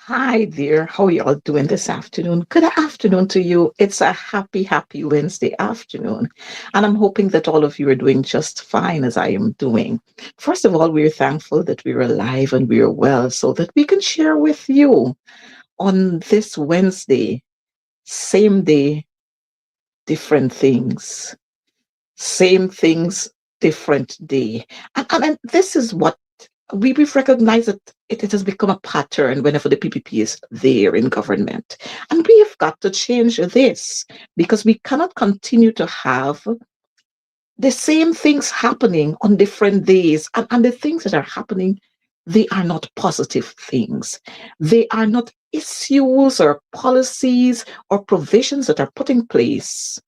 Hi there. How y'all doing this afternoon? Good afternoon to you. It's a happy Wednesday afternoon. And I'm hoping that all of you are doing just fine as I am doing. First of all, we're thankful that we're alive and we're well so that we can share with you on this Wednesday, same day, different things. Same things, different day. And this is what we've recognized that it has become a pattern whenever the PPP is there in government. And we have got to change this because we cannot continue to have the same things happening on different days. And the things that are happening, they are not positive things. They are not issues or policies or provisions that are put in place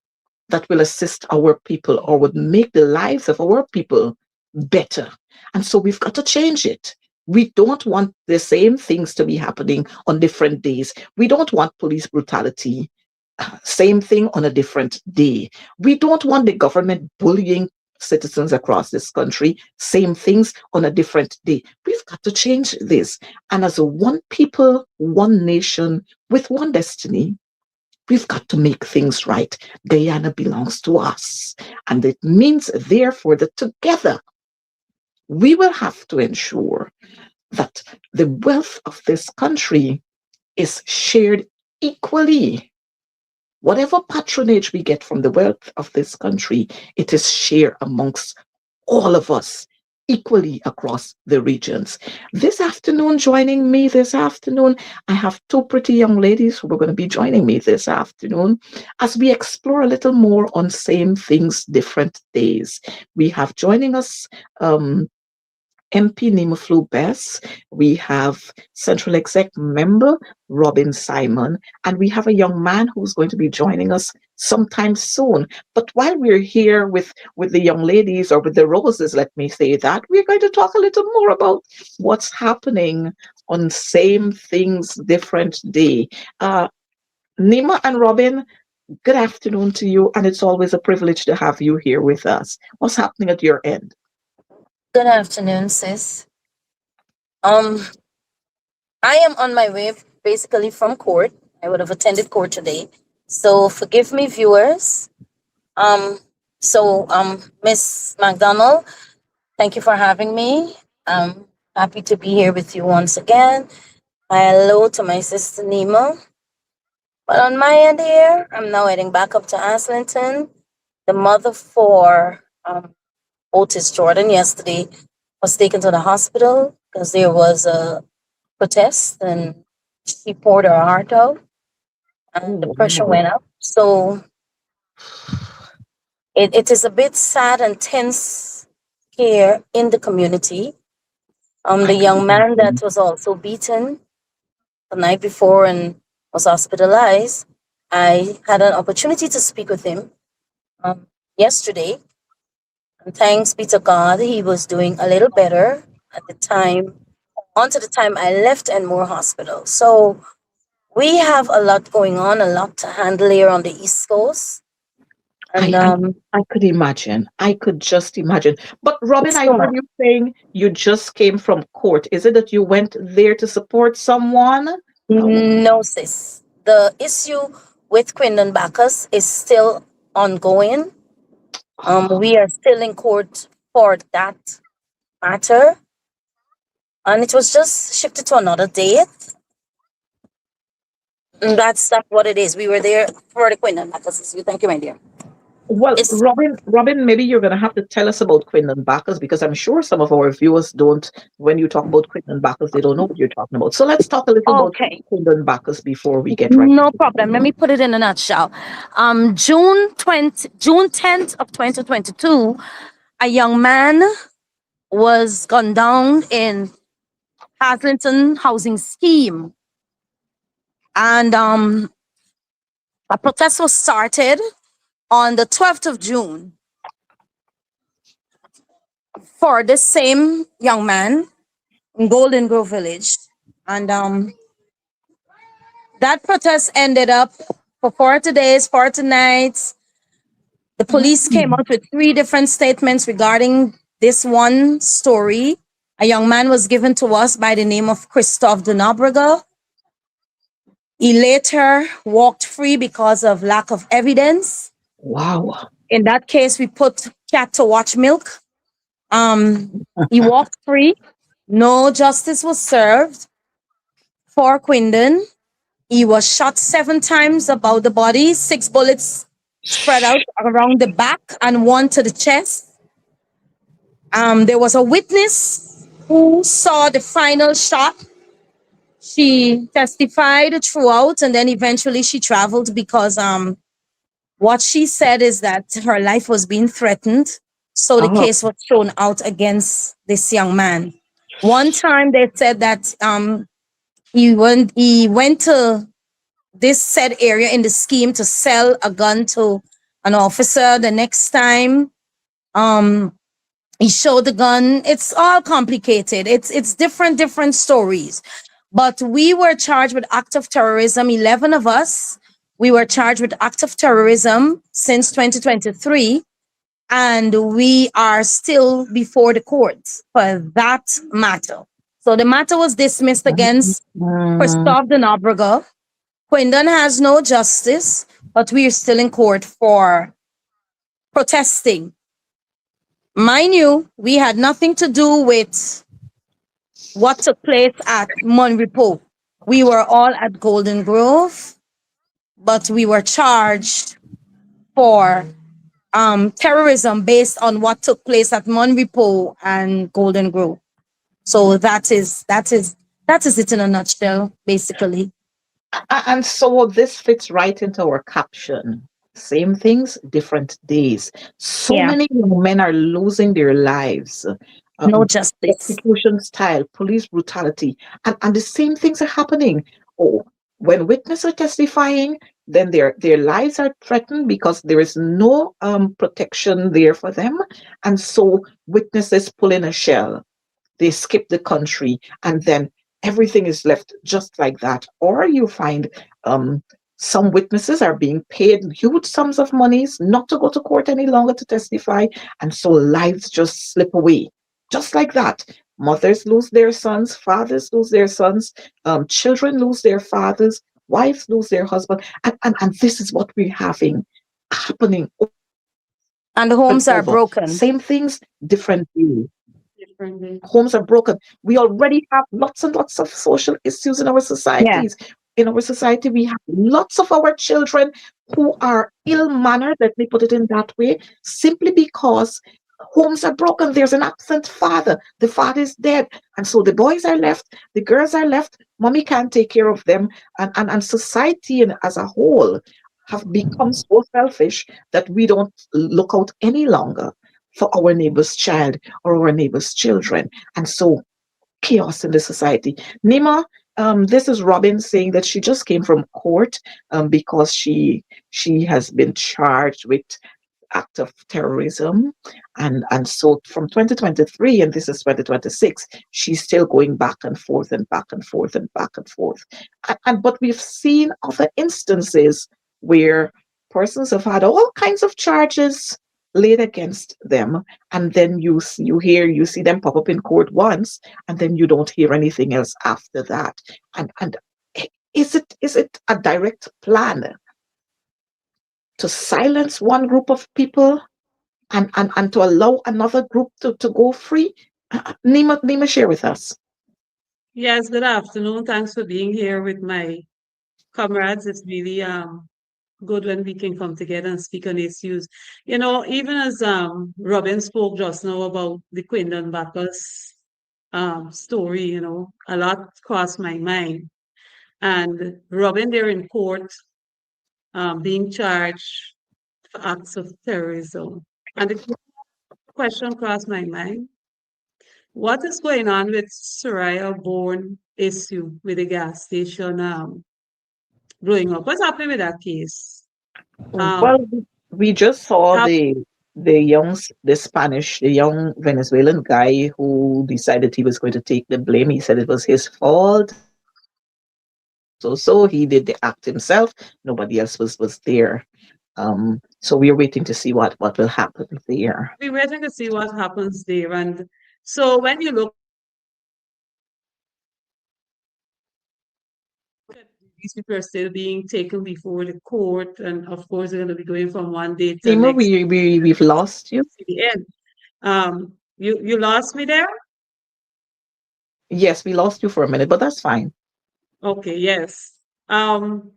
that will assist our people or would make the lives of our people better. And so we've got to change it. We don't want the same things to be happening on different days. We don't want police brutality, same thing on a different day. We don't want the government bullying citizens across this country, same things on a different day. We've got to change this. And as a one people, one nation with one destiny, we've got to make things right. Guyana belongs to us. And it means, therefore, that together we will have to ensure that the wealth of this country is shared equally. Whatever patronage we get from the wealth of this country, it is shared amongst all of us equally across the regions. This afternoon, joining me this afternoon, I have two pretty young ladies who are going to be joining me this afternoon as we explore a little more on same things, different days. We have joining us MP Nimuflu Bess, we have Central Exec member Robin Simon, and we have a young man who's going to be joining us sometime soon. But while we're here with the young ladies or with the roses, let me say that, we're going to talk a little more about what's happening on same things, different day. Nima and Robin, good afternoon to you, and it's always a privilege to have you here with us. What's happening at your end? Good afternoon, sis. Um, I am on my way basically from court. I would have attended court today. So forgive me, viewers. Um, Miss McDonald, thank you for having me. I'm happy to be here with you once again. Hello to my sister Nima. But on my end here, I'm now heading back up to Aslington. The mother for Otus Jordan yesterday was taken to the hospital because there was a protest and she poured her heart out and the Oh, pressure wow. went up. So it is a bit sad and tense here in the community. I The could young man that imagine. was also beaten the night before and was hospitalized, I had an opportunity to speak with him um, yesterday. And thanks be to God, he was doing a little better at the time, onto the time I left Enmore Hospital. So we have a lot going on, a lot to handle here on the East Coast. I, And I I could imagine. I could just imagine. But Robin, it's I too heard much. you saying you just came from court. Is it that you went there to support someone? No, sis. The issue with Quindon Bacchus is still ongoing. We are still in court for that matter. And it was just shifted to another date. And that's what it is. We were there for the Quindon Bacchus issue. Thank you, my dear. Well, It's Robin, maybe you're going to have to tell us about Quinlan Bacchus because I'm sure some of our viewers don't. When you talk about Quinlan Bacchus, they don't know what you're talking about. So let's talk a little about okay. Quinlan Bacchus before we get right No into it. problem. Let me put it in a nutshell. June 10th of 2022, a young man was gunned down in Haslington housing scheme. And a protest was started on the 12th of June for this same young man in Golden Grove Village. And that protest ended up for 40 days, 40 nights. The police came Mm. out with three different statements regarding this one story. A young man was given to us by the name of Christophe de Nobrega. He later walked free because of lack of evidence. Wow. In that case, we put cat to watch milk. Um, he walked free. No justice was served for Quindon. He was shot 7 times about the body, 6 bullets spread out around the back and one to the chest. There was a witness who saw the final shot. She testified throughout, and then eventually she traveled because what she said is that her life was being threatened. So the Oh, case was thrown out against this young man. One time they said that he went to this said area in the scheme to sell a gun to an officer. The next time um he showed the gun. It's all complicated. It's different stories. But we were charged with act of terrorism, 11 of us. We were charged with act of terrorism since 2023, and we are still before the courts for that matter. So the matter was dismissed against mm, Christophe de Nobrega. Quindon has no justice, but we are still in court for protesting. Mind you, we had nothing to do with what took place at Monrepo. We were all at Golden Grove, but we were charged for terrorism based on what took place at Monrepo and Golden Grove. So that is it in a nutshell, basically. and so this fits right into our caption. Same things, different days. So Yeah, many young men are losing their lives. no Um, justice. Execution style, police brutality, and the same things are happening. Oh, when witnesses are testifying, then their lives are threatened because there is no protection there for them, and so witnesses pull in a shell, they skip the country, and then everything is left just like that. Or you find um, some witnesses are being paid huge sums of monies not to go to court any longer to testify, and so lives just slip away, just like that. Mothers lose their sons, fathers lose their sons, children lose their fathers, wives lose their husband, and this is what we're having happening And the over and homes are over. broken. Same things, different view. Differently. Homes are broken. We already have lots and lots of social issues in our Yeah. societies. In our society, we have lots of our children who are ill mannered, let me put it in that way, simply because homes are broken. There's an absent father. The father is dead. And so the boys are left, the girls are left, mommy can't take care of them. And society as a whole have become so selfish that we don't look out any longer for our neighbor's child or our neighbor's children. And so chaos in the society. Nima, this is Robin saying that she just came from court because she has been charged with act of terrorism, and so from 2023, and this is 2026, she's still going back and forth and back and forth and back and forth. And but we've seen other instances where persons have had all kinds of charges laid against them, and then you see them pop up in court once, and then you don't hear anything else after that. And is it a direct plan to silence one group of people and to allow another group to go free? Nima, share with us. Yes, good afternoon. Thanks for being here with my comrades. It's really good when we can come together and speak on issues. Even as Robin spoke just now about the Quindon Bacchus story, a lot crossed my mind. And Robin, they're in court being charged for acts of terrorism. And the question crossed my mind. What is going on with Soraya Bourne issue with the gas station blowing up? What's happening with that case? Well, Um, we just saw have the young Venezuelan guy who decided he was going to take the blame. He said it was his fault, so he did the act himself. Nobody else was there. So we're waiting to see what will happen there. we're waiting to see what happens there. And so when you look at these people are still being taken before the court, and of course, they're going to be going from one day to the Nima, next we've lost you. to the end. You lost me there? Yes, we lost you for a minute, but that's fine. Okay, yes. Um,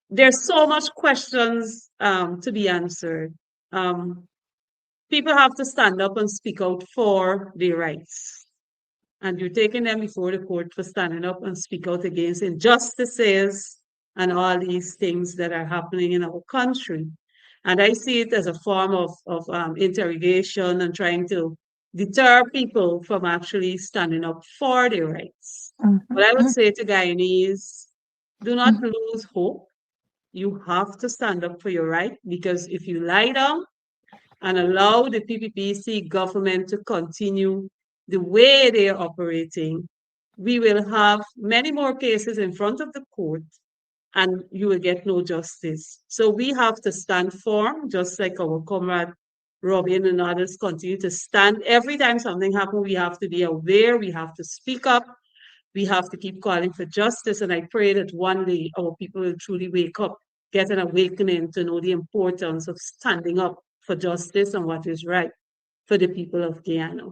there's so much questions to be answered. Um, people have to stand up and speak out for their rights. And you're taking them before the court for standing up and speak out against injustices and all these things that are happening in our country. And I see it as a form of interrogation and trying to deter people from actually standing up for their rights. What I would Mhm, say to Guyanese, do not mhm, lose hope. You have to stand up for your right, because if you lie down and allow the PPPC government to continue the way they are operating, we will have many more cases in front of the court and you will get no justice. So we have to stand firm, just like our comrade Robin and others continue to stand. Every time something happens, we have to be aware, we have to speak up, we have to keep calling for justice. And I pray that one day our people will truly wake up, get an awakening to know the importance of standing up for justice and what is right for the people of Guyana.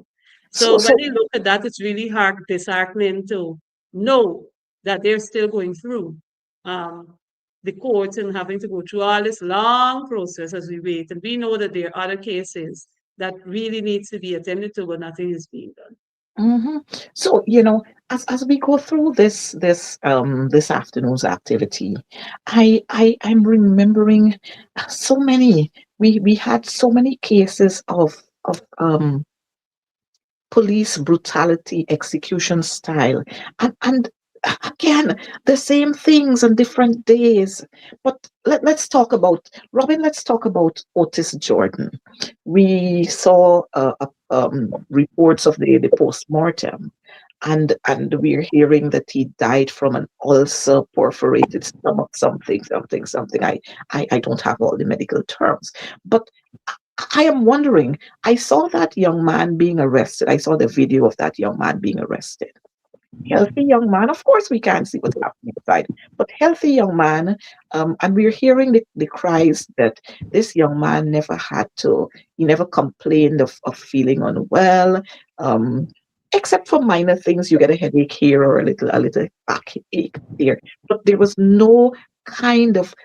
So, So when so you look at that, it's really hard, disheartening to know that they're still going through um, the courts and having to go through all this long process as we wait. And we know that there are other cases that really needs to be attended to, but nothing is being done. hmm So, as we go through this afternoon's activity, I'm remembering so many. We had so many cases of police brutality execution style, and again the same things on different days. But let's talk about Robin. Let's talk about Otus Jordan. We saw reports of the post-mortem, and we're hearing that he died from an ulcer, perforated stomach, something. I don't have all the medical terms, but I am wondering. I saw that young man being arrested. I saw the video of that young man being arrested. Healthy young man. Of course, we can't see what's happening inside, but healthy young man. And we're hearing the cries that this young man never had to. He never complained of feeling unwell. Um, Except for minor things, you get a headache here or a little backache there. But there was no kind of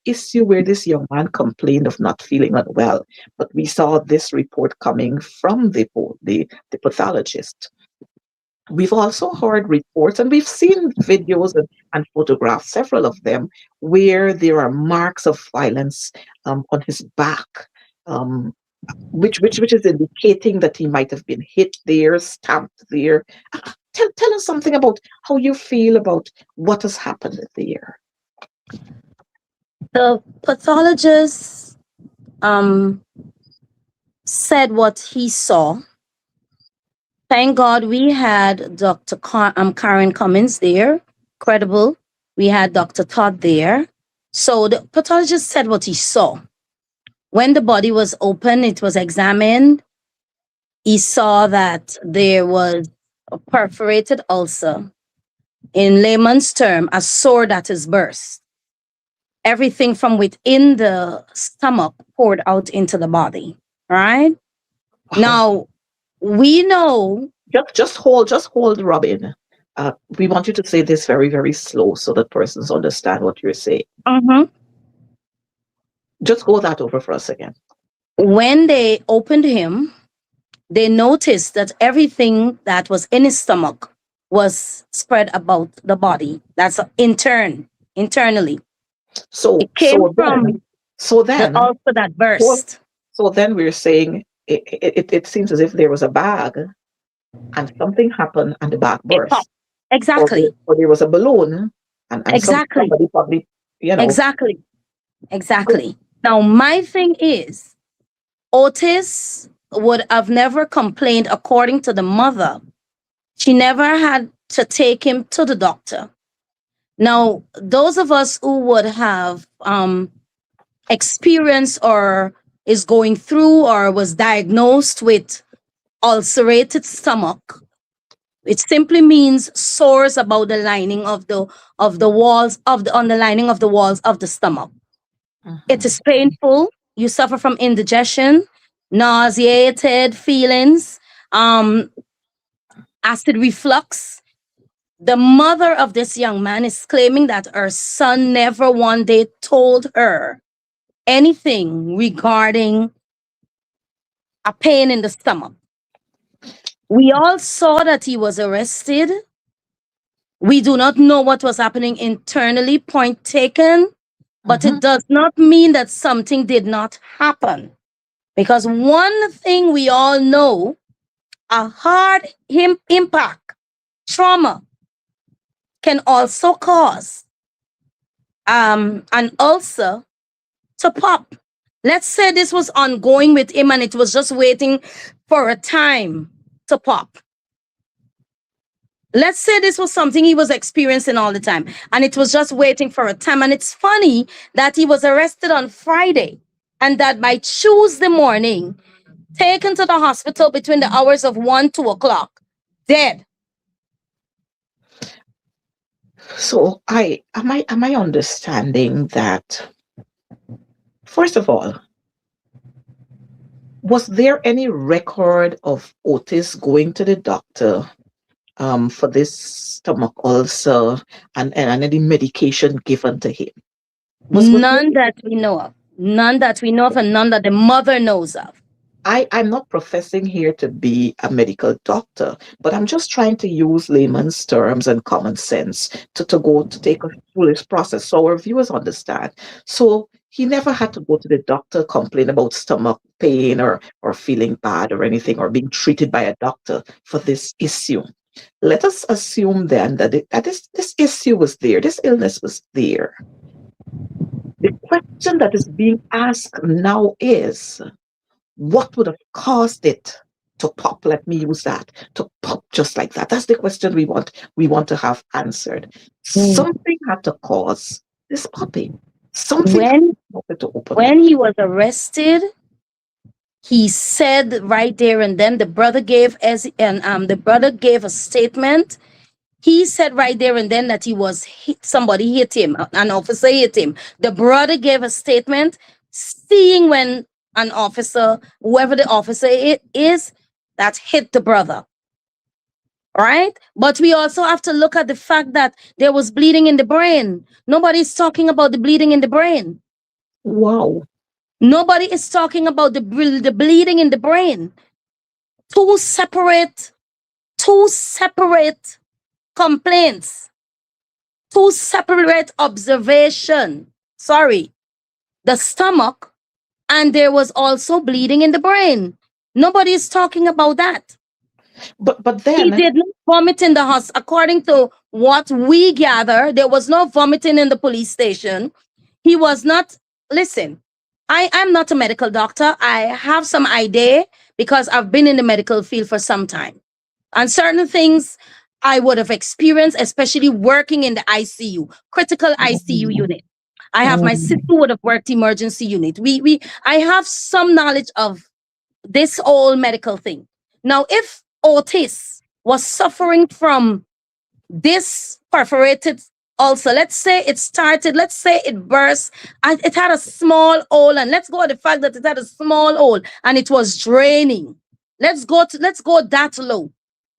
issue where this young man complained of not feeling unwell. But we saw this report coming from the pathologist. We've also heard reports and we've seen videos and photographs, several of them, where there are marks of violence on his back, um, which is indicating that he might have been hit there, stamped there. Tell us something about how you feel about what has happened there. The pathologist um, said what he saw. Thank God we had Karen Cummins there, credible. We had Dr. Todd there. So the pathologist said what he saw. When the body was open, it was examined. He saw that there was a perforated ulcer. In layman's term, a sore that is burst. Everything from within the stomach poured out into the body. Right? Wow. Now, we know. Just hold, Robin. We want you to say this very, very slow so that persons understand what you're saying. Mhm. Just go that over for us again. When they opened him, they noticed that everything that was in his stomach was spread about the body. That's internally. So It came so then from so the then ulcer that so, burst. so then we're saying it seems as if there was a bag and something happened and the bag It popped. burst, Exactly. or there was a balloon and Exactly. somebody probably you know Exactly. Exactly. Now, my thing is, Otis would have never complained, according to the mother. She never had to take him to the doctor. Now, those of us who would have experienced or is going through or was diagnosed with ulcerated stomach, It simply means sores about the lining of the walls of the on the lining of the walls of the stomach. It Mhm. is painful. You suffer from indigestion, nauseated feelings, um, acid reflux. The mother of this young man is claiming that her son never one day told her anything regarding a pain in the stomach. We all saw that he was arrested. We do not know what was happening internally, point taken, but it Mhm. does not mean that something did not happen. Because one thing we all know, a hard impact, trauma can also cause an ulcer to pop. Let's say this was ongoing with him and it was just waiting for a time to pop. Let's say this was something he was experiencing all the time and it was just waiting for a time. And it's funny that he was arrested on Friday and that by Tuesday morning, taken to the hospital between the hours of 1, 2 o'clock, dead. So am I understanding that, first of all, was there any record of Otis going to the doctor for this stomach ulcer, and any medication given to him? Was there? None that we know of. None that we know of and none that the mother knows of. I'm not professing here to be a medical doctor, but I'm just trying to use layman's terms and common sense to take us through this process so our viewers understand. So he never had to go to the doctor, complain about stomach pain or feeling bad or anything, or being treated by a doctor for this issue. Let us assume then that this issue was there, this illness was there. The question that is being asked now is, what would have caused it to pop? Let me use that, to pop just like that. That's the question we want to have answered. Mm. Something had to cause this popping. Something had When to open up. when he was arrested, he said right there and then the brother gave a statement. He said right there and then that he was hit, somebody hit him, an officer hit him. The brother gave a statement, seeing when an officer, whoever the officer is, that hit the brother. Right? But we also have to look at the fact that there was bleeding in the brain. Nobody's talking about the bleeding in the brain. Wow. Nobody is talking about the bleeding in the brain. Two separate, two separate complaints, two separate observation. Sorry, the stomach, and there was also bleeding in the brain. Nobody is talking about that. But He then, did not vomit in the house. According to what we gather, there was no vomiting in the police station. He was not, listen, I'm not a medical doctor. I have some idea because I've been in the medical field for some time. And certain things I would have experienced, especially working in the ICU, critical ICU mm, unit. I have my sister mm, who would have worked emergency unit. I have some knowledge of this whole medical thing. Now, if Otis was suffering from this perforated ulcer, let's say it started, let's say it burst and it had a small hole, and let's go with the fact that it had a small hole and it was draining. Let's go that low.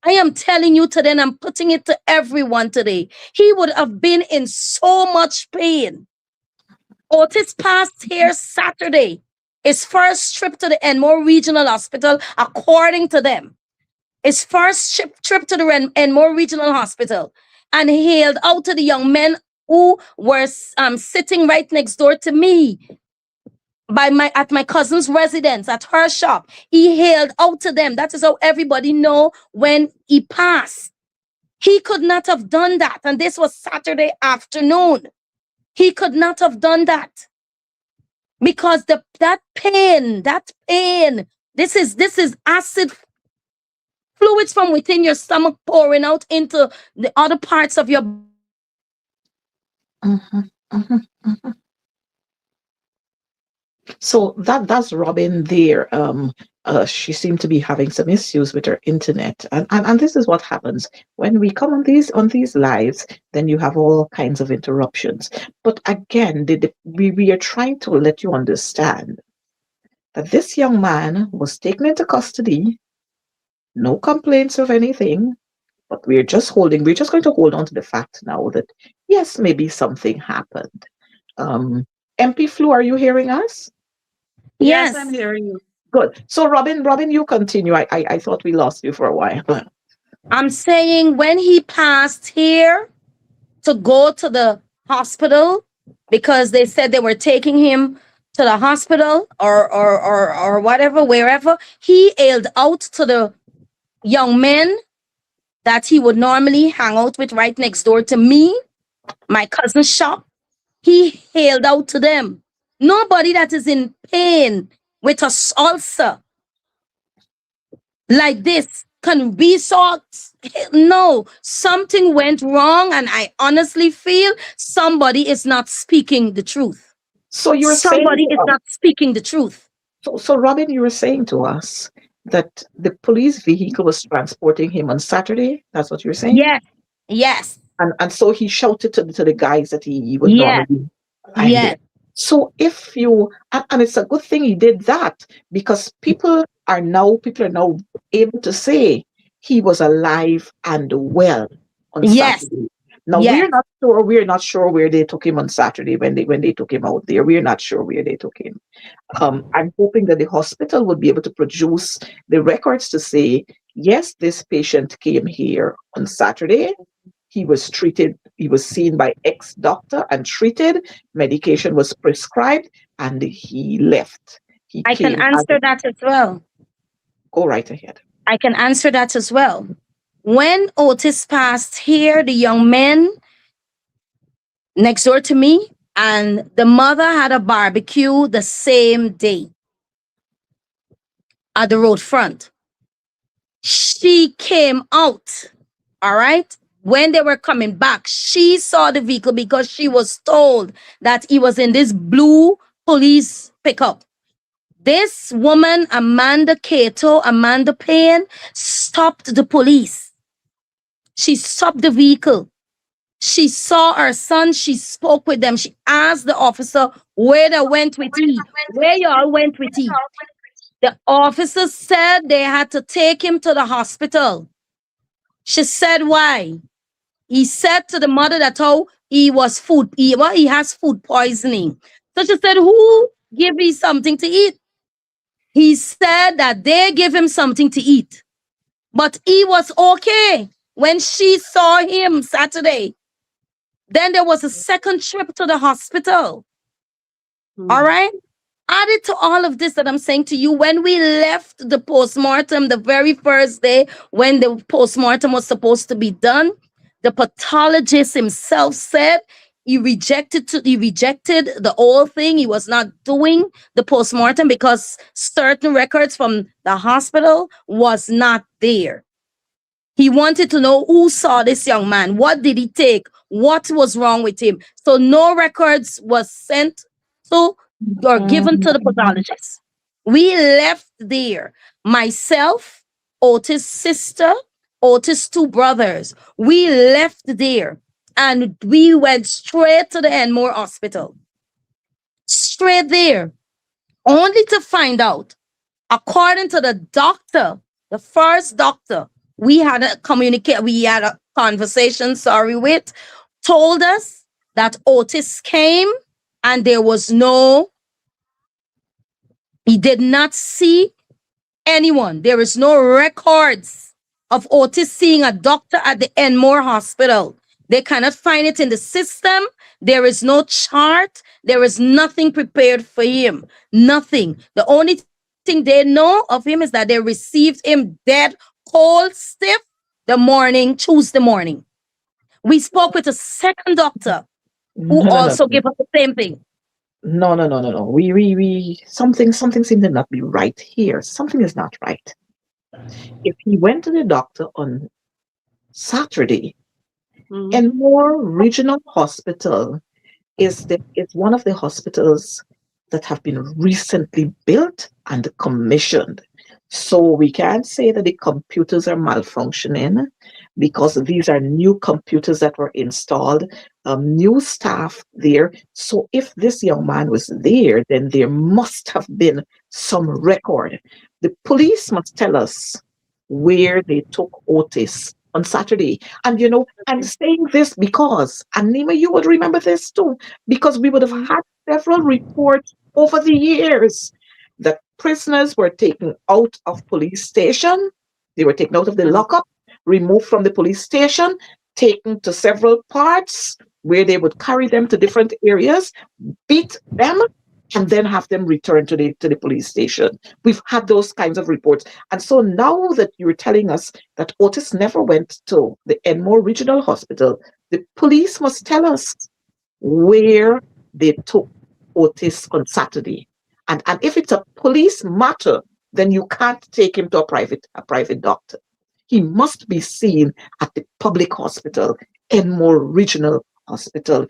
I am telling you today, and I'm putting it to everyone today. He would have been in so much pain. Otis passed here Saturday. His first trip to the Enmore Regional Hospital, according to them. His first trip to the Enmore Regional Hospital. And he hailed out to the young men who were sitting right next door to me at my cousin's residence at her shop. He hailed out to them. That is how everybody know when he passed. He could not have done that. And this was Saturday afternoon. He could not have done that because that pain, this is acid fluids from within your stomach pouring out into the other parts of your mhm, mhm, mhm. So that's Robin there. she seemed to be having some issues with her internet, and this is what happens when we come on these lives. Then you have all kinds of interruptions. But again, we are trying to let you understand that this young man was taken into custody, no complaints of anything, but we're just going to hold on to the fact now that yes, maybe something happened. Um, MP Flu, are you hearing us? Yes, I'm Yes, hearing you. Good. So Robin, you continue. I thought we lost you for a while. I'm saying when he passed here to go to the hospital because they said they were taking him to the hospital or whatever, wherever, he ailed out to the young men that he would normally hang out with right next door to me, my cousin's shop. He hailed out to them. Nobody that is in pain with a ulcer like this can be sought. No, something went wrong, and I honestly feel somebody is not speaking the truth. So you're saying Somebody to is us, not speaking the truth. so Robin, you were saying to us that the police vehicle was transporting him on Saturday. That's what you're saying? Yes, yes, And so he shouted to the guys that he would yes, normally find there. yes, So if you and it's a good thing he did that, because people are now able to say he was alive and well on yes, Saturday. Now yes. we're not sure where they took him on Saturday when they took him out there. We're not sure where they took him. I'm hoping that the hospital would be able to produce the records to say, yes, this patient came here on Saturday. He was treated, he was seen by X doctor and treated, medication was prescribed, and he left. He I can came as a, answer that as well. go right ahead. I can answer that as well. When Otis passed here, the young men next door to me, and the mother had a barbecue the same day at the road front. She came out, all right? When they were coming back, she saw the vehicle because she was told that he was in this blue police pickup. This woman, Amanda Payne, stopped the police. She stopped the vehicle. She saw her son. She spoke with them. She asked the officer where they went with he. Where y'all went with he? The officer said they had to take him to the hospital. She said why? He said to the mother that how he was he has food poisoning. So she said, who give me something to eat? He said that they give him something to eat. But he was okay when she saw him Saturday. Then there was a second trip to the hospital. All Mm. right. Added to all of this that I'm saying to you, when we left the postmortem, the very first day when the postmortem was supposed to be done, the pathologist himself said he rejected the whole thing. He was not doing the postmortem because certain records from the hospital was not there. He wanted to know who saw this young man. What did he take? What was wrong with him? So no records was sent to or given to the pathologist. We left there. Myself, Otis' sister, Otis' two brothers. We left there and we went straight to the Enmore Hospital. Straight there. Only to find out, according to the doctor, the first doctor we had a conversation, sorry, with, told us that Otis came and he did not see anyone. There is no records of Otis seeing a doctor at the Enmore Hospital. They cannot find it in the system. There is no chart. There is nothing prepared for him. Nothing. The only thing they know of him is that they received him dead, cold, stiff, Tuesday morning. We spoke with a second doctor who No, no, no, also no, gave us the same thing. no. We something seemed to not be right here. Something is not right. If he went to the doctor on Saturday, Mhm. Enmore Regional Hospital is one of the hospitals that have been recently built and commissioned. So we can't say that the computers are malfunctioning because these are new computers that were installed, new staff there. So if this young man was there, then there must have been some record. The police must tell us where they took Otis on Saturday. And I'm saying this because, and Nima, you would remember this too, because we would have Mhm. had several reports over the years that prisoners were taken out of police station. They were taken out of the lockup, removed from the police station, taken to several parts where they would carry them to different areas, beat them, and then have them returned to the police station. We've had those kinds of reports. And so now that you're telling us that Otis never went to the Enmore Regional Hospital, the police must tell us where they took Otis on Saturday. And if it's a police matter, then you can't take him to a private doctor. He must be seen at the public hospital, Enmore Regional Hospital.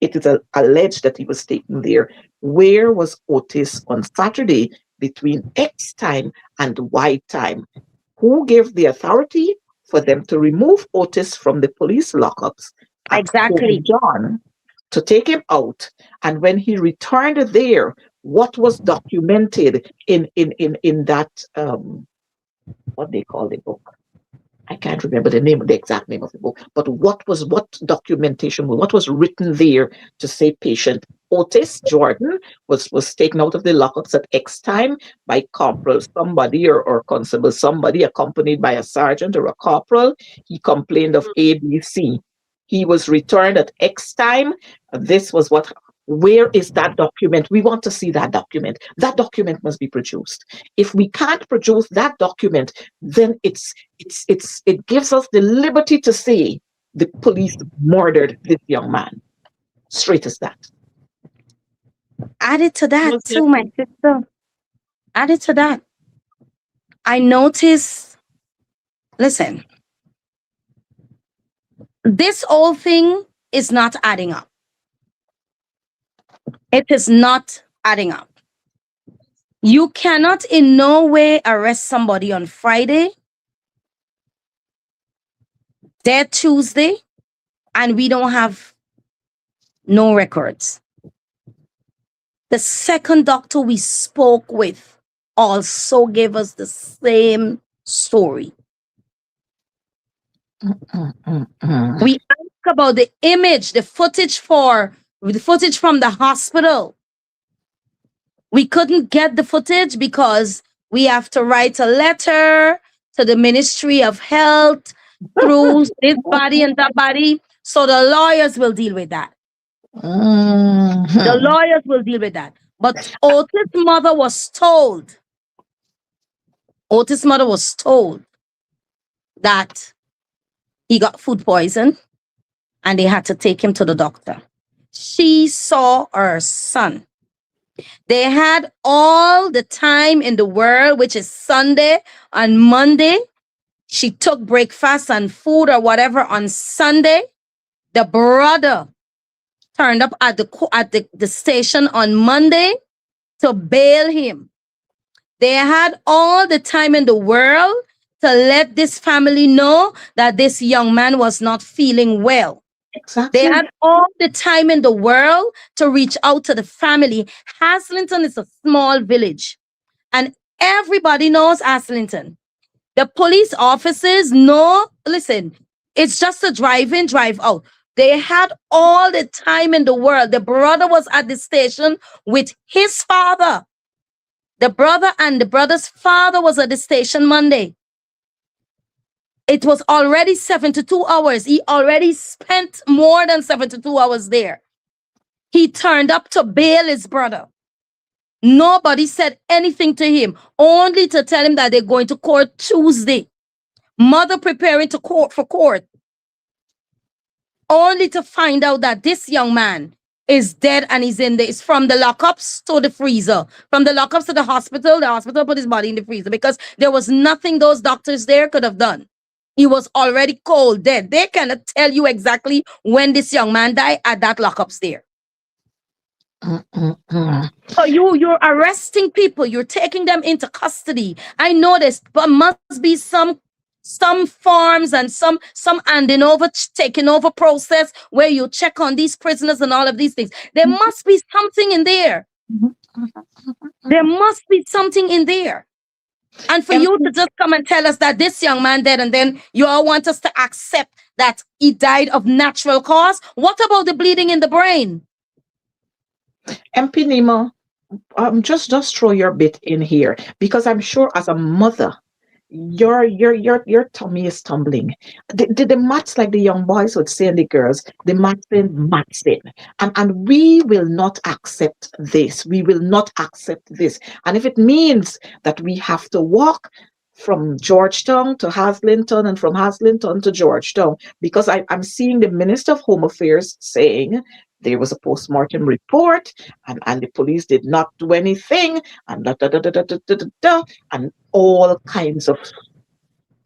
It is alleged that he was taken there. Where was Otis on Saturday between X time and Y time? Who gave the authority for them to remove Otis from the police lockups at Kobe Exactly. John to take him out? And when he returned there, what was documented in that what they call the book? I can't remember the exact name of the book, but what documentation, what was written there to say patient Otis Jordan was taken out of the lockups at X time by corporal somebody or constable somebody, accompanied by a sergeant or a corporal. He complained of ABC. He was returned at X time. This was what. Where is that document? We want to see that document. That document must be produced. If we can't produce that document, then it gives us the liberty to say the police murdered this young man. Straight as that. Added to that Most too, my definitely. sister. Added to that, I notice. Listen, this whole thing is not adding up. It is not adding up. You cannot in no way arrest somebody on Friday, dead Tuesday, and we don't have no records. The second doctor we spoke with also gave us the same story. We asked about the image, the footage from the hospital. We couldn't get the footage because we have to write a letter to the Ministry of Health through this body and that body. So the lawyers will deal with that. The Mhm. lawyers will deal with that. But Otis' mother was told that he got food poison and they had to take him to the doctor. She saw her son. They had all the time in the world, which is Sunday and Monday. She took breakfast and food or whatever on Sunday. The brother turned up at the station on Monday to bail him. They had all the time in the world to let this family know that this young man was not feeling well. They Exactly. had all the time in the world to reach out to the family. Haslington is a small village, and everybody knows Haslington. The police officers know, listen, it's just a drive in, drive out. They had all the time in the world. The brother was at the station with his father. The brother and the brother's father was at the station Monday. It was already 72 hours. He already spent more than 72 hours there. He turned up to bail his brother. Nobody said anything to him, only to tell him that they're going to court Tuesday. Mother preparing to court for court, only to find out that this young man is dead and he's in is from the lockups to the freezer. From the lockups to the hospital put his body in the freezer because there was nothing those doctors there could have done. He was already cold dead. They cannot tell you exactly when this young man died at that lockups there. mm, mm, mm. So you're arresting people, you're taking them into custody. I know this, but must be some forms and some handing over, taking over process where you check on these prisoners and all of these things. There Mhm, must be something in there. mhm, mhm, There mhm. must be something in there. And for you to MP, just come and tell us that this young man dead, and then you all want us to accept that he died of natural cause. What about the bleeding in the brain? MP Nemo, just throw your bit in here because I'm sure as a mother, your tummy is tumbling. The mats, like the young boys would say and the girls, the mats in. And we will not accept this. We will not accept this. And if it means that we have to walk from Georgetown to Haslington and from Haslington to Georgetown, because I'm seeing the Minister of Home Affairs saying there was a postmortem report and the police did not do anything and and all kinds of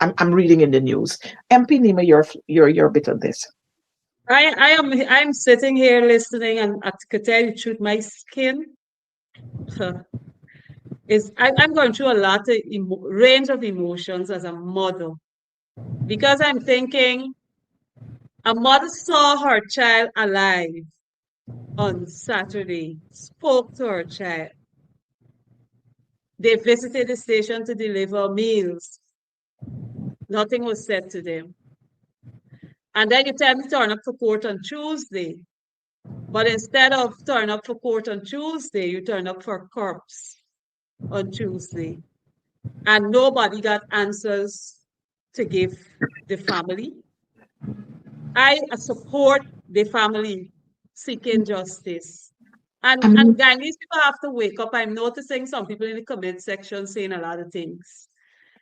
I'm reading in the news. MP Nima, you're a bit on this. I'm sitting here listening, and I could tell you the truth, my skin is I'm going through a lot of range of emotions as a mother, because I'm thinking a mother saw her child alive on Saturday, spoke to her child. They visited the station to deliver meals. Nothing was said to them. And then you tell me to turn up for court on Tuesday. But instead of turn up for court on Tuesday, you turn up for corpse on Tuesday. And nobody got answers to give the family. I support the family seeking justice. I And mean, guys, these people have to wake up. I'm noticing some people in the comment section saying a lot of things.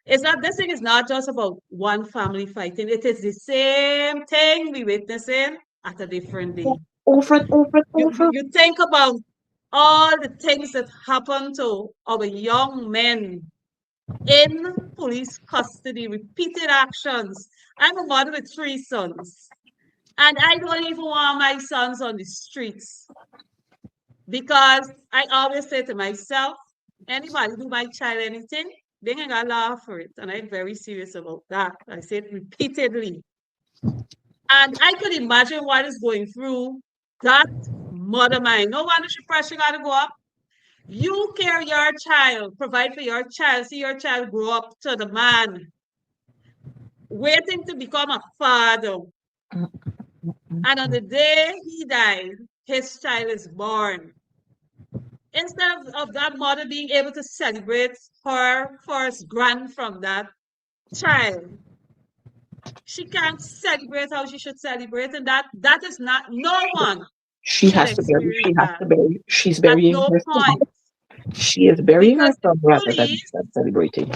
It's not, this thing is not just about one family fighting. It is the same thing we witnessing at a different day. over and over and over. You think about all the things that happen to our young men in police custody, repeated actions. I'm a mother with 3 sons, and I don't even want my sons on the streets, because I always say to myself, anybody do my child anything, they ain't gonna laugh for it. And I'm very serious about that. I say it repeatedly. And I could imagine what is going through that mother mind. No wonder she pressure gotta go up. You care your child, provide for your child, see your child grow up to the man, waiting to become a father. Mm, mm, mm, And on mm. the day he died, his child is born. Instead of that mother being able to celebrate her first grand from that child, she can't celebrate how she should celebrate. And that is not, no one She should has to bury. experience She has that to bury. She's at burying no her son. point. She is burying her Because the son rather police than celebrating.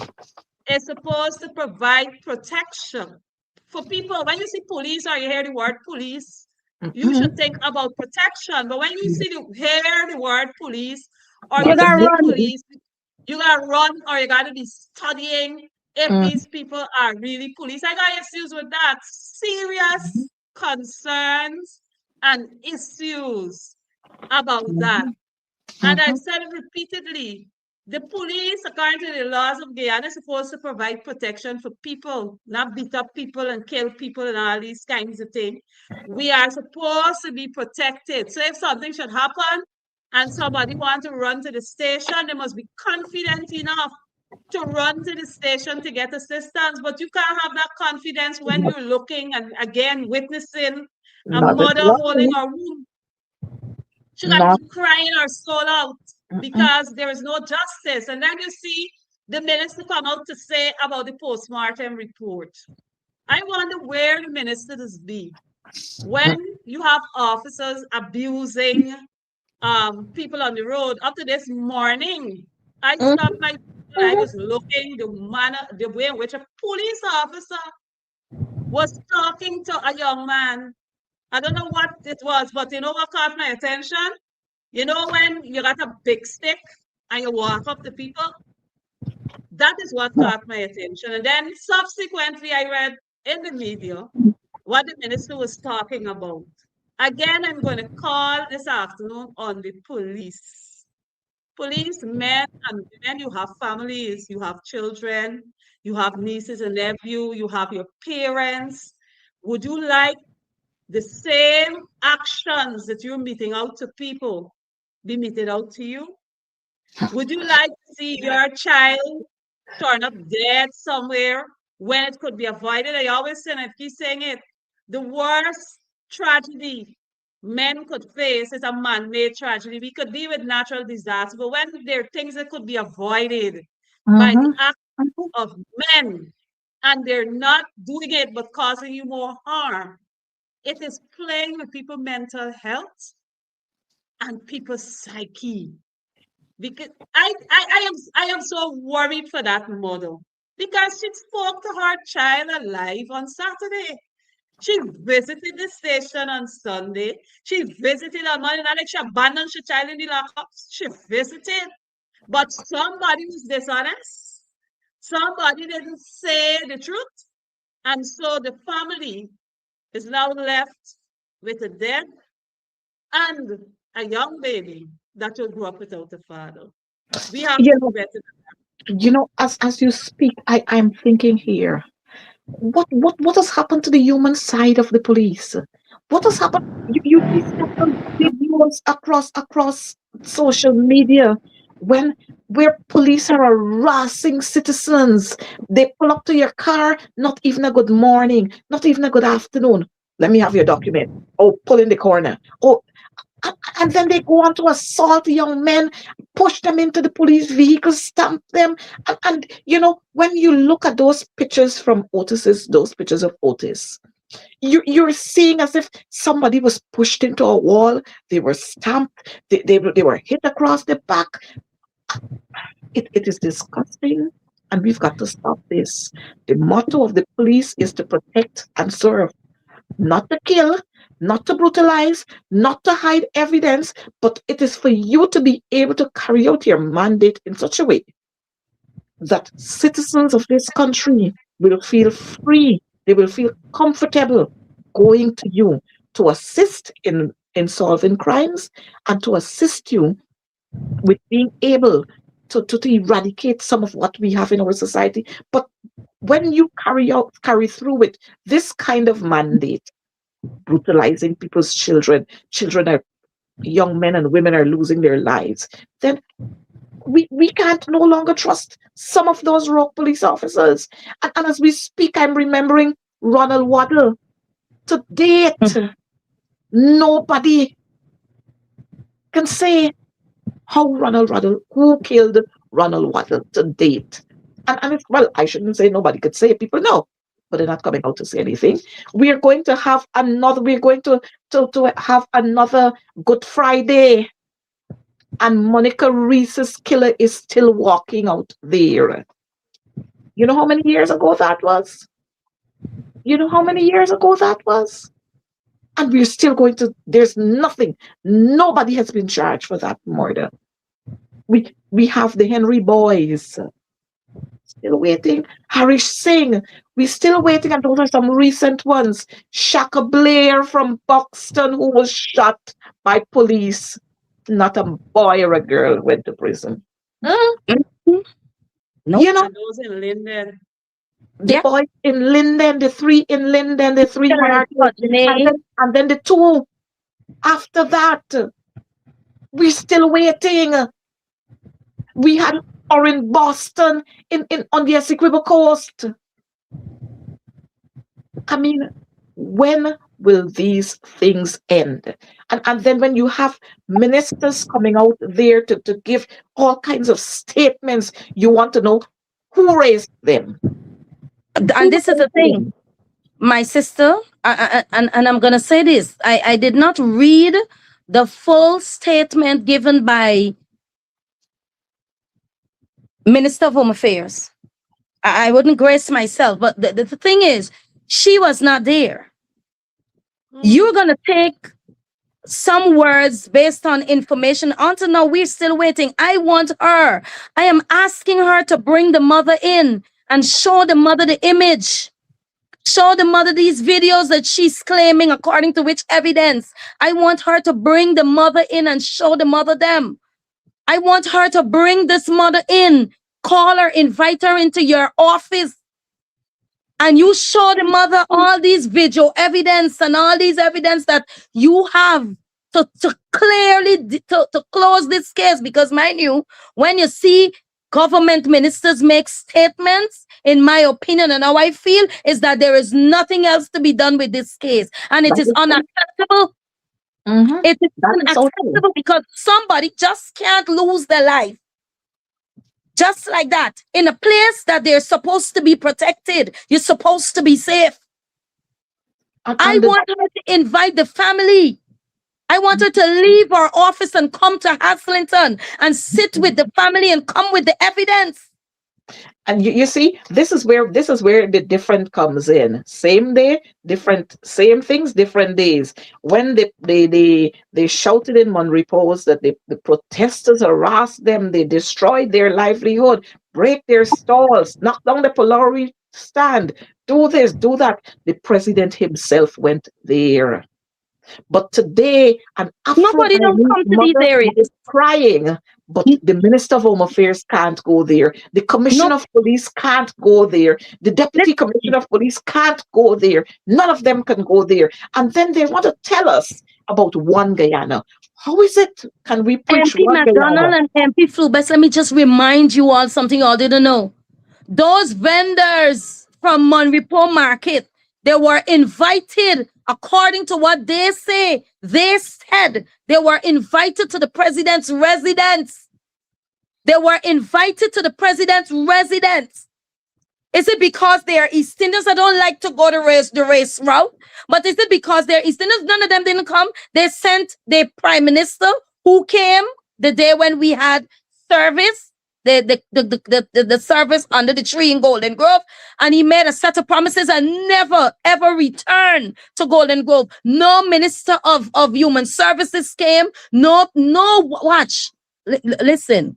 is supposed to provide protection for people. When you see police or you hear the word police, you Mm-mm. should think about protection. But when you see hear the word police or You you Nothing gotta see run. happening. police, you gotta run or you gotta be studying if Mm, these people are really police. I got issues with that. Serious concerns and issues about that. mhm, And I've mhm. said it repeatedly. The police, according to the laws of Guyana, is supposed to provide protection for people, not beat up people and kill people and all these kinds of things. We are supposed to be protected. So if something should happen and somebody wants to run to the station, they must be confident enough to run to the station to get assistance. But you can't have that confidence when Not, you're looking and again witnessing a not at mother holding all. her womb. She got to Not. be crying her soul out Mm-mm. because there is no justice. And then you see the minister come out to say about the postmortem report. I wonder where the ministers be when you have officers abusing people on the road. Up to this morning, I Mm, stopped my and I mhm. was looking the way in which a police officer was talking to a young man. I don't know what it was, but you know what caught my attention? You know, when you got a big stick and you walk up to people, that is what caught my attention. And then subsequently, I read in the media what the minister was talking about. Again, I'm going to call this afternoon on the police. Police, men and women, you have families, you have children, you have nieces and nephews, you have your parents. Would you like the same actions that you're meting out to people be meted out to you? Would you like to see your child turn up dead somewhere when it could be avoided? I always say, and I keep saying it, the worst tragedy men could face is a man-made tragedy. We could deal with natural disaster, but when there are things that could be avoided by the Mm-hmm. act of men, and they're not doing it but causing you more harm, it is playing with people's mental health and people's psyche. Because I am so worried for that mother because she spoke to her child alive on Saturday. She visited the station on Sunday. She visited on Monday. Not like she abandoned her child in the lockups. She visited. But somebody was dishonest. Somebody didn't say the truth. And so the family is now left with a dead and a young baby that will grow up without a father. We have to You do know, better. as you speak, I'm thinking here. What has happened to the human side of the police? What has happened? You see some videos across social media when where police are harassing citizens. They pull up to your car, not even a good morning, not even a good afternoon. Let me have your document. Oh, pull in the corner. Oh, and then they go on to assault young men, push them into the police vehicle, stamp them. When you look at those pictures of Otis, you're seeing as if somebody was pushed into a wall, they were stamped, they were hit across the back. It is disgusting, and we've got to stop this. The motto of the police is to protect and serve, not to kill, not to brutalize, not to hide evidence, but it is for you to be able to carry out your mandate in such a way that citizens of this country will feel free, they will feel comfortable going to you to assist in solving crimes and to assist you with being able to eradicate some of what we have in our society. But when you carry through with this kind of mandate, brutalizing people's children are young men and women are losing their lives, then we can't no longer trust some of those rogue police officers. And as we speak, I'm remembering Ronald Waddle. To date, nobody can say who killed Ronald Waddle to date. And it's, well, I shouldn't say nobody could say it. People know, but they're not coming out to say anything. We're going to have another Good Friday, and Monica Reese's killer is still walking out there. You know how many years ago that was? You know how many years ago that was? And we're still there's nothing. Nobody has been charged for that murder. We have the Henry boys still waiting. Harish Singh, we're still waiting, and those are some recent ones. Shaka Blair from Buxton, who was shot by police. Not a boy or a girl went to prison. Hmm? Nope. You know, And those in Linden. the Yeah. boys in Linden, the three in Linden, the three martyrs, and Unfortunately, then the two after that. We're still waiting. We had or in Boston, in on the Essequibo coast. I mean, when will these things end? And then when you have ministers coming out there to give all kinds of statements, you want to know who raised them. and Who this is the raised thing, them? my sister, and I'm gonna say this. I did not read the full statement given by Minister of Home Affairs. I wouldn't grace myself, but the thing is, she was not there. You're gonna take some words based on information. Until now, we're still waiting. I want her. I am asking her to bring the mother in and show the mother the image. Show the mother these videos that she's claiming, according to which evidence. I want her to bring the mother in and show the mother them. I want her to bring this mother in, call her, invite her into your office, and you show the mother all these video evidence and all these evidence that you have to clearly to close this case. Because mind you, when you see government ministers make statements, in my opinion and how I feel, is that there is nothing else to be done with this case, and it That is is so, unacceptable. mhm, It is that is so true. unacceptable because somebody just can't lose their life just like that in a place that they're supposed to be protected. You're supposed to be safe. I And the, want her to invite the family. I want her to leave our office and come to Haslington and sit with the family and come with the evidence. and you see, this is where the different comes in. Same day, different, same things, different days. When they shouted in Monterey Post that the protesters harassed them, they destroyed their livelihood, break their stalls, knock down the Polari stand, do this, do that. The president himself went there. But today, an Nobody don't Afro-Guyanese come to these mother areas. is crying, but the Minister of Home Affairs can't go there. The No, Commissioner of Police can't go there. The Deputy listen, Commissioner of Police can't go there. None of them can go there. And then they want to tell us about one Guyana. How is it? Can we preach MP one McDonald Guyana? and MP Flubes, let me just remind you all something you all didn't know. Those vendors from Monrepo Market, they were invited, according to what they say. They said they were invited to the president's residence. They were invited to the president's residence. Is it because they are East Indians that don't like to go the race route? But is it because they're East Indians? None of them didn't come. They sent the prime minister who came the day when we had service, the service under the tree in Golden Grove, and he made a set of promises and never ever returned to Golden Grove. No minister of human services came. No, watch. Listen.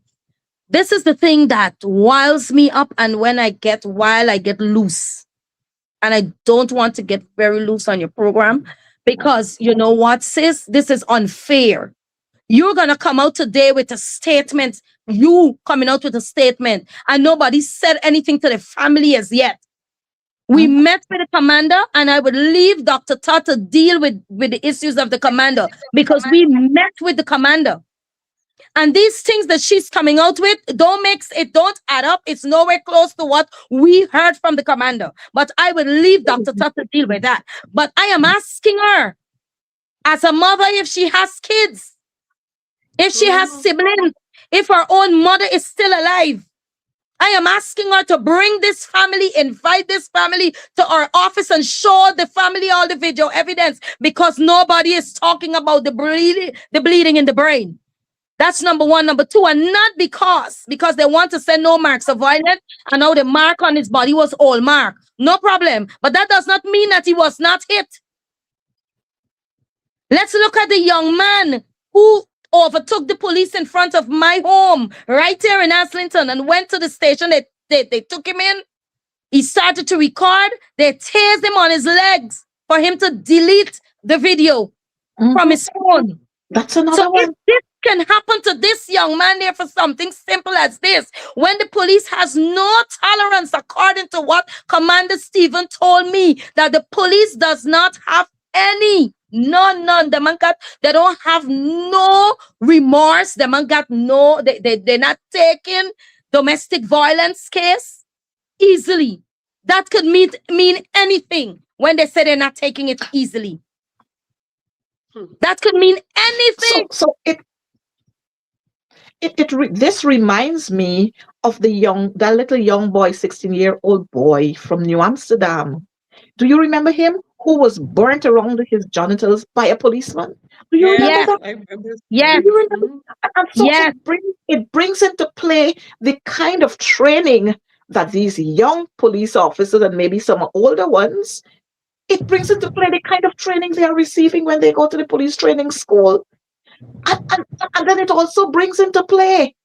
This is the thing that wiles me up, and when I get wild, I get loose. And I don't want to get very loose on your program because you know what, sis? This is unfair. You're going to come out today with a statement. You coming out with a statement, and nobody said anything to the family as yet. We Mhm. met with the commander, and I would leave Dr. Todd to deal with the issues of the commander because we met with the commander. And these things that she's coming out with don't add up. It's nowhere close to what we heard from the commander. But I will leave Dr. Tutt to deal with that. But I am asking her, as a mother, if she has kids, if she has siblings, if her own mother is still alive. I am asking her to bring this family, invite this family to our office and show the family all the video evidence, because nobody is talking about the bleeding in the brain. That's number one. Number two, and not because they want to say no marks of violence, and now the mark on his body was all mark. No problem. But that does not mean that he was not hit. Let's look at the young man who overtook the police in front of my home right here in Haslington and went to the station. They took him in. He started to record. They tased him on his legs for him to delete the video from his phone. That's another So if one. this can happen to this young man there for something simple as this, when the police has no tolerance, according to what Commander Stephen told me, that the police does not have any, none. They don't have no remorse. They're not taking domestic violence case easily. That could mean anything when they say they're not taking it easily. That could mean anything. So this reminds me of that little young boy, 16-year-old boy from New Amsterdam. Do you remember him? Who was burnt around his genitals by a policeman? Do you remember Yes, Yes, that? I remember. yes, Do you remember? And so yes. it brings into play the kind of training that these young police officers, and maybe some older ones, it brings into play the kind of training they are receiving when they go to the police training school. And then it also brings into play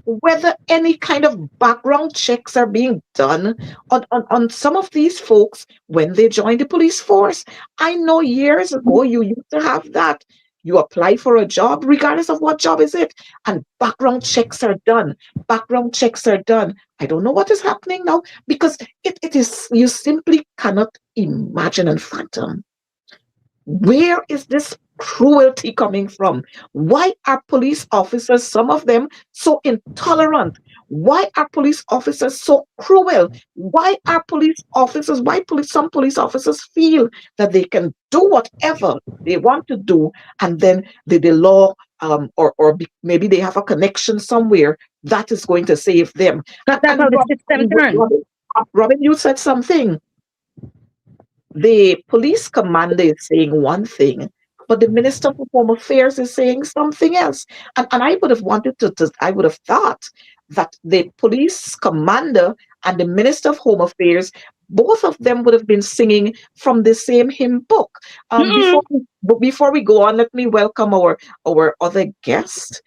whether any kind of background checks are being done on some of these folks when they join the police force. I know years ago you used to have that. You apply for a job, regardless of what job is it, and background checks are done. Background checks are done. I don't know what is happening now because it is, you simply cannot imagine and fathom where is this cruelty coming from? Why are police officers, some of them, so intolerant? Why are police officers so cruel? Why are police officers, some police officers feel that they can do whatever they want to do, and then the law, maybe they have a connection somewhere that is going to save them. That's And how the system turn. Robin, you said something. The police commander is saying one thing, but the Minister for Home Affairs is saying something else. And I would have wanted I would have thought that the police commander and the Minister of Home Affairs, both of them would have been singing from the same hymn book. Mm-mm. Before we go on, let me welcome our other guest.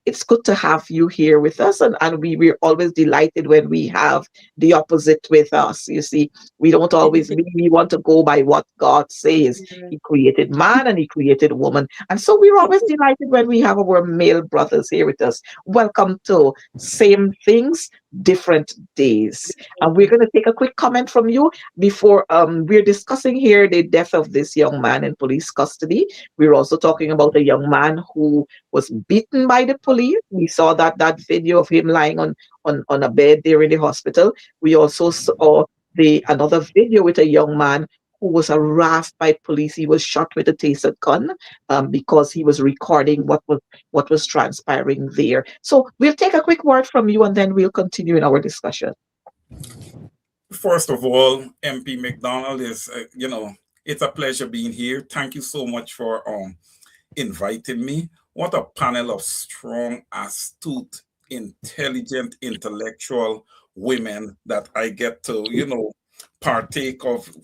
It's good to have you here with us, and we're always delighted when we have the opposite with us. You see, we don't always, we want to go by what God says. He created man and he created woman. And so we're always delighted when we have our male brothers here with us. Welcome to Same Things, Different Days. And we're going to take a quick comment from you before we're discussing here the death of this young man in police custody. We're also talking about a young man who was beaten by the police. We saw that video of him lying on a bed there in the hospital. We also saw the another video with a young man who was harassed by police. He was shot with a taser gun because he was recording what was transpiring there. So we'll take a quick word from you, and then we'll continue in our discussion. First of all, MP McDonald is, it's a pleasure being here. Thank you so much for inviting me. What a panel of strong, astute, intelligent, intellectual women that I get to, partake of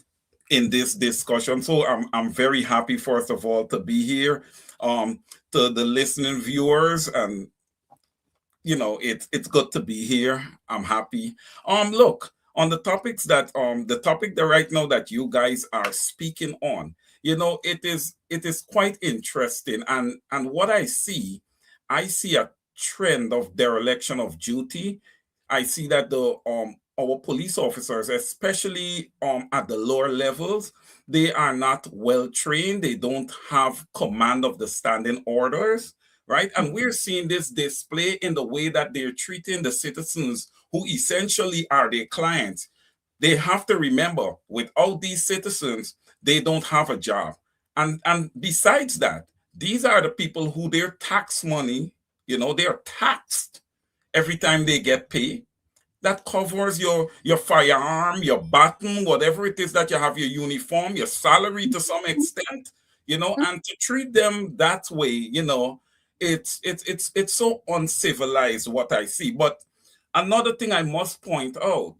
in this discussion. So I'm very happy, first of all, to be here. To the listening viewers, and it's good to be here. I'm happy. Look, on the topic that right now that you guys are speaking on, it is quite interesting. And what I see a trend of dereliction of duty. I see that the our police officers, especially at the lower levels, they are not well trained. They don't have command of the standing orders, right? And we're seeing this display in the way that they're treating the citizens who essentially are their clients. They have to remember, without these citizens, they don't have a job. And besides that, these are the people who their tax money, they're taxed every time they get paid. That covers your firearm, your baton, whatever it is that you have, your uniform, your salary to some extent, and to treat them that way, it's so uncivilized what I see. But another thing I must point out,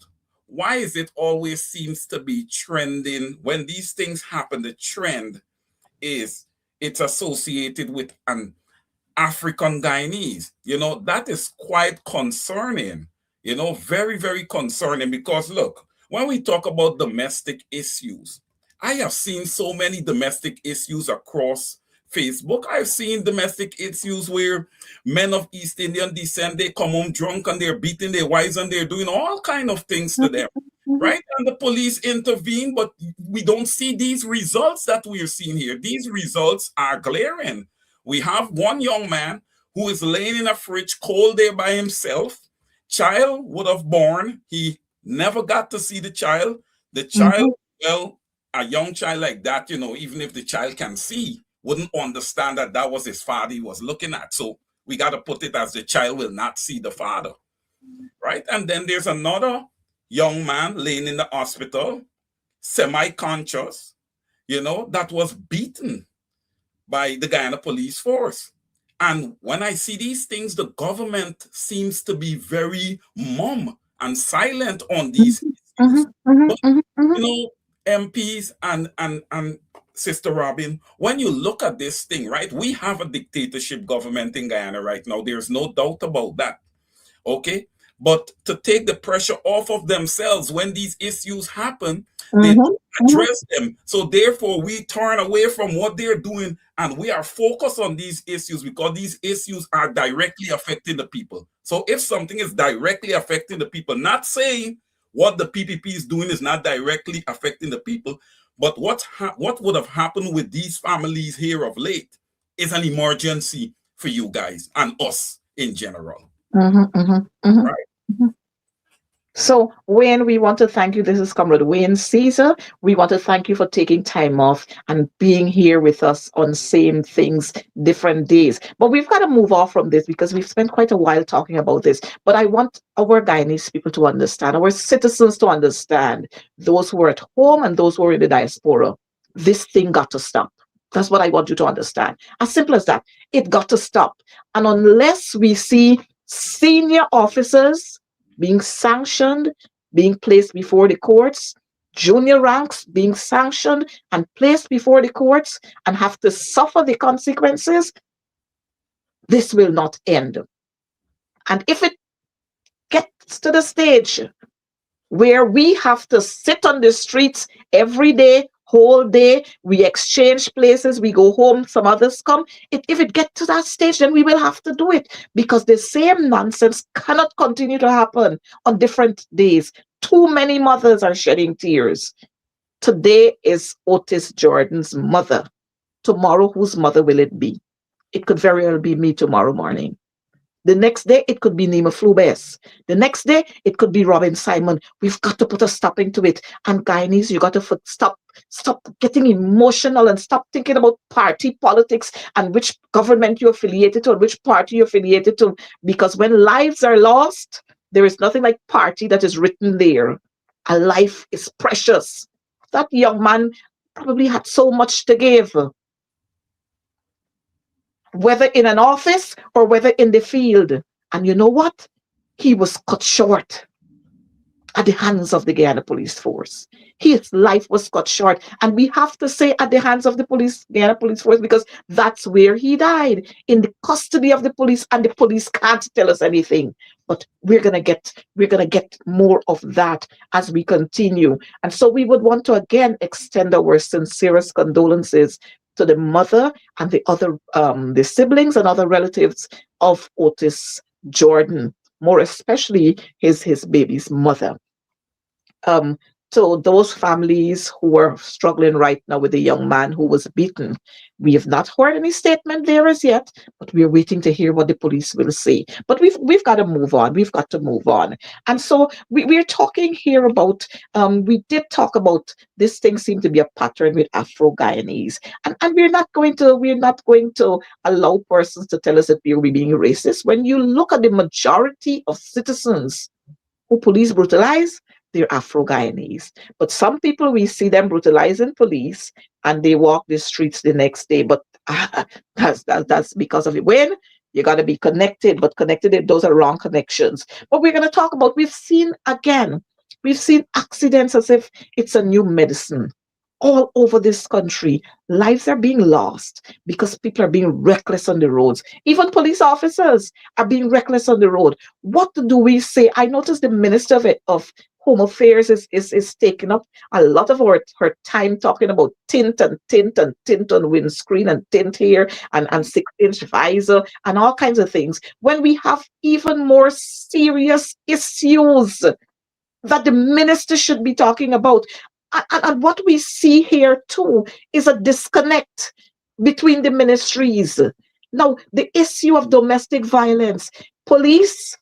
why is it always seems to be trending when these things happen? The trend is it's associated with an African Guyanese. That is quite concerning, very, very concerning, because look, when we talk about domestic issues, I have seen so many domestic issues across Facebook. I've seen domestic issues where men of East Indian descent, they come home drunk and they're beating their wives and they're doing all kind of things to them, right? And the police intervene, but we don't see these results that we're seeing here. These results are glaring. We have one young man who is laying in a fridge cold there by himself. Child would have born. He never got to see the child. The child, well, a young child like that, even if the child can see, wouldn't understand that that was his father he was looking at. So we got to put it as the child will not see the father, right? And then there's another young man laying in the hospital, semi-conscious, that was beaten by the Guyana police force. And when I see these things, the government seems to be very mum and silent on these issues. But, MPs and Sister Robin, when you look at this thing, right, we have a dictatorship government in Guyana right now. There's no doubt about that. Okay, but to take the pressure off of themselves when these issues happen, they Mm-hmm. don't Mm-hmm. address them. So therefore we turn away from what they're doing and we are focused on these issues because these issues are directly affecting the people. So if something is directly affecting the people, not saying what the PPP is doing is not directly affecting the people, but what would have happened with these families here of late is an emergency for you guys and us in general. Mm-hmm. Mm-hmm. Right. Mm-hmm. So, Wayne, we want to thank you. This is Comrade Wayne Caesar. We want to thank you for taking time off and being here with us on same things, different days. But we've got to move off from this because we've spent quite a while talking about this. But I want our Guyanese people to understand, our citizens to understand, those who are at home and those who are in the diaspora. This thing got to stop. That's what I want you to understand. As simple as that. It got to stop. And unless we see senior officers being sanctioned, being placed before the courts, junior ranks being sanctioned and placed before the courts and have to suffer the consequences, this will not end. And if it gets to the stage where we have to sit on the streets every day, whole day, we exchange places, we go home, some others come. If it gets to that stage, then we will have to do it because the same nonsense cannot continue to happen on different days. Too many mothers are shedding tears. Today is Otis Jordan's mother. Tomorrow, whose mother will it be? It could very well be me tomorrow morning. The next day, it could be Nima Flubes. The next day, it could be Robin Simon. We've got to put a stopping to it. And Guyanese, you got to stop getting emotional and stop thinking about party politics and which government you're affiliated to and which party you're affiliated to. Because when lives are lost, there is nothing like party that is written there. A life is precious. That young man probably had so much to give, whether in an office or whether in the field. And you know what? He was cut short at the hands of the Guyana police force. His life was cut short. And we have to say at the hands of the Guyana police force, because that's where he died, in the custody of the police, and the police can't tell us anything. But we're gonna get more of that as we continue. And so we would want to again extend our sincerest condolences to the mother and the other the siblings and other relatives of Otis Jordan, more especially his baby's mother. Um, so those families who are struggling right now with the young man who was beaten, we have not heard any statement there as yet, but we're waiting to hear what the police will say. But we've got to move on. We've got to move on. And so we're talking here about we did talk about this thing seemed to be a pattern with Afro Guyanese. And we're not going to allow persons to tell us that we're being racist. When you look at the majority of citizens who police brutalize, they're Afro Guyanese. But some people, we see them brutalizing police and they walk the streets the next day. But that's because of it. When you got to be connected, but connected, those are wrong connections. But we're going to talk about, we've seen accidents as if it's a new medicine. All over this country, lives are being lost because people are being reckless on the roads. Even police officers are being reckless on the road. What do we say? I noticed the Minister of Home Affairs is taking up a lot of her time talking about tint on windscreen and tint here and 6-inch visor and all kinds of things. When we have even more serious issues that the minister should be talking about. And what we see here too is a disconnect between the ministries. Now, the issue of domestic violence, police,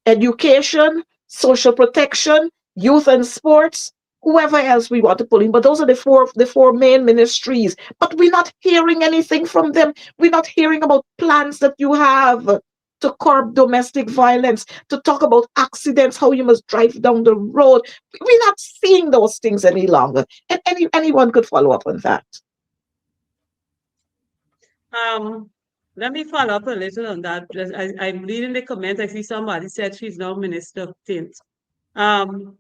education, social protection, youth and sports, whoever else we want to pull in, but those are the four main ministries. But we're not hearing anything from them. We're not hearing about plans that you have to curb domestic violence, to talk about accidents, how you must drive down the road. We're not seeing those things any longer. And anyone could follow up on that. Um, Let me follow up a little on that. I'm reading the comment. I see somebody said she's now Minister of Tint. Um,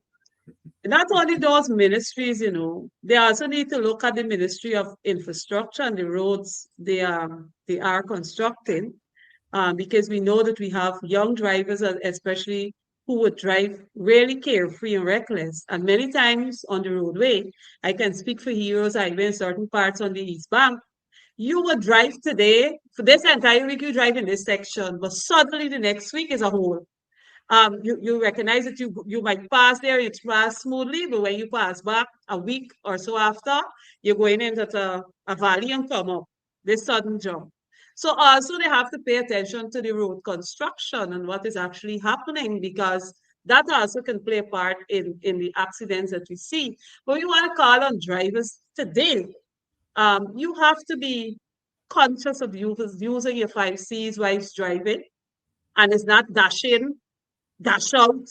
Not only those ministries, they also need to look at the Ministry of Infrastructure and the roads they are constructing. because we know that we have young drivers, especially who would drive really carefree and reckless. And many times on the roadway, I can speak for Heroes Highway in certain parts on the East Bank. You would drive today, for this entire week, you drive in this section, but suddenly the next week is a hole. You recognize that you might pass there, it's pass smoothly, but when you pass back a week or so after, you're going into a valley and come up, this sudden jump. So also they have to pay attention to the road construction and what is actually happening, because that also can play a part in the accidents that we see. But we want to call on drivers today. You have to be conscious of using your 5 C's while driving, and it's not dashing, dash out,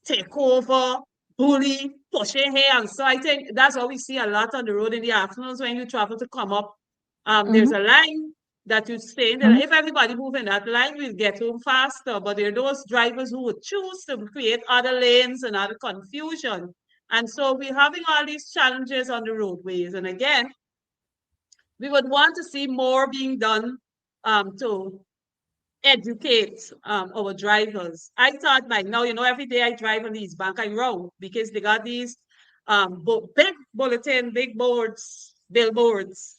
take over, bully, pushing here. And so I think that's what we see a lot on the road in the afternoons when you travel to come up. There's a line that you stay in. If everybody move in that line, we'll get home faster. But there are those drivers who would choose to create other lanes and other confusion. And so we're having all these challenges on the roadways. And again, we would want to see more being done to educate our drivers. I thought like now, every day I drive on these bank, I row because they got these big bulletin, big boards, billboards.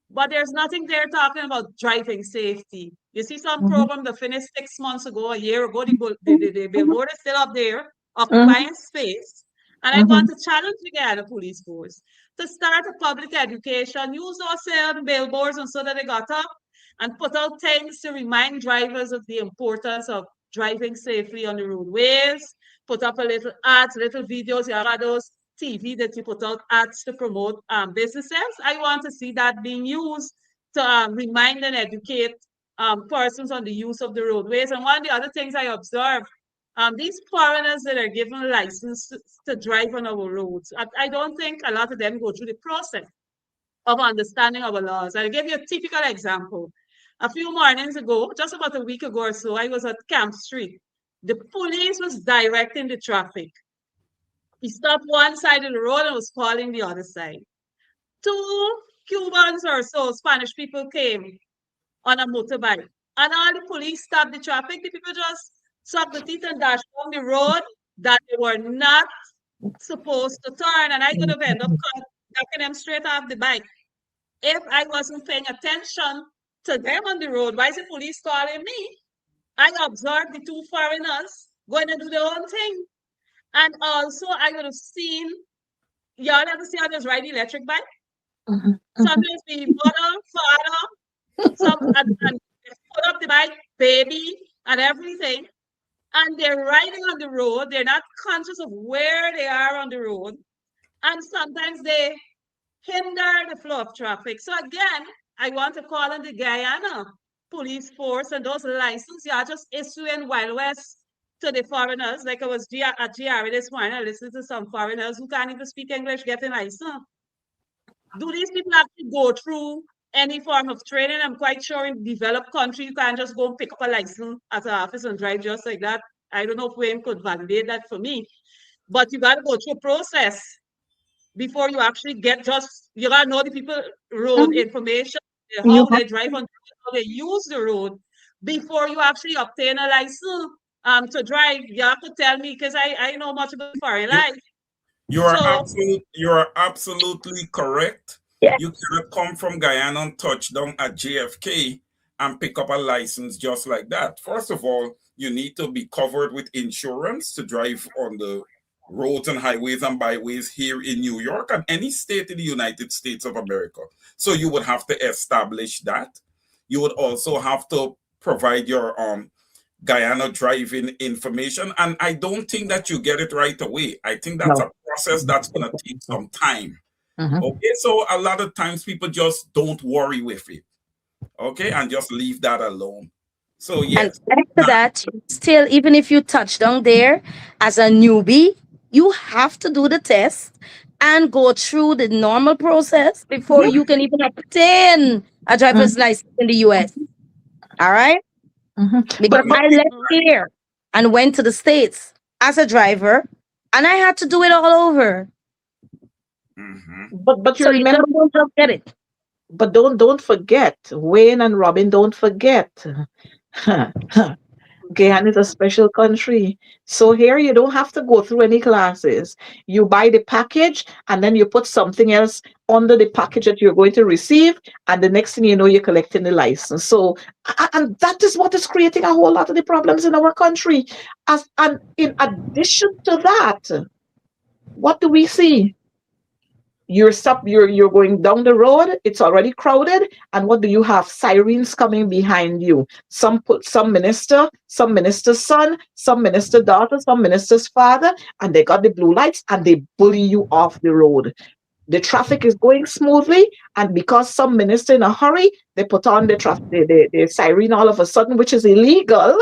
But there's nothing there talking about driving safety. You see some program that finished 6 months ago, a year ago, the billboard is still up there, occupying space. And I want to challenge again the police force to start a public education, use those same billboards and so that they got up and put out things to remind drivers of the importance of driving safely on the roadways, put up a little ads, little videos, you have those TV that you put out ads to promote businesses. I want to see that being used to remind and educate persons on the use of the roadways. And one of the other things I observed, these foreigners that are given license to drive on our roads, I don't think a lot of them go through the process of understanding our laws. I'll give you a typical example. A few mornings ago, just about a week ago or so, I was at Camp Street. The police was directing the traffic. He stopped one side of the road and was calling the other side. 2 Cubans or so, Spanish people came on a motorbike. And all the police stopped the traffic. The people just sucked the teeth and dashed down the road that they were not supposed to turn. And I could have ended up knocking them straight off the bike if I wasn't paying attention to them on the road. Why is the police calling me? I observed the 2 foreigners going to do their own thing. And also, I would have seen, y'all ever see others ride electric bike? Sometimes the mother, father, and put up the bike, baby, and everything. And they're riding on the road. They're not conscious of where they are on the road. And sometimes they hinder the flow of traffic. So again, I want to call on the Guyana police force and those licenses you are just issuing Wild West to the foreigners. Like I was at GRA this morning, I listened to some foreigners who can't even speak English getting license. Do these people actually go through any form of training? I'm quite sure in developed country, you can't just go and pick up a license at an office and drive just like that. I don't know if Wayne could validate that for me, but you got to go through a process before you actually get you got to know the people road information, how they drive on the road, how they use the road before you actually obtain a license to drive. You have to tell me because I know much about foreign life. You are absolutely correct. Yes. You cannot come from Guyana and touchdown at JFK and pick up a license just like that. First of all, you need to be covered with insurance to drive on the roads and highways and byways here in New York and any state in the United States of America. So you would have to establish that. You would also have to provide your Guyana driving information. And I don't think that you get it right away. I think that's a process that's going to take some time. Okay, so a lot of times people just don't worry with it. Okay, and just leave that alone. So yes. And after that, still, even if you touch down there as a newbie, you have to do the test and go through the normal process before you can even obtain a driver's license in the US. All right? Because I left here and went to the States as a driver, and I had to do it all over. But you So remember, you don't get it. but don't forget, Wayne and Robin, don't forget Guyana is a special country. So here you don't have to go through any classes. You buy the package and then you put something else under the package that you're going to receive. And the next thing you know, you're collecting the license. So, and that is what is creating a whole lot of the problems in our country. And in addition to that, what do we see? You're going down the road, it's already crowded, and what do you have? Sirens coming behind you. Some minister, some minister's son, some minister's daughter, some minister's father, and they got the blue lights and they bully you off the road. The traffic is going smoothly, and because some minister in a hurry, they put on the siren all of a sudden, which is illegal,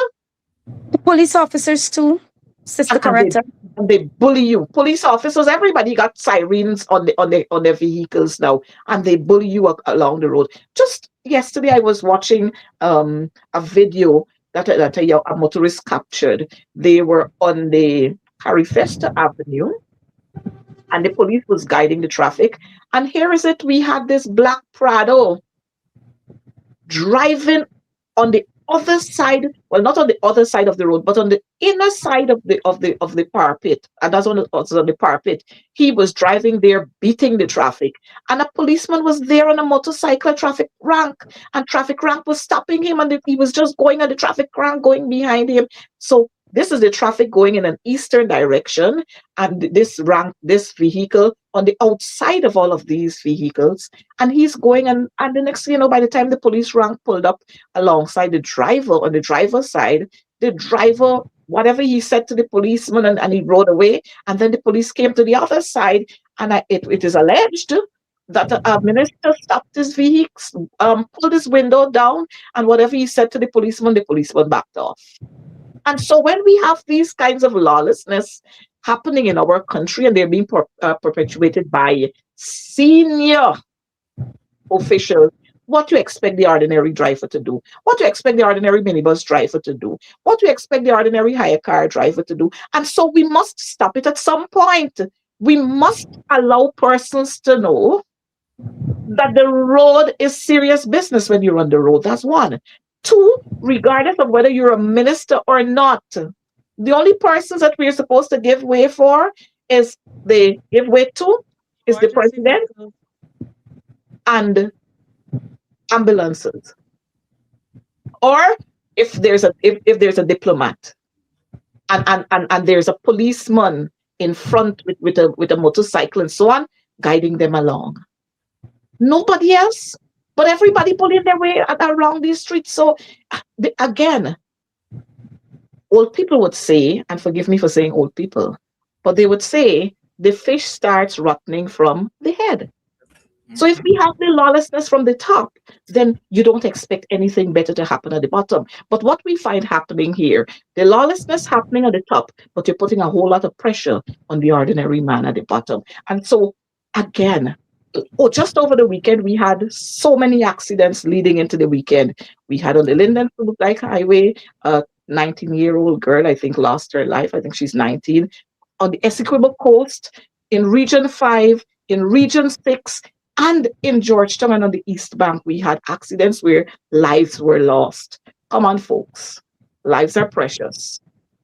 The police officers too, Sister and they Coretta. and they bully you. Police officers, everybody got sirens on their vehicles now, and they bully you along the road. Just yesterday, I was watching a video that a motorist captured. They were on the Harifesta Avenue, and the police was guiding the traffic. And here is it: we had this black Prado driving on the other side, well, not on the other side of the road, but on the inner side of the parapet, and that's on the parapet. He was driving there, beating the traffic, and a policeman was there on a motorcycle traffic rank, and traffic rank was stopping him, and he was just going on the traffic rank, going behind him. So this is the traffic going in an eastern direction, and this vehicle on the outside of all of these vehicles, and he's going, and the next thing you know, by the time the police rank pulled up alongside the driver on the driver's side, the driver, whatever he said to the policeman, and he rode away, and then the police came to the other side, and it is alleged that a minister stopped his vehicle, pulled his window down, and whatever he said to the policeman backed off. And so when we have these kinds of lawlessness happening in our country, and they're being perpetuated by senior officials, what do you expect the ordinary driver to do? What do you expect the ordinary minibus driver to do? What do you expect the ordinary hire car driver to do? And so we must stop it at some point. We must allow persons to know that the road is serious business when you're on the road. That's one. Two, regardless of whether you're a minister or not, the only persons that we're supposed to give way for is the give way to is the Emergency president vehicles. and ambulances. Or if there's a diplomat and there's a policeman in front with a motorcycle and so on, guiding them along. Nobody else, but everybody pulling their way around these streets. So again, old people would say, and forgive me for saying old people, but they would say the fish starts rotting from the head. So if we have the lawlessness from the top, then you don't expect anything better to happen at the bottom. But what we find happening here, the lawlessness happening at the top, but you're putting a whole lot of pressure on the ordinary man at the bottom. And so again, just over the weekend, we had so many accidents leading into the weekend. We had on the Linden Like Highway, a 19-year-old girl, I think, lost her life. I think she's 19. On the Essequibo Coast, in Region 5, in Region 6, and in Georgetown and on the East Bank, we had accidents where lives were lost. Come on, folks. Lives are precious.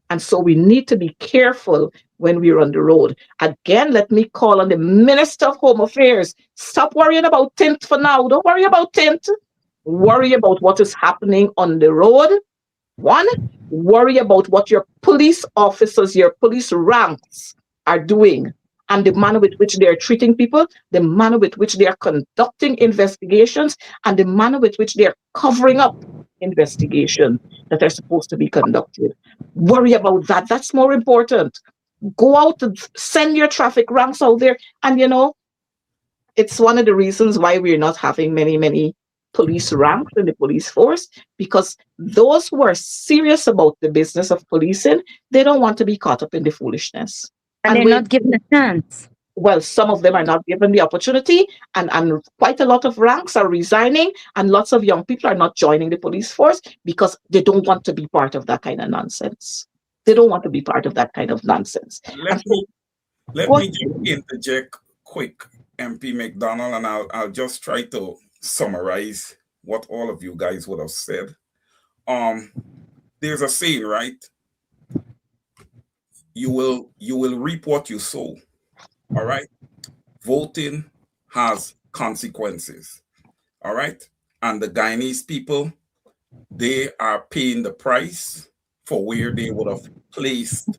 And so we need to be careful when we're on the road. Again, let me call on the Minister of Home Affairs. Stop worrying about tint for now. Don't worry about tint. Worry about what is happening on the road. One, worry about what your police officers, your police ranks are doing, and the manner with which they are treating people, the manner with which they are conducting investigations, and the manner with which they are covering up investigations that are supposed to be conducted. Worry about that. That's more important. Go out and send your traffic ranks out there. And it's one of the reasons why we're not having many police ranks in the police force, because those who are serious about the business of policing, they don't want to be caught up in the foolishness. And they're not given a chance. Well, some of them are not given the opportunity, and quite a lot of ranks are resigning, and lots of young people are not joining the police force because they don't want to be part of that kind of nonsense. They don't want to be part of that kind of nonsense. Let me just interject quick, MP McDonald, and I'll just try to summarize what all of you guys would have said. um there's a saying, right? You will reap what you sow. All right. Voting has consequences. All right. And the Guyanese people, they are paying the price for where they would have placed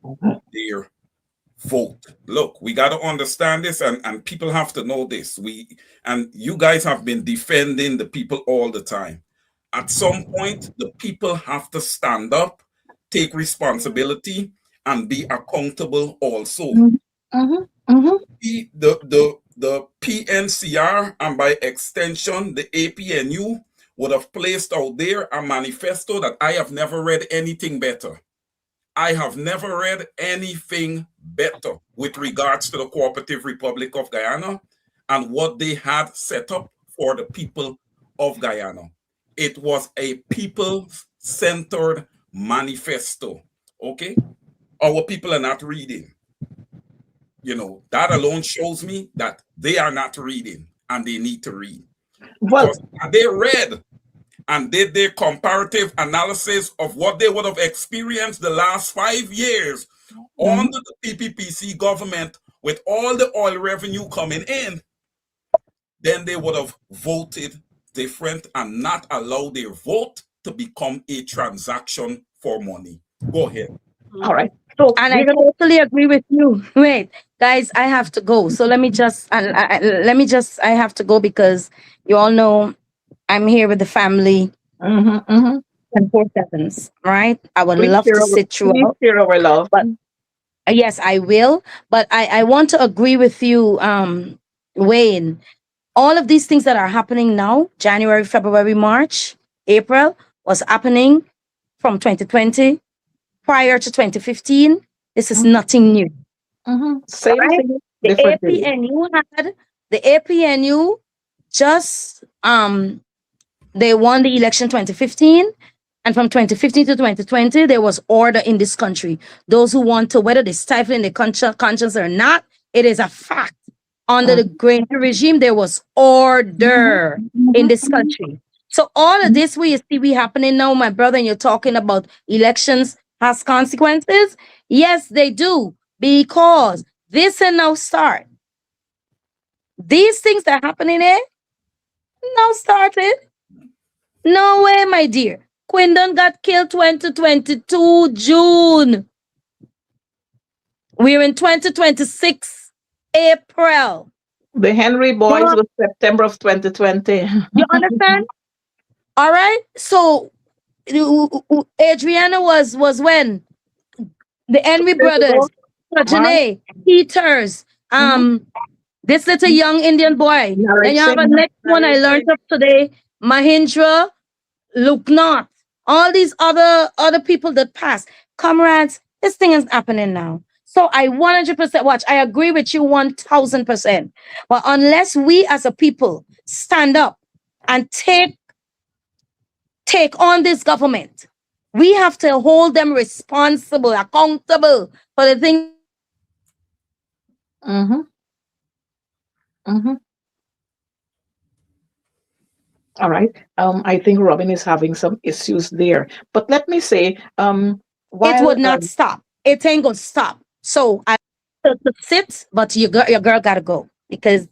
their vote. Look, we got to understand this, and people have to know this. And you guys have been defending the people all the time. At some point, the people have to stand up, take responsibility, and be accountable also. Mhm, mhm, mhm. The PNCR, and by extension the APNU, would have placed out there a manifesto that I have never read anything better. I have never read anything better with regards to the Cooperative Republic of Guyana and what they had set up for the people of Guyana. It was a people centered manifesto. Okay? Our people are not reading. That alone shows me that they are not reading and they need to read. Well, Because had they read and did their comparative analysis of what they would have experienced the last 5 years mhm. under the PPPC government with all the oil revenue coming in, then they would have voted different and not allowed their vote to become a transaction for money. Go ahead. All Mhm. right. So And I we're gonna. totally agree with you. Wait, guys, I have to go. So let me just I have to go because you all know I'm here with the family Mhm, mhm. 24/7s, right? I would love to sit Please throughout, share our love. but yes, I will. But I want to agree with you, Wayne. All of these things that are happening now, January, February, March, April, was happening from 2020 prior to 2015. This is Mhm, nothing new. mhm. All Same right. thing, The different day. APNU had the APNU just they won the election 2015, and from 2015 to 2020 there was order in this country. Those who want to, whether they stifle in their conscience or not, it is a fact. Under the Mhm, Grey regime there was mhm, order in mhm, this mhm, country. So all of mhm. this we see we happening now, my brother, and you're talking about elections has consequences. Yes, they do, because this and now start. These things that are happening here now started. No way, my dear. Quindon got killed 2022 June. We're in 2026 April. The Henry Boys Well, was September of 2020. you understand? All right. So Adriana was when the Henry 2 years ago, brothers, March. Janae, Peters, Mhm, this little mhm. young Indian boy. Then Narek you have a Singh. next one I Very learned sick. of today, Mahindra Look not. All these other people that passed. Comrades, this thing is happening now. So I 100% watch. I agree with you 1000%. But unless we as a people stand up and take on this government, we have to hold them responsible, accountable for the things that are happening now. Mhm, mhm. All right. I think Robin is having some issues there. But let me say, It while would not stop. It ain't gonna stop. So I to sit, but your girl gotta go because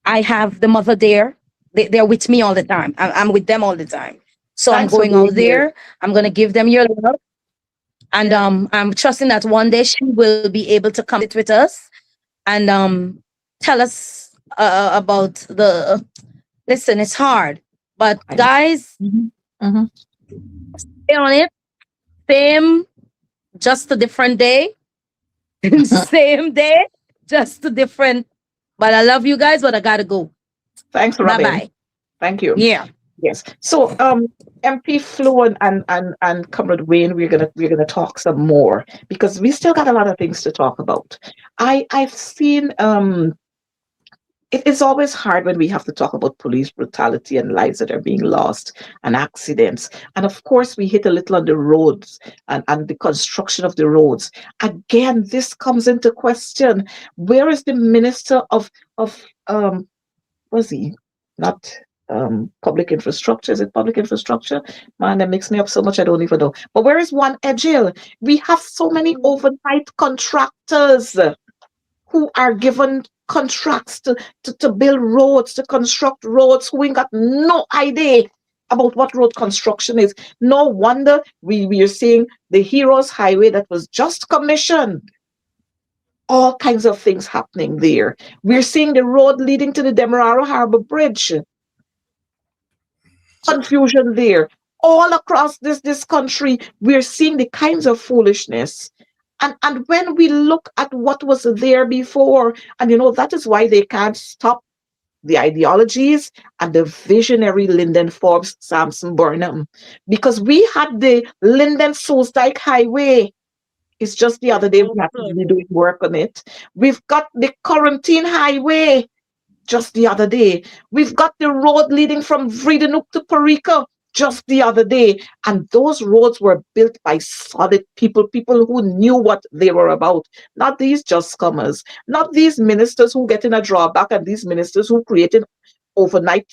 I have the mother there. They're with me all the time. I'm with them all the time. So I'm thanks for going out being here. there. I'm gonna give them your love, and Yeah. I'm trusting that one day she will be able to come sit with us and tell us about the. Listen, it's hard, but I know. guys, Mhm, mhm. stay on it. Same, just a different day. Same day, just a different. But I love you guys, but I gotta go. Thanks, Bye Robin. bye. Thank you. Yeah. Yes. So, MP Flo and Comrade Wayne, we're gonna talk some more because we still got a lot of things to talk about. I've seen it's always hard when we have to talk about police brutality and lives that are being lost and accidents. And of course, we hit a little on the roads and the construction of the roads. Again, this comes into question. Where is the minister of was he not? public infrastructure. Is it public infrastructure? Man, that makes me up so much I don't even know. But where is One Edgehill? We have so many overnight contractors who are given contracts to build roads, to construct roads, who ain't got no idea about what road construction is. No wonder we are seeing the Heroes Highway that was just commissioned. All kinds of things happening there. We're seeing the road leading to the Demerara Harbor Bridge. Confusion there. All across this country, we're seeing the kinds of foolishness. And when we look at what was there before, and that is why they can't stop the ideologies and the visionary Lyndon Forbes Sampson Burnham. Because we had the Lyndon Soulsdyke Highway. It's just the other day we had to be doing work on it. We've got the Quarantine Highway just the other day. We've got the road leading from Vredenhoek to Parika just the other day. And those roads were built by solid people who knew what they were about. Not these just comers, not these ministers who get in a drawback, and these ministers who created overnight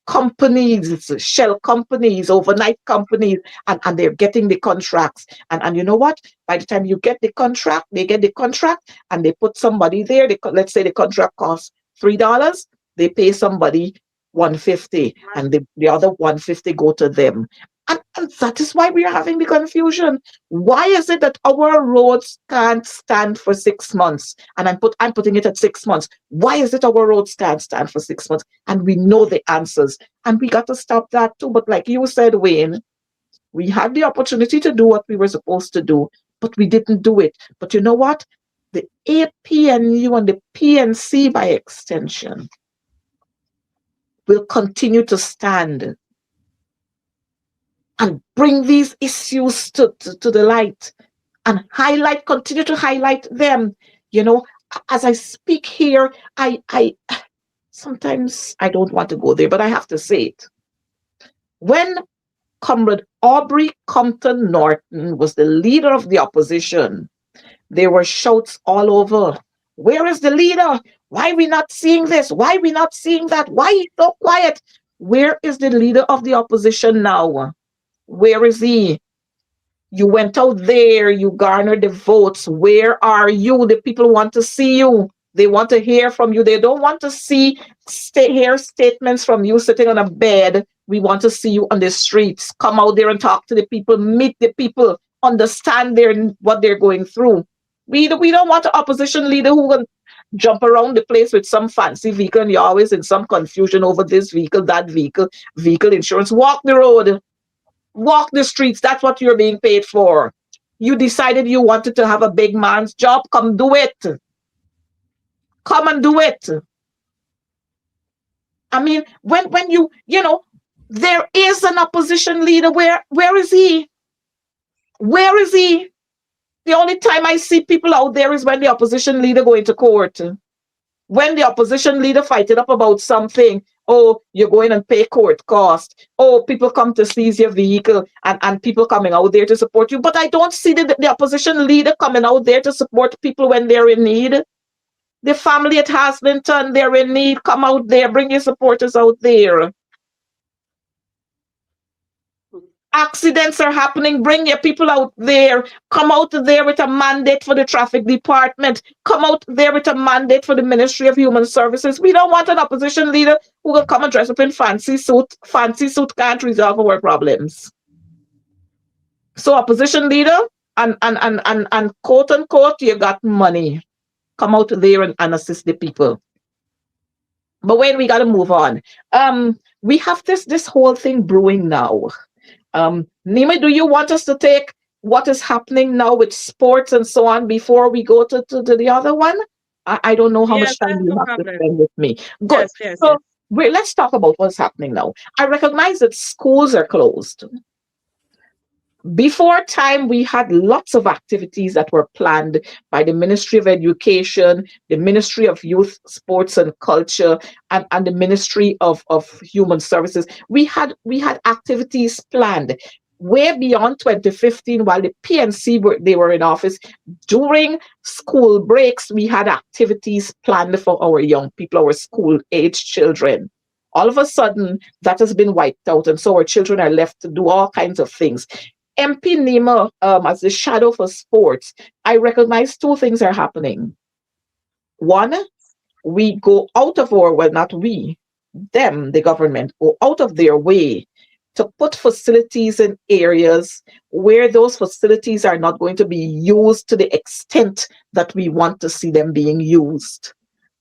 companies, shell companies, overnight companies, and they're getting the contracts. And you know what? By the time you get the contract, they get the contract and they put somebody there. Let's say the contract costs $3, they pay somebody $150, and the other $150 go to them. And that is why we are having the confusion. Why is it that our roads can't stand for 6 months? And I'm putting it at 6 months. Why is it our roads can't stand for 6 months? And we know the answers. And we got to stop that too. But like you said, Wayne, we had the opportunity to do what we were supposed to do, but we didn't do it. But you know what? The APNU and the PNC by extension will continue to stand and bring these issues to the light and continue to highlight them. As I speak here, I sometimes I don't want to go there, but I have to say it. When Comrade Aubrey Compton Norton was the leader of the opposition, there were shouts all over. Where is the leader? Why are we not seeing this? Why are we not seeing that? Why is he so quiet? Where is the leader of the opposition now? Where is he? You went out there, you garnered the votes. Where are you? The people want to see you. They want to hear from you. They don't want to hear statements from you sitting on a bed. We want to see you on the streets. Come out there and talk to the people, meet the people, understand what they're going through. We don't want an opposition leader who will jump around the place with some fancy vehicle and you're always in some confusion over this vehicle, that vehicle insurance. Walk the road. Walk the streets. That's what you're being paid for. You decided you wanted to have a big man's job. Come do it. Come and do it. I mean, when there is an opposition leader. Where is he? Where is he? The only time I see people out there is when the opposition leader go into court. When the opposition leader fight it up about something, oh, you're going and pay court cost. Oh, people come to seize your vehicle and people coming out there to support you. But I don't see the opposition leader coming out there to support people when they're in need. The family at Haslington, they're in need. Come out there, bring your supporters out there. Accidents are happening. Bring your people out there. Come out there with a mandate for the traffic department. Come out there with a mandate for the Ministry of Human Services. We don't want an opposition leader who will come and dress up in fancy suit. Fancy suit can't resolve our problems. So opposition leader and quote unquote, you got money. Come out there and assist the people. But when we got to move on, we have this whole thing brewing now. Nima, do you want us to take what is happening now with sports and so on before we go to the other one? I don't know how much time you have to spend with me. Good. Yes. So let's talk about what's happening now. I recognize that schools are closed. Before time, we had lots of activities that were planned by the Ministry of Education, the Ministry of Youth, Sports and Culture, and the Ministry of Human Services. We had activities planned way beyond 2015 while the PNC were in office. During school breaks, we had activities planned for our young people, our school-age children. All of a sudden, that has been wiped out. And so our children are left to do all kinds of things. MP Nima, as the shadow for sports, I recognize two things are happening. One, we go out of our, well, not we, them, the government, go out of their way to put facilities in areas where those facilities are not going to be used to the extent that we want to see them being used.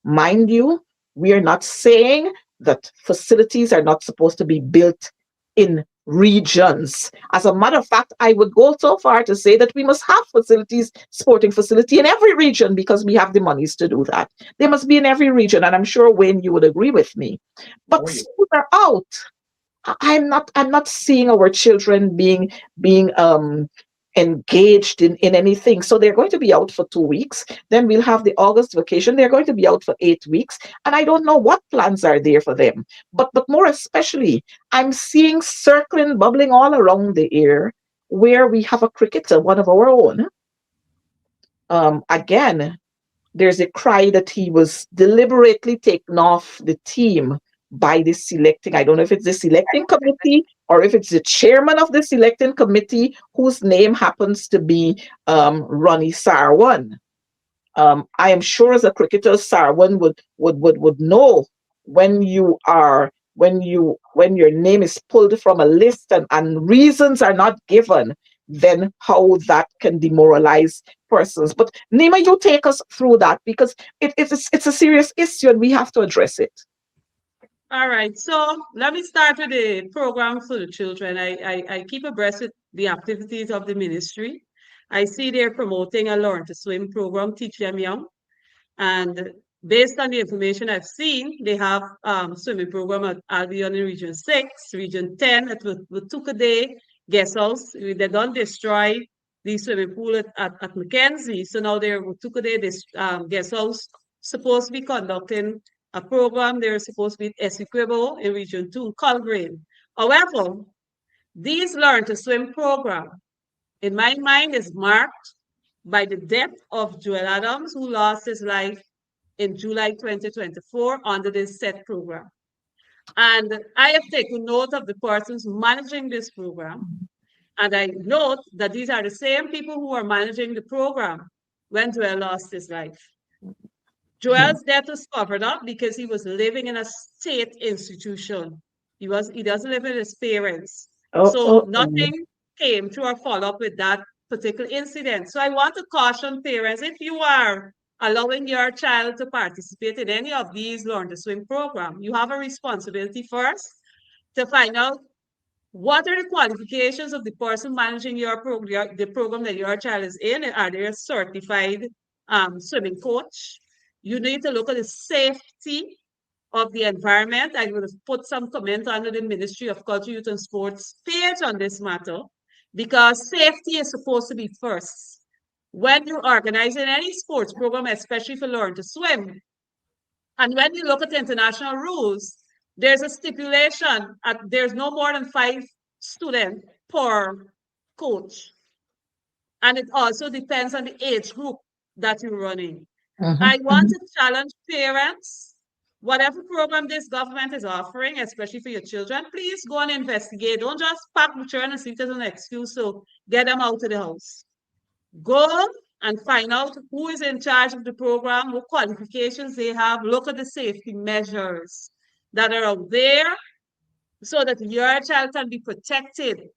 Mind you, we are not saying that facilities are not supposed to be built in regions. As a matter of fact, I would go so far to say that we must have facilities, sporting facility in every region because we have the monies to do that. They must be in every region, and I'm sure Wayne, you would agree with me. But Oh, yeah. schools are out. I'm not seeing our children being engaged in anything. So they're going to be out for 2 weeks. Then we'll have the August vacation. They're going to be out for 8 weeks. And I don't know what plans are there for them. But more especially, I'm seeing circling, bubbling all around the air where we have a cricketer, one of our own. Again, there's a cry that he was deliberately taken off the team by the selecting. I don't know if it's the selecting committee or if it's the chairman of the selecting committee whose name happens to be Ronnie Sarwan. I am sure as a cricketer, Sarwan would know when you are when your name is pulled from a list and reasons are not given, then how that can demoralize persons. But Nima, you take us through that because it's a serious issue and we have to address it. All right, so let me start with the program for the children. I keep abreast with the activities of the ministry. I see they're promoting a Learn to Swim program, Teach Them Young. And based on the information I've seen, they have swimming program at Albion in Region 6, Region 10 at Watuka Guest House. They don't destroy the swimming pool at Mackenzie. So now they're Watuka this Guest House supposed to be conducting a program. They're supposed to be at Essequibo in Region 2, Colgrave. However, these Learn to Swim program, in my mind, is marked by the death of Joel Adams, who lost his life in July 2024 under this set program. And I have taken note of the persons managing this program. And I note that these are the same people who are managing the program when Joel lost his life. Joel's death was covered up because he was living in a state institution. He doesn't live with his parents. Oh, So oh, oh. nothing came to a follow-up with that particular incident. So I want to caution parents, if you are allowing your child to participate in any of these Learn to Swim program, you have a responsibility first to find out what are the qualifications of the person managing your program, the program that your child is in. Are they a certified swimming coach? You need to look at the safety of the environment. I would have put some comment under the Ministry of Culture, Youth and Sports page on this matter, because safety is supposed to be first. When you're organizing any sports program, especially for Learn to Swim, and when you look at the international rules, there's a stipulation there's no more than 5 students per coach. And it also depends on the age group that you're running. I want to challenge parents. Whatever program this government is offering, especially for your children, please go and investigate. Don't just pack the children and see it as an excuse to get them out of the house. Go and find out who is in charge of the program, what qualifications they have. Look at the safety measures that are out there so that your child can be protected.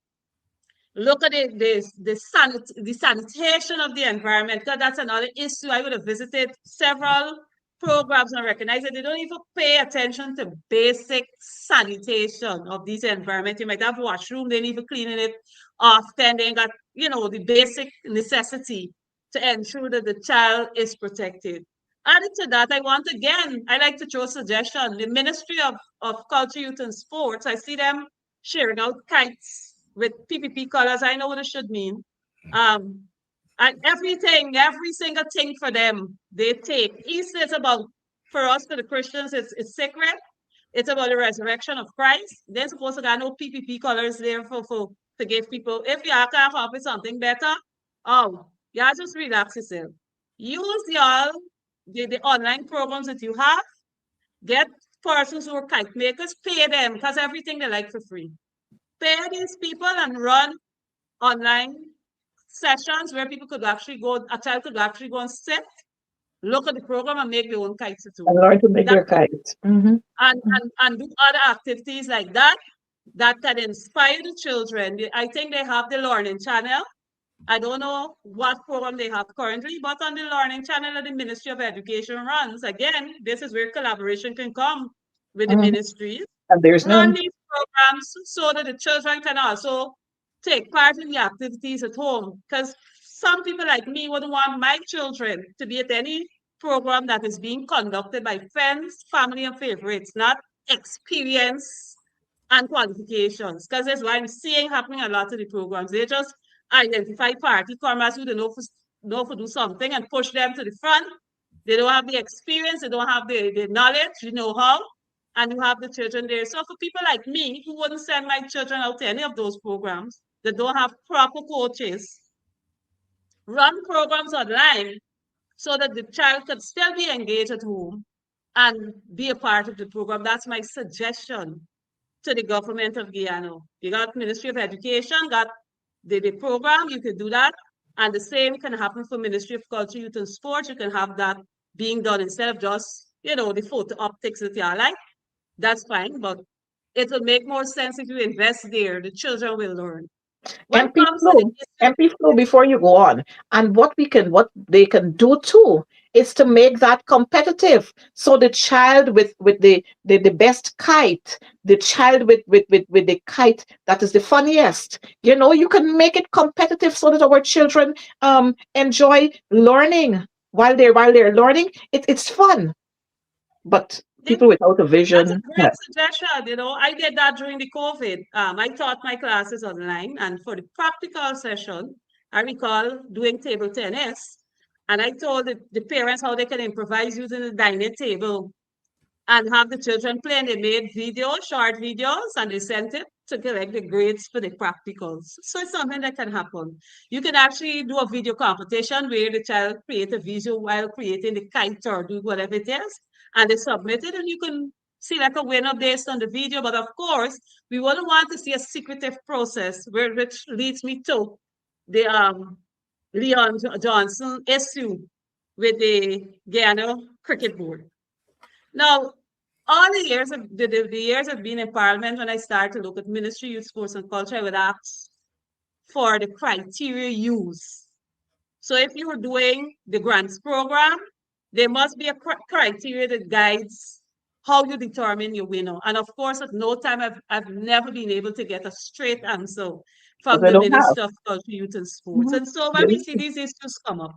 Look at the sanitation of the environment, because that's another issue. I would have visited several programs and recognized that they don't even pay attention to basic sanitation of these environments. You might have washroom, they don't even cleaning it often. They ain't got, the basic necessity to ensure that the child is protected. Added to that, I like to throw a suggestion. The Ministry of Culture, Youth and Sports, I see them sharing out kites with PPP colors. I know what it should mean. And every single thing for them, they take. Easter is about, for us, for the Christians, it's sacred. It's about the resurrection of Christ. They're supposed to got no PPP colors there to give people. If you can't come up with something better, y'all just relax yourself. Use the online programs that you have. Get persons who are kite makers, pay them, because everything they like for free. Pay these people and run online sessions where people could actually go, a child could actually go and sit, look at the program and make their own kites at And home. learn to make That, their kites. Mm-hmm. and do other activities like that that can inspire the children. I think they have the Learning Channel. I don't know what program they have currently, but on the Learning Channel that the Ministry of Education runs, again, this is where collaboration can come with the Mm-hmm. ministries. And there's Run none. these programs so that the children can also take part in the activities at home. Because some people like me wouldn't want my children to be at any program that is being conducted by friends, family, and favorites, not experience and qualifications. Because that's what I'm seeing happening a lot of the programs. They just identify party comrades who they know for do something and push them to the front. They don't have the experience, they don't have the knowledge, the know-how, and you have the children there. So for people like me who wouldn't send my children out to any of those programs that don't have proper coaches, run programs online so that the child could still be engaged at home and be a part of the program. That's my suggestion to the government of Guyana. You got Ministry of Education, got the program, you could do that. And the same can happen for Ministry of Culture, Youth and Sports. You can have that being done instead of just, the photo optics that you are like. That's fine, but it will make more sense if you invest there. The children will learn. When it MP comes to the Flow, MP Flow, before you go on, and what they can do too is to make that competitive. So the child with the best kite, the child with the kite that is the funniest, you can make it competitive so that our children enjoy learning while they're learning. It's fun, but They- people without a That's a vision. great suggestion. I did that during the COVID. I taught my classes online, and for the practical session, I recall doing table tennis, and I told the parents how they can improvise using the dining table and have the children play. And they made videos, short videos, and they sent it to collect the grades for the practicals. So it's something that can happen. You can actually do a video competition where the child create a video while creating the kite or do whatever it is, and they submit it, and you can see like a winner based on the video. But of course, we wouldn't want to see a secretive process, which leads me to the Leon Johnson issue with the Guyana Cricket Board. Now, all the years of the years I've been in Parliament, when I started to look at Ministry, Youth, Sports and Culture, I would ask for the criteria used. So if you were doing the grants program, there must be a criteria that guides how you determine your winner. And of course, at no time I've never been able to get a straight answer Because from they the don't have. Minister of Culture, Youth and Sports. Mhm. And so when we They- see these issues come up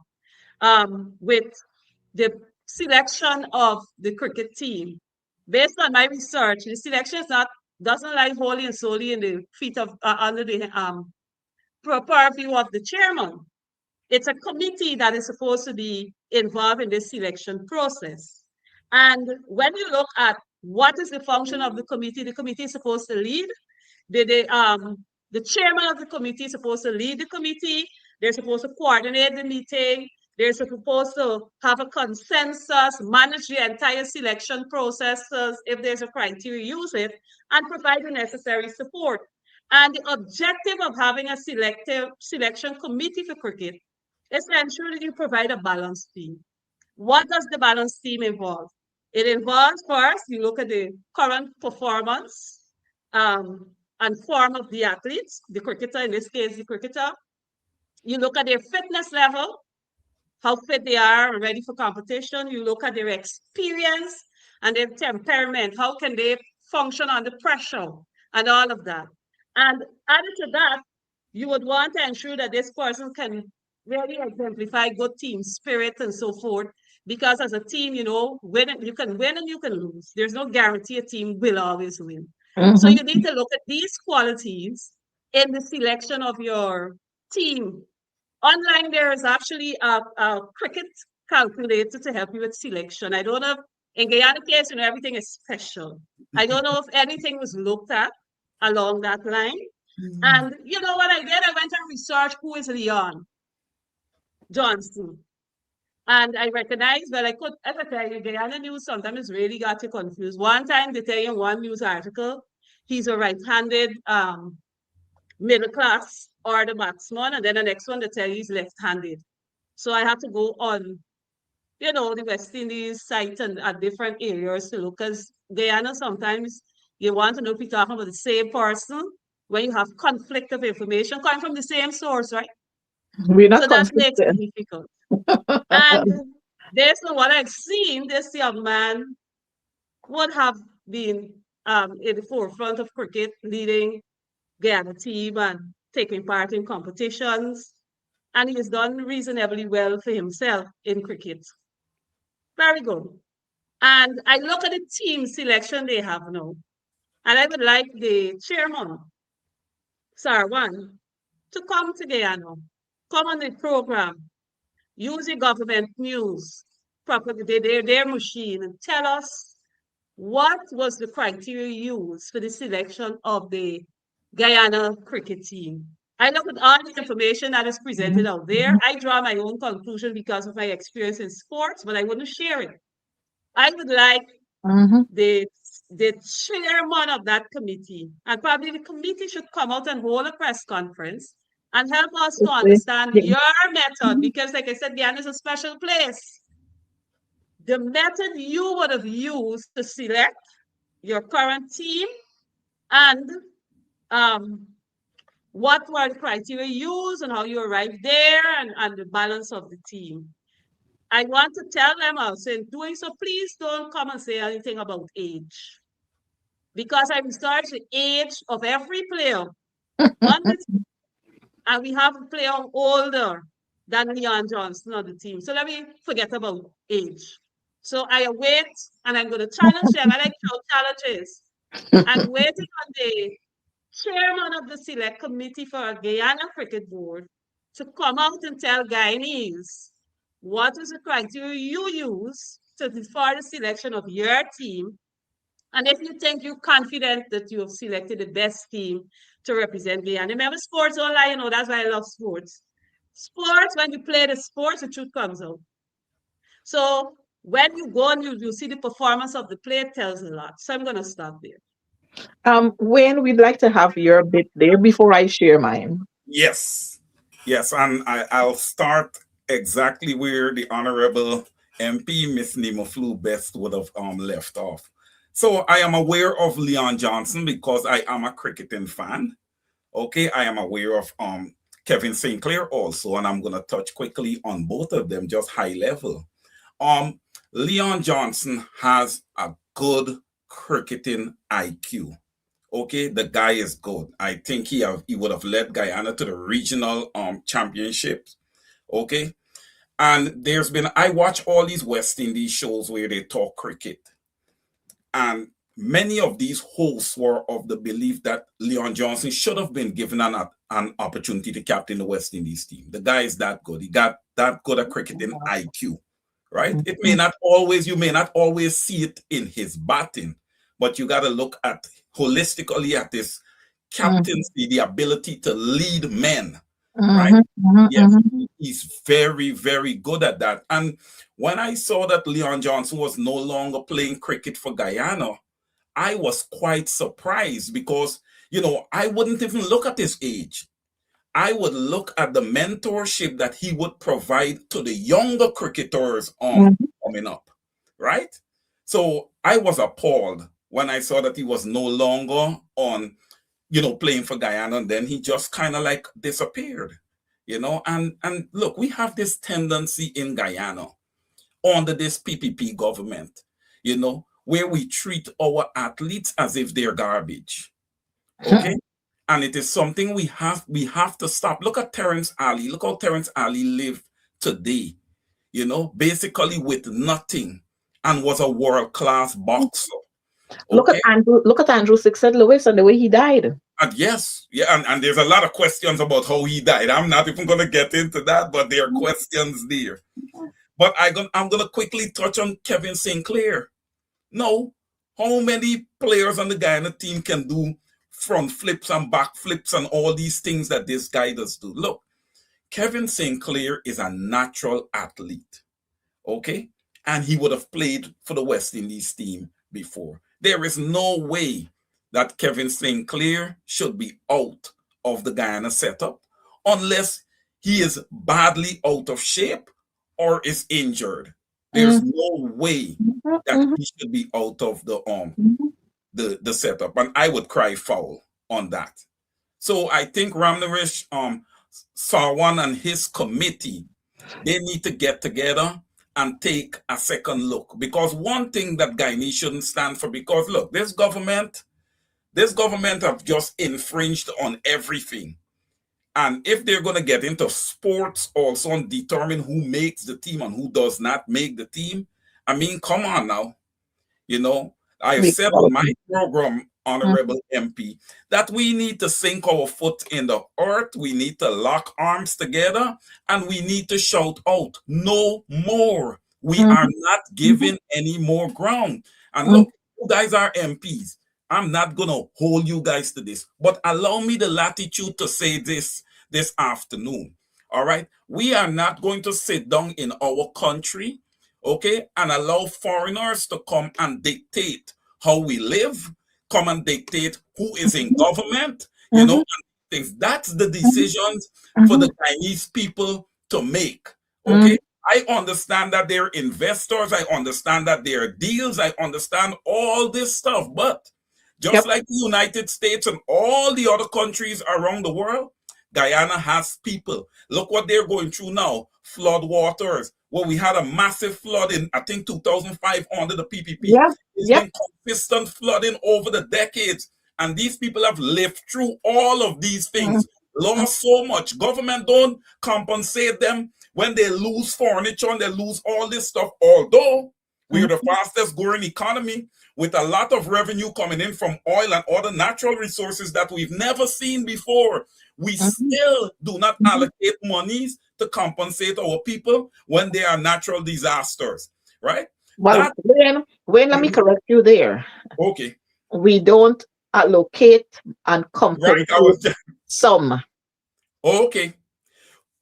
with the selection of the cricket team, based on my research, the selection doesn't lie wholly and solely in the feet of under the purview of the chairman. It's a committee that is supposed to be involved in this selection process. And when you look at what is the function of the committee is supposed to lead. The chairman of the committee is supposed to lead the committee. They're supposed to coordinate the meeting. They're supposed to have a consensus, manage the entire selection processes. If there's a criteria, use it, and provide the necessary support. And the objective of having a selection committee for cricket is to ensure that you provide a balanced team. What does the balanced team involve? It involves first, you look at the current performance and form of the athletes, the cricketer, in this case, the cricketer. You look at their fitness level, how fit they are and ready for competition. You look at their experience and their temperament. How can they function under pressure and all of that? And added to that, you would want to ensure that this person can really exemplify good team spirit and so forth. Because as a team, you can win and you can lose. There's no guarantee a team will always win. So Mhm. you need to look at these qualities in the selection of your team. Online, there is actually a cricket calculator to help you with selection. I don't know if in Guyana case, everything is special. I don't know if anything was looked at along that line. And you know what I did? I went and researched who is Leon Johnson. And I recognize, well, I could, as I tell you, Guyana news sometimes it's really got you confused. One time they tell you in one news article, he's a right-handed middle class or the batsman, and then the next one they tell you he's left-handed. So I have to go on, the West Indies site and at different areas to look, because Guyana sometimes you want to know if you're talking about the same person when you have conflict of information coming from the same source, right? We're not So that makes it consistent. difficult. And based on what I've seen, this young man would have been in the forefront of cricket, leading Guyana team and taking part in competitions. And he has done reasonably well for himself in cricket. Very good. And I look at the team selection they have now, and I would like the chairman, Sarwan, to come to Guyana, come on the program, use the government news, properly their machine, and tell us what was the criteria used for the selection of the Guyana cricket team. I look at all the information that is presented out there. I draw my own conclusion because of my experience in sports, but I wouldn't share it. I would like Mhm. the chairman of that committee, and probably the committee should come out and hold a press conference and help us to understand Yeah. your method, because like I said, Guyana is a special place. The method you would have used to select your current team, and what were the criteria used and how you arrived there, and the balance of the team. I want to tell them also in doing so, please don't come and say anything about age, because I researched the age of every player on the team, and we have a player older than Leon Johnson on the team. So let me forget about age. So I await, and I'm going to challenge them. I like challenges. I'm waiting on the chairman of the select committee for Guyana Cricket Board to come out and tell Guyanese what is the criteria you use for the selection of your team. And if you think you're confident that you have selected the best team to represent Guyana. Remember, sports don't lie, that's why I love sports. Sports, when you play the sports, the truth comes out. So when you go and you see the performance of the play, it tells a lot. So I'm going to stop there. Wayne, we'd like to have your bit there before I share mine. Yes. Yes, and I'll start exactly where the Honorable MP, Miss Nima Flew Best, would have left off. So I am aware of Leon Johnson because I am a cricketing fan. Okay, I am aware of Kevin Sinclair also, and I'm gonna touch quickly on both of them, just high level. Um, Leon Johnson has a good cricketing IQ. Okay, the guy is good. I think he would have led Guyana to the regional championships. Okay, and I watch all these West Indies shows where they talk cricket, and many of these hosts were of the belief that Leon Johnson should have been given an opportunity to captain the West Indies team. The guy is that good. He got that good a cricketing IQ, right? You may not always see it in his batting, but you got to look at holistically at his captaincy, the ability to lead men, right? Yes, he's very, very good at that. And when I saw that Leon Johnson was no longer playing cricket for Guyana, I was quite surprised because, I wouldn't even look at his age. I would look at the mentorship that he would provide to the younger cricketers coming up, right? So I was appalled when I saw that he was no longer on, playing for Guyana, and then he just kind of like disappeared, and look, we have this tendency in Guyana under this PPP government, where we treat our athletes as if they're garbage. Okay. And it is something we have to stop. Look at Terrence Ali. Look how Terrence Ali lived today, basically with nothing, and was a world-class boxer. Okay. Look at Andrew Sixed Lewis and the way he died. And yes, yeah, and there's a lot of questions about how he died. I'm not even gonna get into that, but there are questions there. But I'm gonna quickly touch on Kevin Sinclair. No, how many players on the Guyana team can do front flips and back flips and all these things that this guy does do? Look, Kevin Sinclair is a natural athlete. okay? And he would have played for the West Indies team before. There is no way that Kevin Sinclair should be out of the Guyana setup unless he is badly out of shape or is injured. There's Mm, no way mhm, that mhm, he should be out of mhm, the setup, and I would cry foul on that. So I think Ramnarish Sarwan and his committee, they need to get together and take a second look. Because one thing that Guyanese shouldn't stand for, because look, this government have just infringed on everything. And if they're going to get into sports also and determine who makes the team and who does not make the team, I mean, come on now. You know, I've we said call on my it. program, Mhm, Honorable MP, that we need to sink our foot in the earth, we need to lock arms together, and we need to shout out, no more. We mhm, are not mhm, giving any more ground. And mhm, look, you guys are MPs. I'm not going to hold you guys to this, but allow me the latitude to say this afternoon. All right. We are not going to sit down in our country, okay, and allow foreigners to come and dictate how we live, come and dictate who is in government, mhm, and things. That's the mhm, decisions for mhm, the Chinese people to make, mhm, okay? I understand that they're investors, I understand that they're deals, I understand all this stuff, but just yep. like the United States and all the other countries around the world, Guyana has people. Look what they're going through now. Flood waters. Well, we had a massive flood in, I think, 2005 under the PPP. Yep. It's Yep. been consistent flooding over the decades. And these people have lived through all of these Mhm, things, lost so much. Government don't compensate them when they lose furniture and they lose all this stuff. Although we're the mhm, fastest growing economy with a lot of revenue coming in from oil and other natural resources that we've never seen before, we mhm, still do not mhm. allocate monies to compensate our people when there are natural disasters, right? Well, That Wayne, let me correct you there. okay, We don't allocate and right? I compensate was just, some. okay.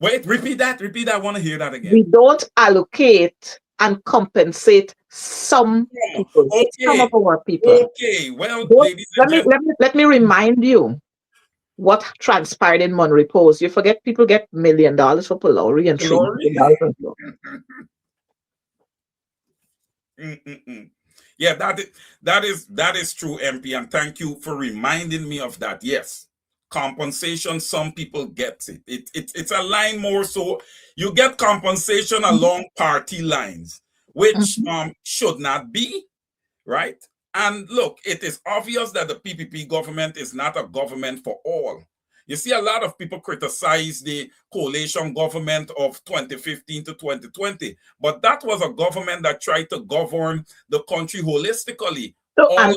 Wait, repeat that. Repeat that. I want to hear that We again. don't allocate and compensate some people, some of Okay, our people. okay. Well, Don't, ladies and gentlemen, let me remind you what transpired in Monterey Post. You forget people get $1 million for Pylori and Glory. $3 million for Flow. Mm-mm-mm. Yeah, that is true, MP, and thank you for reminding me of that. Yes, compensation. Some people get it. It's a line more so you get compensation along party lines, which Mhm, should not be right. And look, it is obvious that the PPP government is not a government for all. You see, a lot of people criticize the coalition government of 2015 to 2020, but that was a government that tried to govern the country holistically, So all and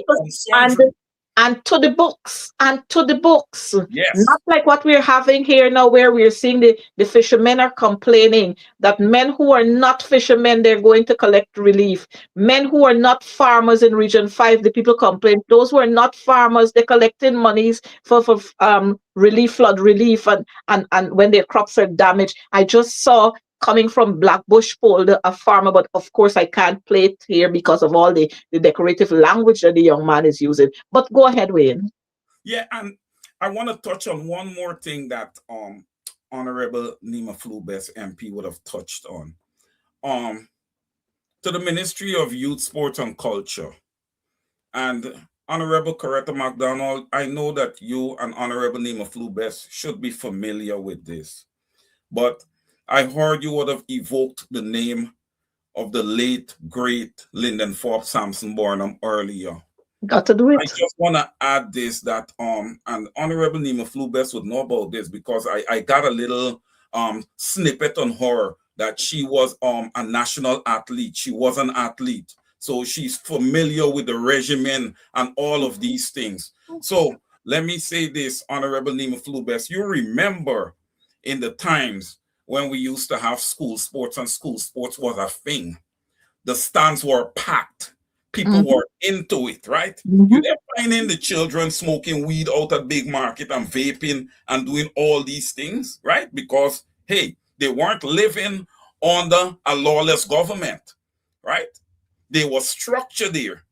and sundry. and to the books and to the books. Not Yes. like what we're having here now, where we're seeing the fishermen are complaining that men who are not fishermen they're going to collect relief. Men who are not farmers in Region 5, the people complain. Those who are not farmers, they're collecting monies for relief, flood relief, and when their crops are damaged. I just saw coming from Blackbush Polder, a farmer, but of course I can't play it here because of all the decorative language that the young man is using. But go ahead, Wayne. Yeah, and I want to touch on one more thing that Honorable Nima Flubes MP would have touched on. Um to the Ministry of Youth, Sports and Culture. And Honorable Coretta MacDonald, I know that you and Honorable Nima Flubes should be familiar with this, but I heard you would have evoked the name of the late, great Lyndon Forbes Sampson Barnum earlier. Got to do I it. just want to add this that and Honorable Nima Flubes would know about this because I got a little snippet on her that she was a national athlete. She was an athlete. So she's familiar with the regimen and all of these things. So let me say this, Honorable Nima Flubes. You remember in the times when we used to have school sports and school sports was a thing. The stands were packed. People Mhm, were into it, right? You mhm, didn't find the children smoking weed out at big market and vaping and doing all these things, right? Because hey, they weren't living under a lawless government, right? There was structure there,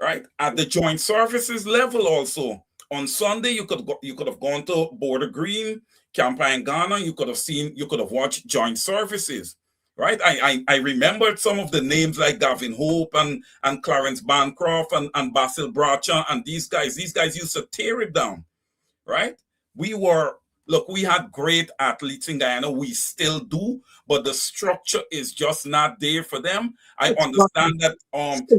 right? At the joint services level also. On Sunday, you could have gone to Border Green, Campaign Ghana, you could have watched joint services. Right. I remembered some of the names like Gavin Hope and Clarence Bancroft and Basil Bracha and these guys. These guys used to tear it down, right? We were, look, we had great athletes in Guyana. We still do, but the structure is just not there for them. I It's not. understand that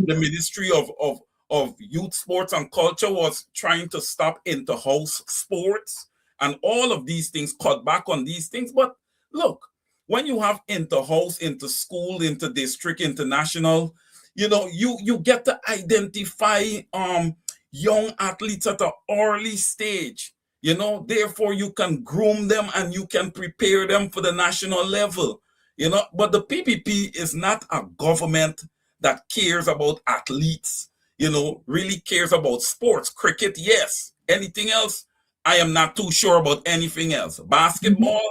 the Ministry of Youth Sports and Culture was trying to stop inter-house sports and all of these things, cut back on these things. But look, when you have inter-house, inter-school, inter-district, international, you get to identify young athletes at an early stage. Therefore you can groom them and you can prepare them for the national level. But the PPP is not a government that cares about athletes, really cares about sports. Cricket, yes. Anything else, I am not too sure about anything else. Basketball,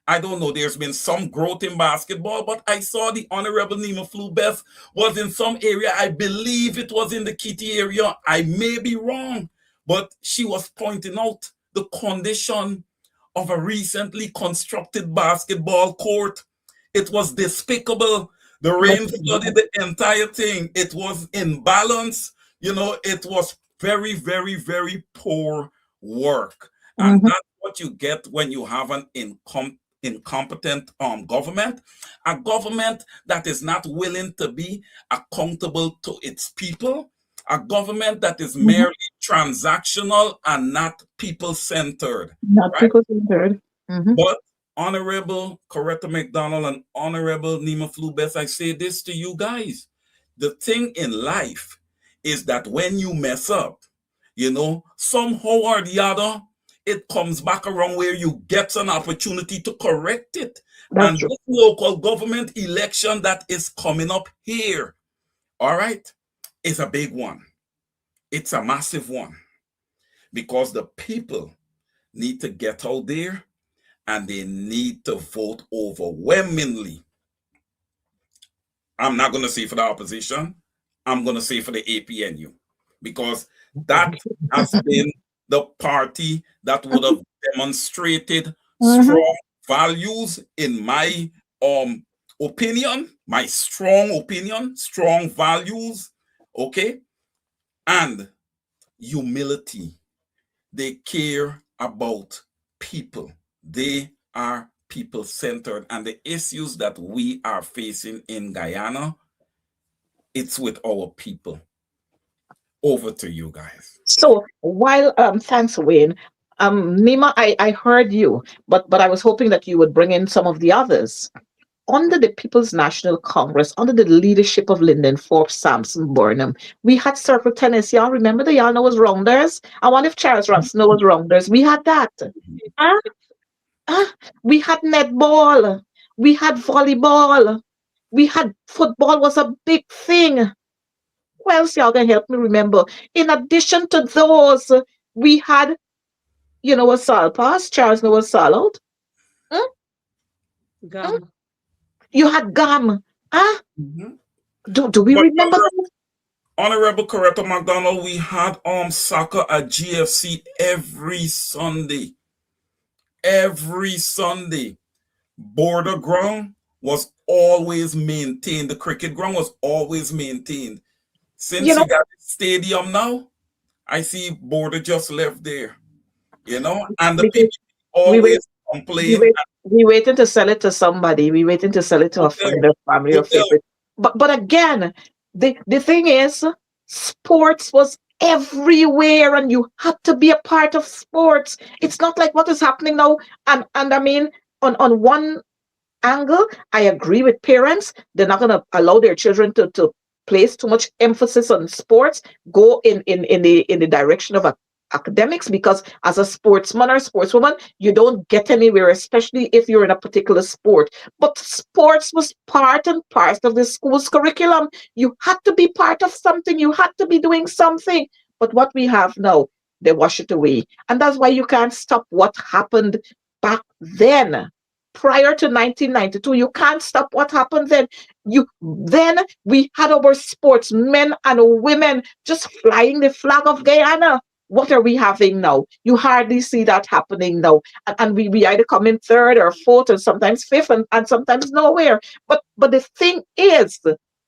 I don't know. There's been some growth in basketball, but I saw the Honorable Nima Flubeth was in some area. I believe it was in the Kitty area. I may be wrong, but she was pointing out the condition of a recently constructed basketball court. It was despicable. The rain flooded the entire thing. It was imbalance. It was very, very, very poor work. And that's what you get when you have an incompetent government, a government that is not willing to be accountable to its people, a government that is merely transactional and not people-centered. Not Right? people-centered. But Honorable Coretta McDonald and Honorable Nima Flubeth, I say this to you guys. The thing in life is that when you mess up, somehow or the other, it comes back around where you get an opportunity to correct it. That's And true. this local government election that is coming up here, all right, is a big one. It's a massive one because the people need to get out there and they need to vote overwhelmingly. I'm not going to say for the opposition. I'm going to say for the APNU because that has been the party that would have demonstrated strong values in my opinion, my strong opinion, strong values, okay, and humility. They care about people. They are people centered, and the issues that we are facing in Guyana, it's with our people. Over to you guys. So while thanks, Wayne. Nima, I heard you, but I was hoping that you would bring in some of the others. Under the People's National Congress, under the leadership of Lyndon Forbes Sampson Burnham, we had circle tennis. Y'all remember the y'all know was rounders? I wonder if Charles Robson was rounders. We had that. Huh? Huh? We had netball. We had volleyball. We had football was a big thing. Who else y'all can help me remember? In addition to those, we had, a Sal pass. Charles know a Sal out. Huh? Huh? Gum. You had gum. Huh? Mhm. Do we But remember that? Honorable Coretta McDonald, we had soccer at GFC every Sunday. Every Sunday. Border ground was always maintained. The cricket ground was always maintained. You Since know, you got the stadium now, I see border just left there. And the because people we wait, always we complain wait, we waiting to sell it to somebody. We waiting to sell it to a friend or family or hotel. favorite. But again, the thing is, sports was everywhere, and you had to be a part of sports. It's not like what is happening now. And I mean, on one angle, I agree with parents. They're not going to allow their children to place too much emphasis on sports, go in the direction of academics, because as a sportsman or sportswoman, you don't get anywhere, especially if you're in a particular sport. But sports was part and parcel of the school's curriculum. You had to be part of something, you had to be doing something. But what we have now, they wash it away. And that's why you can't stop what happened back then prior to 1992. You can't stop what happened then. Then we had our sportsmen and women just flying the flag of Guyana. What are we having now? You hardly see that happening now. And we either come in third or fourth and sometimes fifth and sometimes nowhere. But the thing is,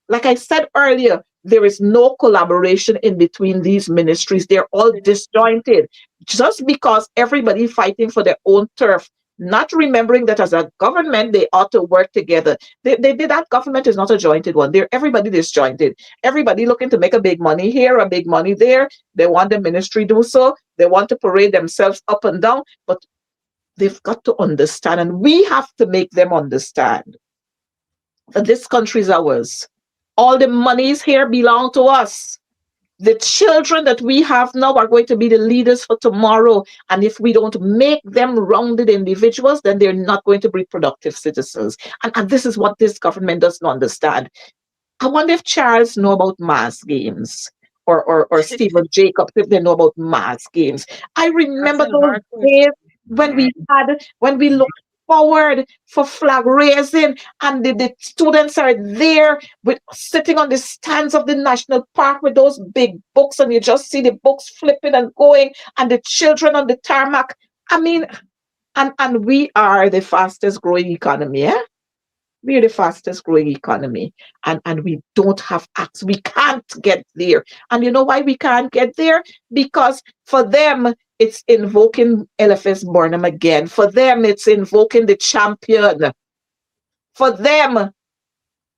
like I said earlier, there is no collaboration in between these ministries. They're all disjointed. Just because everybody fighting for their own turf, not remembering that as a government, they ought to work together. That government is not a jointed one. They're everybody disjointed. Everybody looking to make a big money here, a big money there. They want the ministry to do so. They want to parade themselves up and down. But they've got to understand, and we have to make them understand that this country is ours. All the monies here belong to us. The children that we have now are going to be the leaders for tomorrow. And if we don't make them rounded individuals, then they're not going to be productive citizens. And this is what this government doesn't understand. I wonder if Charles know about mass games, or Stephen Jacobs, if they know about mass games. I That's remember a those hard days question. when we looked forward for flag raising, and the students are there sitting on the stands of the national park with those big books, and you just see the books flipping and going, and the children on the tarmac. I mean, and we are the fastest growing economy, eh? We're the fastest growing economy, and we don't have access. We can't get there. And you know why we can't get there? Because for them, it's invoking LFS Burnham again. For them, it's invoking the champion. For them,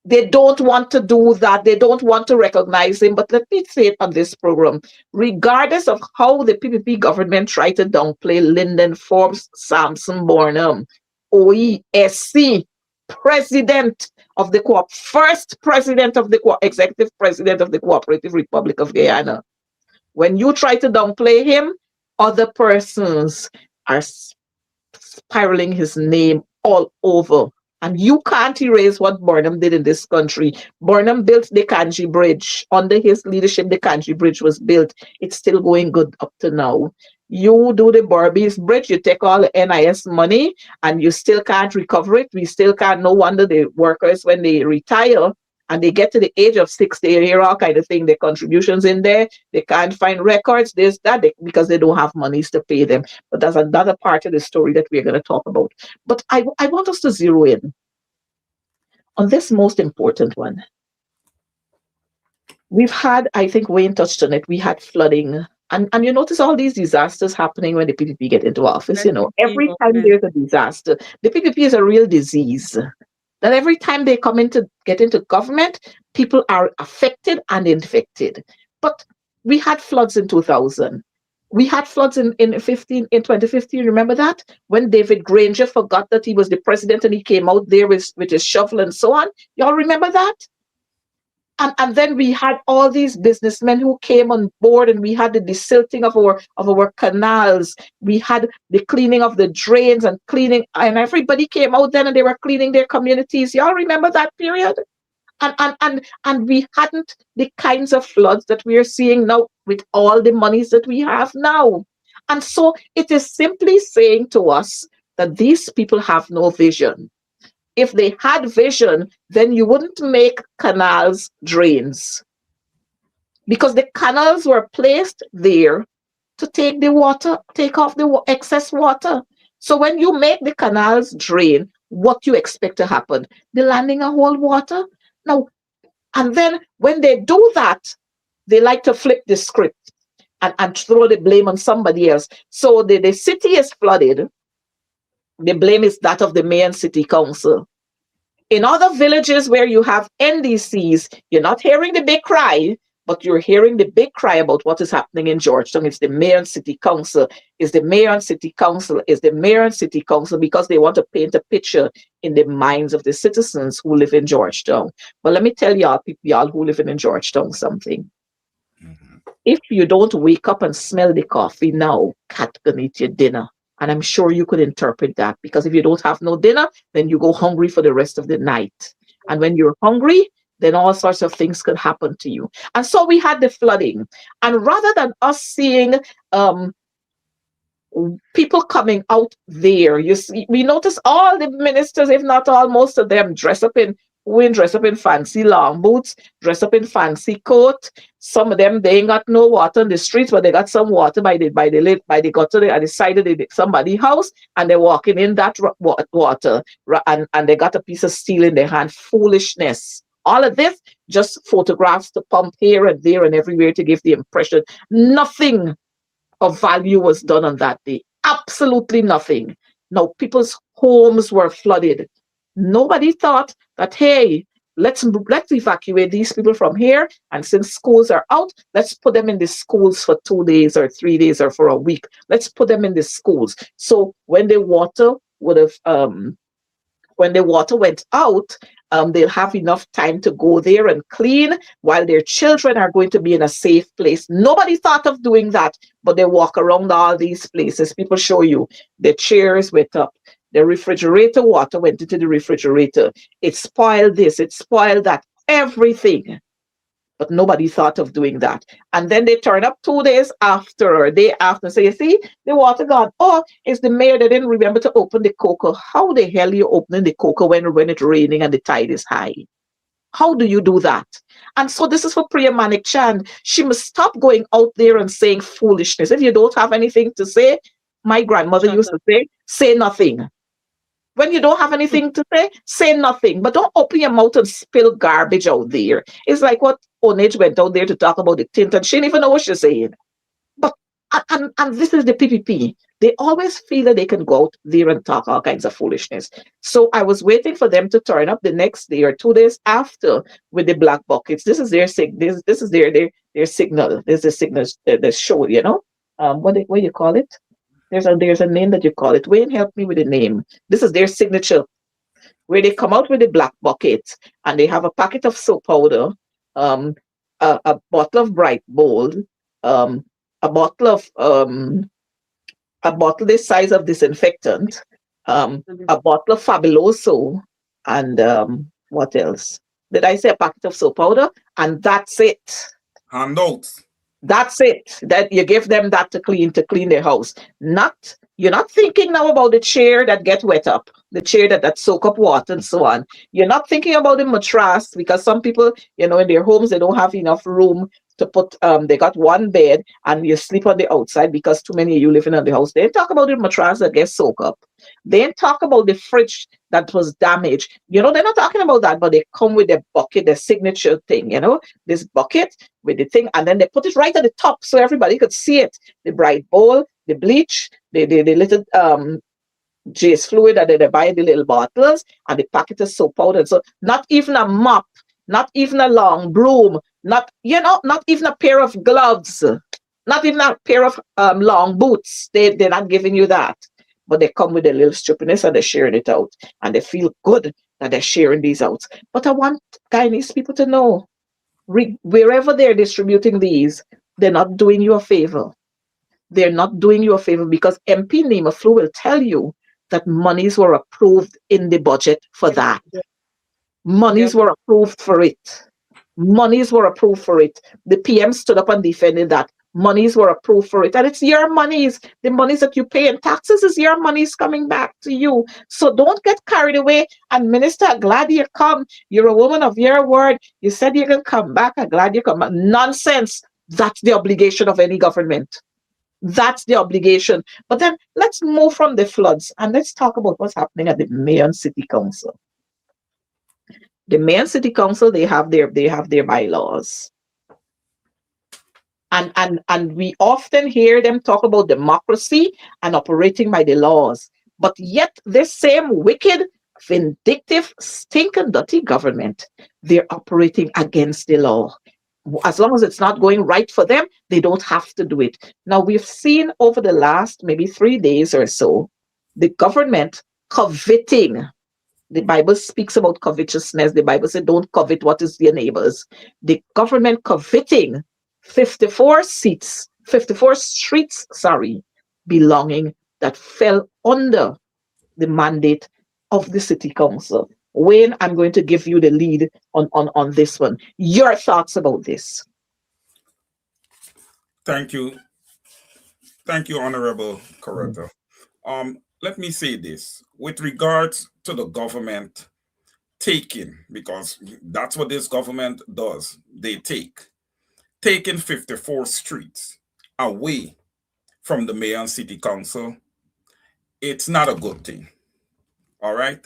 they don't want to do that. They don't want to recognize him. But let me say it on this program, regardless of how the PPP government tried to downplay Lyndon Forbes Sampson Burnham, OESC, president of the first president of the executive president of the Cooperative Republic of Guyana. When you try to downplay him, other persons are spiraling his name all over. And you can't erase what Burnham did in this country. Burnham built the Kanji Bridge. Under his leadership, the Kanji Bridge was built. It's still going good up to now. You do the Barbies Bridge, you take all the NIS money, and you still can't recover it. We still can't. No wonder the workers, when they retire and they get to the age of 60, they hear all kind of thing, their contributions in there. They can't find records, this, that, because they don't have monies to pay them. But that's another part of the story that we're going to talk about. But I want us to zero in on this most important one. We've had, I think Wayne touched on it, we had flooding. And you notice all these disasters happening when the PPP get into office. You know, every time there's a disaster, the PPP is a real disease. That every time they get into government, people are affected and infected. But we had floods in 2000. We had floods in 2015. Remember that? When David Granger forgot that he was the president and he came out there with his shovel and so on. Y'all remember that? And then we had all these businessmen who came on board, and we had the desilting of our canals. We had the cleaning of the drains and everybody came out then and they were cleaning their communities. Y'all remember that period? And we hadn't the kinds of floods that we are seeing now with all the monies that we have now. And so it is simply saying to us that these people have no vision. If they had vision, then you wouldn't make canals drains, because the canals were placed there to take off the excess water. So when you make the canals drain, what you expect to happen? The landing of whole water. Now, and then when they do that, they like to flip the script and throw the blame on somebody else. So the city is flooded. The blame is that of the mayor and city council. In other villages where you have NDCs, you're not hearing the big cry, but you're hearing the big cry about what is happening in Georgetown. It's the mayor and city council. It's the mayor and city council. It's the mayor and city council, because they want to paint a picture in the minds of the citizens who live in Georgetown. But let me tell y'all who live in Georgetown something. If you don't wake up and smell the coffee now, cat gonna eat your dinner. And I'm sure you could interpret that, because if you don't have no dinner, then you go hungry for the rest of the night. And when you're hungry, then all sorts of things could happen to you. And so we had the flooding. And rather than us seeing People coming out there. You see, we notice all the ministers, if not all, most of them dress up in fancy long boots, dress up in fancy coat. Some of them they ain't got no water in the streets, but they got some water by the gutter at the side of somebody's house, and they're walking in that water, and they got a piece of steel in their hand. Foolishness. All of this just photographs to pump here and there and everywhere to give the impression nothing of value was done on that day. Absolutely nothing. Now, people's homes were flooded. Nobody thought that, hey, let's evacuate these people from here. And since schools are out, let's put them in the schools for 2 days or 3 days or for a week. Let's put them in the schools. So when the water went out, they'll have enough time to go there and clean while their children are going to be in a safe place. Nobody thought of doing that, but they walk around all these places. People show you the chairs went up. The refrigerator water went into the refrigerator. It spoiled this, it spoiled that, everything. But nobody thought of doing that. And then they turn up 2 days after or a day after and say, you see, the water gone. Oh, it's the mayor that didn't remember to open the coker. How the hell are you opening the coker when it's raining and the tide is high? How do you do that? And so this is for Priya Manik Chand. She must stop going out there and saying foolishness. If you don't have anything to say, my grandmother used to say nothing. When you don't have anything to say nothing. But don't open your mouth and spill garbage out there. It's like what Onage went out there to talk about the tint, and she didn't even know what she's saying. But and this is the PPP. They always feel that they can go out there and talk all kinds of foolishness. So I was waiting for them to turn up the next day or 2 days after with the black buckets. This is their this is their signal. There's a signal that show, you know. What do you call it? There's a name that you call it. Wayne, help me with the name. This is their signature, where they come out with the black bucket and they have a packet of soap powder, a bottle of Bright Bold, a bottle this size of disinfectant, a bottle of Fabuloso, and what else? Did I say a packet of soap powder? And that's it. Handouts. That's it. That you give them that to clean their house. You're not thinking now about the chair that get wet up, the chair that soak up water and so on. You're not thinking about the mattress, because some people, in their homes, they don't have enough room to put, they got one bed and you sleep on the outside because too many of you living in the house. They talk about the mattress that gets soaked up. They talk about the fridge that was damaged. They're not talking about that, but they come with their bucket, their signature thing, this bucket with the thing, and then they put it right at the top so everybody could see it. The Bright Bowl, the bleach, the little J's fluid that they buy, the little bottles, and the packet of soap powder. So not even a mop, not even a long broom, not even a pair of gloves, not even a pair of long boots. They're not giving you that. But they come with a little stupidness and they're sharing it out. And they feel good that they're sharing these out. But I want Guyanese people to know, wherever they're distributing these, they're not doing you a favor. They're not doing you a favor, because MP Nemaflu will tell you that monies were approved in the budget for that. Monies were approved for it. Monies were approved for it. The PM stood up and defended that. Monies were approved for it. And it's your monies. The monies that you pay in taxes is your monies coming back to you. So don't get carried away. And Minister, I'm glad you come. You're a woman of your word. You said you're going to come back. I'm glad you come back. Nonsense. That's the obligation of any government. That's the obligation. But then let's move from the floods and let's talk about what's happening at the Mayor and City Council. The Mayor and City Council, they have their bylaws. And we often hear them talk about democracy and operating by the laws. But yet this same wicked, vindictive, stinking, dirty government, they're operating against the law. As long as it's not going right for them, they don't have to do it. Now, we've seen over the last maybe 3 days or so, the government coveting. The Bible speaks about covetousness. The Bible said, don't covet what is your neighbor's. The government coveting 54 streets, belonging that fell under the mandate of the City Council. Wayne, I'm going to give you the lead on this one. Your thoughts about this? Thank you. Thank you, Honorable Coretta. Let me say this with regards to the government taking, because that's what this government does. They taking 54 streets away from the mayor and city council. It's not a good thing. All right.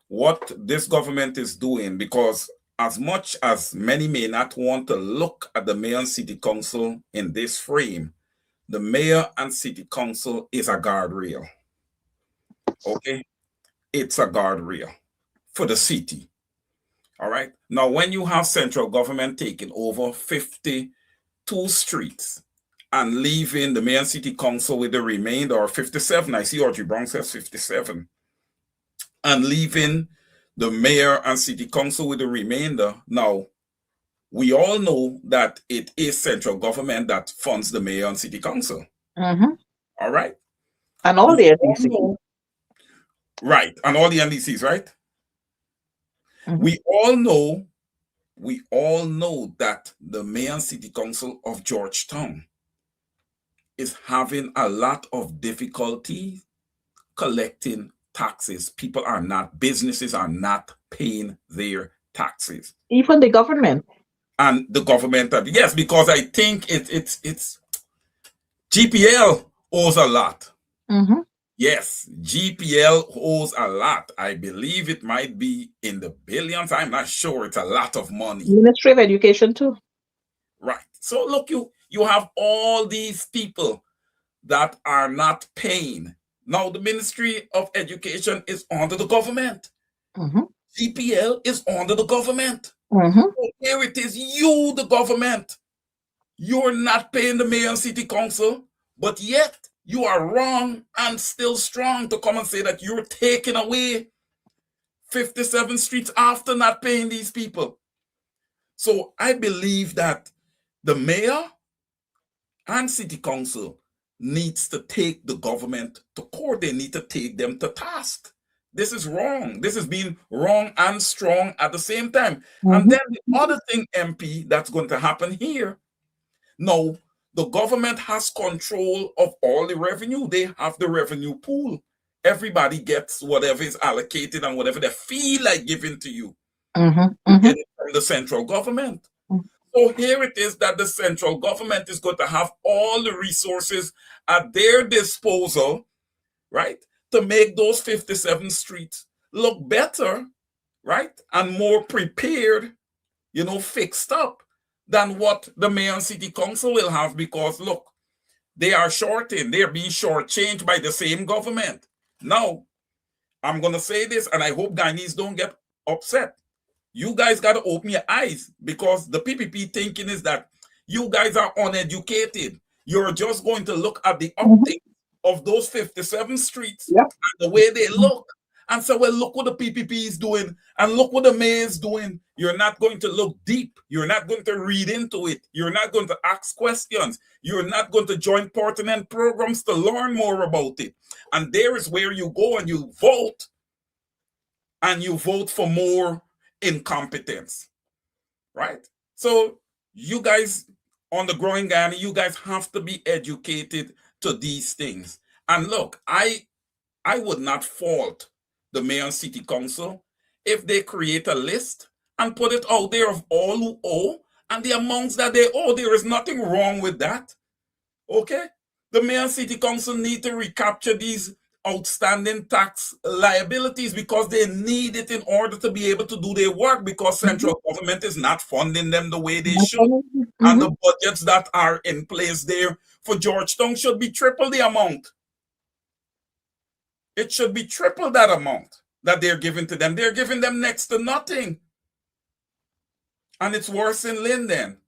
What this government is doing, because as much as many may not want to look at the mayor and city council in this frame, the mayor and city council is a guardrail. Okay. It's a guardrail for the city. All right. Now, when you have central government taking over 52 streets and leaving the mayor and city council with the remainder, or 57, I see Audrey Brown says 57, and leaving the mayor and city council with the remainder. Now, we all know that it is central government that funds the mayor and city council. Mm-hmm. All right. And all We the all NDC. know, right, and all the NDCs, right? Mhm. We all know that the mayor and city council of Georgetown is having a lot of difficulty collecting taxes. Businesses are not paying their taxes. Even the government. And the government, yes, because I think it's GPL owes a lot. Mm-hmm. Yes, GPL owes a lot. I believe it might be in the billions. I'm not sure. It's a lot of money. Ministry of Education too. Right. So look, you have all these people that are not paying. Now the Ministry of Education is under the government. Mm-hmm. GPL is under the government. Mm-hmm. So here it is, you, the government. You're not paying the mayor and city council, but yet you are wrong and still strong to come and say that you're taking away 57 streets after not paying these people. So I believe that the mayor and city council needs to take the government to court. They need to take them to task. This is wrong. This is being wrong and strong at the same time. Mm-hmm. And then the other thing, MP, that's going to happen here. Now, the government has control of all the revenue. They have the revenue pool. Everybody gets whatever is allocated and whatever they feel like giving to you. Mm-hmm. You Mm-hmm. get it from the central government. So here it is that the central government is going to have all the resources at their disposal, right, to make those 57 streets look better, right, and more prepared, fixed up than what the mayor and city council will have, because look, they are they're being shortchanged by the same government. Now, I'm going to say this, and I hope Guyanese don't get upset. You guys got to open your eyes, because the PPP thinking is that you guys are uneducated. You're just going to look at the optics of those 57 streets, Yep. and the way they look, and say, well, look what the PPP is doing, and look what the mayor is doing. You're not going to look deep. You're not going to read into it. You're not going to ask questions. You're not going to join pertinent programs to learn more about it. And there is where you go and you vote for more incompetence, right? So you guys on the growing Guyana, you guys have to be educated to these things. And look, I would not fault the mayor and city council if they create a list and put it out there of all who owe and the amounts that they owe. There is nothing wrong with that. Okay? The mayor and city council need to recapture these outstanding tax liabilities, because they need it in order to be able to do their work, because central government is not funding them the way they should. Mm-hmm. And the budgets that are in place there for Georgetown should be triple the amount. It should be triple that amount that they're giving to them. They're giving them next to nothing. And it's worse in Linden.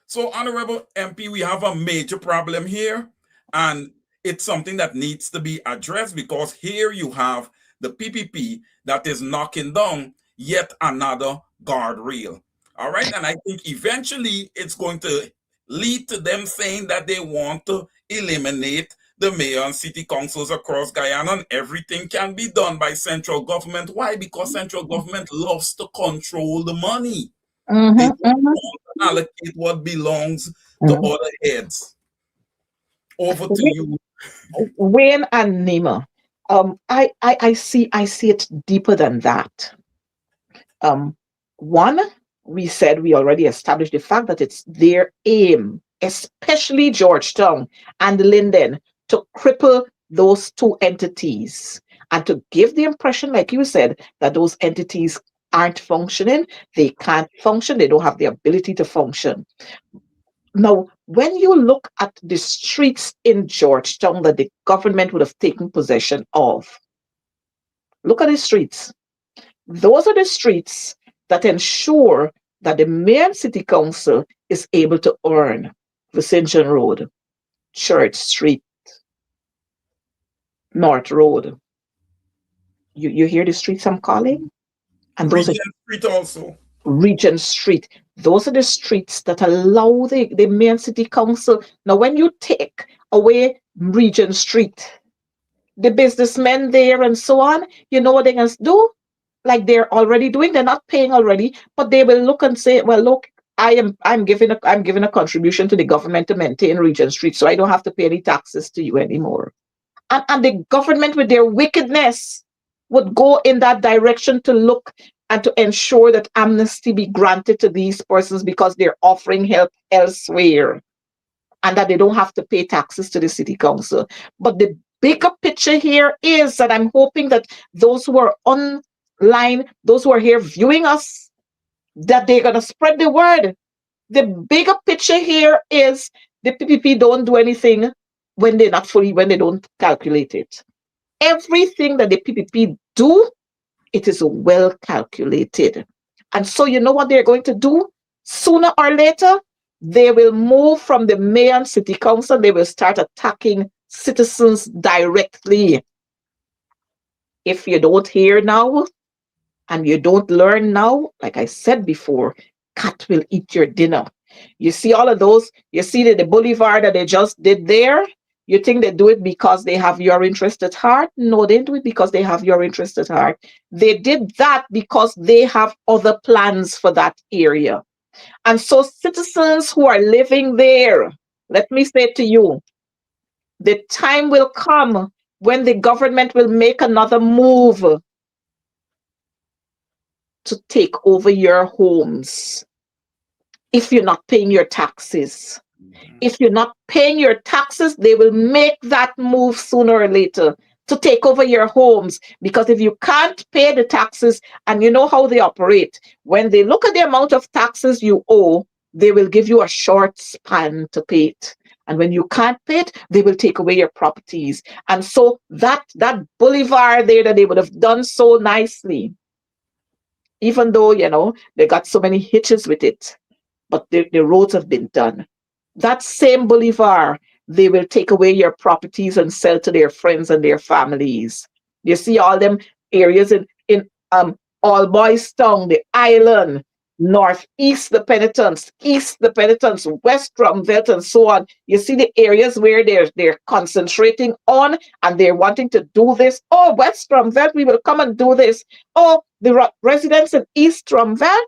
So, Honorable MP, we have a major problem here. And it's something that needs to be addressed, because here you have the PPP that is knocking down yet another guardrail. All right. And I think eventually it's going to lead to them saying that they want to eliminate the mayor and city councils across Guyana, and everything can be done by central government. Why? Because central government loves to control the money. Mm-hmm. They don't want to allocate what belongs to other heads. Over to you. Wayne and Nima, I see it deeper than that. Um, One, we said we already established the fact that it's their aim, especially Georgetown and Linden, to cripple those two entities and to give the impression, like you said, that those entities aren't functioning, they can't function, they don't have the ability to function. Now, when you look at the streets in Georgetown that the government would have taken possession of, look at the streets. Those are the streets that ensure that the mayor and city council is able to earn Vicinsion Road, Church Street, North Road. You hear the streets I'm calling? And those are Regent Street also. Regent Street. Those are the streets that allow the mayor and city council. Now, when you take away Regent Street, the businessmen there and so on, you know what they're going to do? Like they're already doing, they're not paying already, but they will look and say, well, look, I'm giving a contribution to the government to maintain Regent Street, so I don't have to pay any taxes to you anymore. And the government with their wickedness would go in that direction to look and to ensure that amnesty be granted to these persons because they're offering help elsewhere and that they don't have to pay taxes to the city council. But the bigger picture here is that I'm hoping that those who are online, those who are here viewing us, that they're going to spread the word. The bigger picture here is the PPP don't do anything when they're not fully, when they don't calculate it. Everything that the PPP do, it is well calculated. And so you know what they're going to do? Sooner or later, they will move from the mayor and city council. They will start attacking citizens directly. If you don't hear now and you don't learn now, like I said before, cat will eat your dinner. You see all of those, you see the boulevard that they just did there? You think they do it because they have your interest at heart? No, they do it because they have your interest at heart. They did that because they have other plans for that area. And so citizens who are living there, let me say to you, the time will come when the government will make another move to take over your homes if you're not paying your taxes. If you're not paying your taxes, they will make that move sooner or later to take over your homes. Because if you can't pay the taxes, and you know how they operate, when they look at the amount of taxes you owe, they will give you a short span to pay it. And when you can't pay it, they will take away your properties. And so that boulevard there that they would have done so nicely, even though, they got so many hitches with it, but the roads have been done. That same boulevard, they will take away your properties and sell to their friends and their families. You see all them areas in All Boys Town, the island, northeast the penitence, east the penitence, west Rumvelt, and so on. You see the areas where they're concentrating on and they're wanting to do this. Oh, west Rumvelt, we will come and do this. Oh, the residents in east Rumvelt,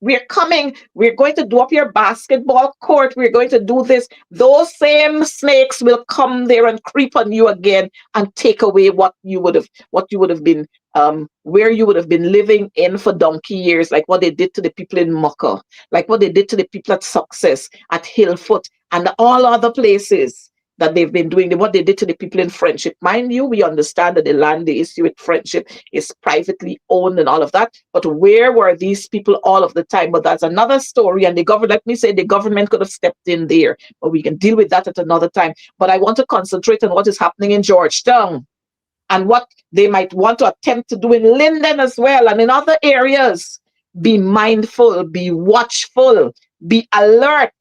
we're coming, we're going to do up your basketball court, we're going to do this. Those same snakes will come there and creep on you again and take away what you would have been where you would have been living in for donkey years, like what they did to the people in Mucka, like what they did to the people at Success, at Hillfoot, and all other places that they've been doing, what they did to the people in Friendship. Mind you, we understand that the land they issue with Friendship is privately owned and all of that. But where were these people all of the time? But that's another story. And the government, let me say, the government could have stepped in there, but we can deal with that at another time. But I want to concentrate on what is happening in Georgetown and what they might want to attempt to do in Linden as well and in other areas. Be mindful, be watchful, be alert,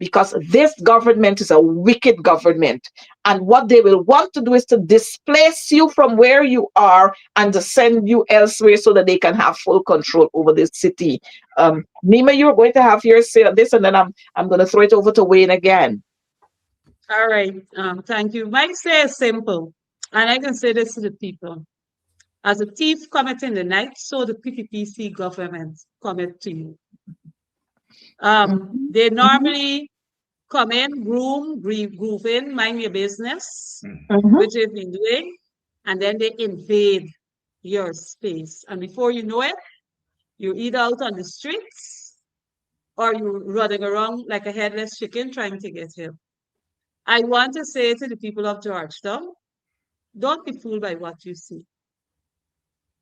because this government is a wicked government. And what they will want to do is to displace you from where you are and to send you elsewhere so that they can have full control over this city. Nima, you're going to have your say on this, and then I'm going to throw it over to Wayne again. All right. Thank you. My say is simple, and I can say this to the people. As a thief cometh in the night, so the PPPC government cometh to you. They normally come in, groove in, mind your business, Mhm. which they've been doing, and then they invade your space. And before you know it, you're either out on the streets or you're running around like a headless chicken trying to get him. I want to say to the people of Georgetown, don't be fooled by what you see.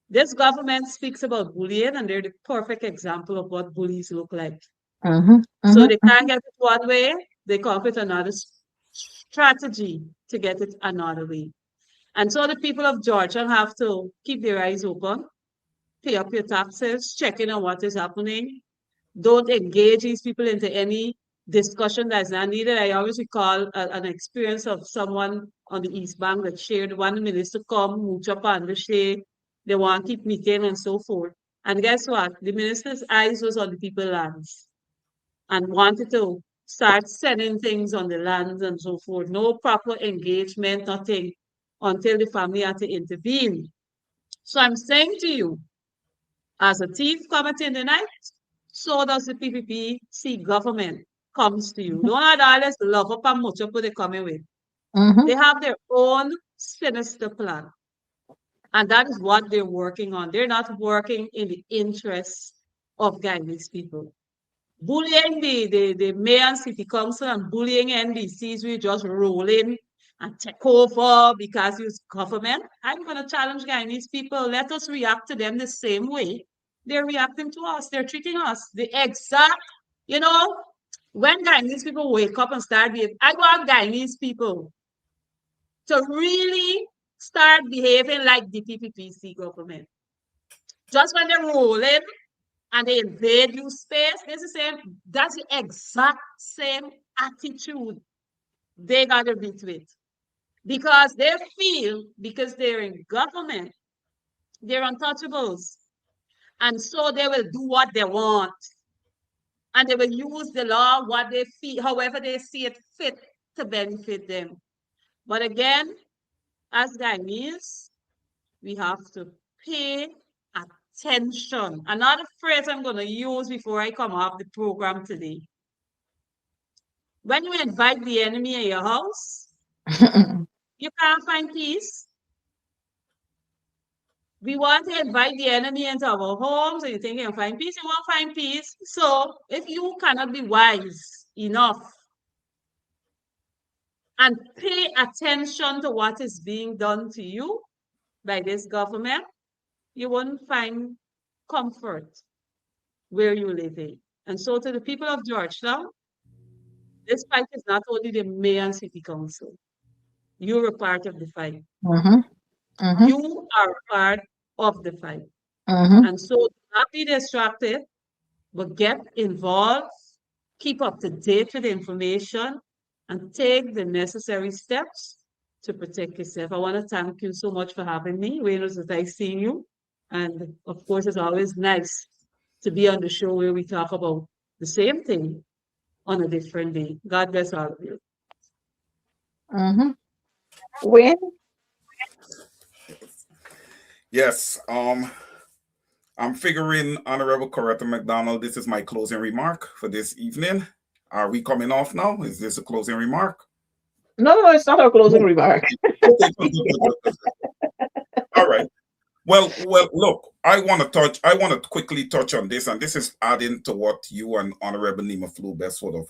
This government speaks about bullying, and they're the perfect example of what bullies look like. Mhm. So Mhm. they can't get it one way, they come up with another strategy to get it another way. And so the people of Georgia have to keep their eyes open, pay up your taxes, check in on what is happening. Don't engage these people into any discussion that's not needed. I always recall an experience of someone on the East Bank that shared one minister come, mooch up and share, they want to keep meeting and so forth. And guess what? The minister's eyes was on the people's lands and wanted to start selling things on the lands and so forth. No proper engagement, nothing, until the family had to intervene. So I'm saying to you, as a thief cometh in the night, so does the PPPC government comes to you. Don't let all this love up and much up what they coming with. Mhm. They have their own sinister plan. And that is what they're working on. They're not working in the interests of Guyanese people. Bullying the mayor and city council and bullying NDCs, we just roll in and take over because it's government. I'm going to challenge Guyanese people. Let us react to them the same way they're reacting to us. They're treating us the exact, you know, when Guyanese people wake up and start behaving, I want Guyanese people to really start behaving like the PPPC government. Just when they roll in and they invade you space, it's the same, that's the exact same attitude they gotta beat with. Because they feel, because they're in government, they're untouchables. And so they will do what they want. And they will use the law, what they feel, however they see it fit to benefit them. But again, as Guyanese, we have to pay attention. Another phrase I'm going to use before I come off the program today. When you invite the enemy in your house, you can't find peace. We want to invite the enemy into our homes, and you think you can find peace, you won't find peace. So if you cannot be wise enough and pay attention to what is being done to you by this government, you won't find comfort where you live in. And so to the people of Georgetown, this fight is not only the mayor and city council. You're a part of the fight. Mhm. Mhm. You are a part of the fight. Mhm. And so do not be distracted, but get involved, keep up to date with the information, and take the necessary steps to protect yourself. I want to thank you so much for having me. Wayne, was nice seeing you. And of course, it's always nice to be on the show where we talk about the same thing on a different day. God bless all of you. Mhm. When? Yes. I'm figuring, Honorable Coretta McDonald, this is my closing remark for this evening. Are we coming off now? Is this a closing remark? No, no, it's not our closing No. remark. Okay, good, good, good, good, good. All right. Well, look, I want to quickly touch on this, and this is adding to what you and Honorable Nima Flubes sort of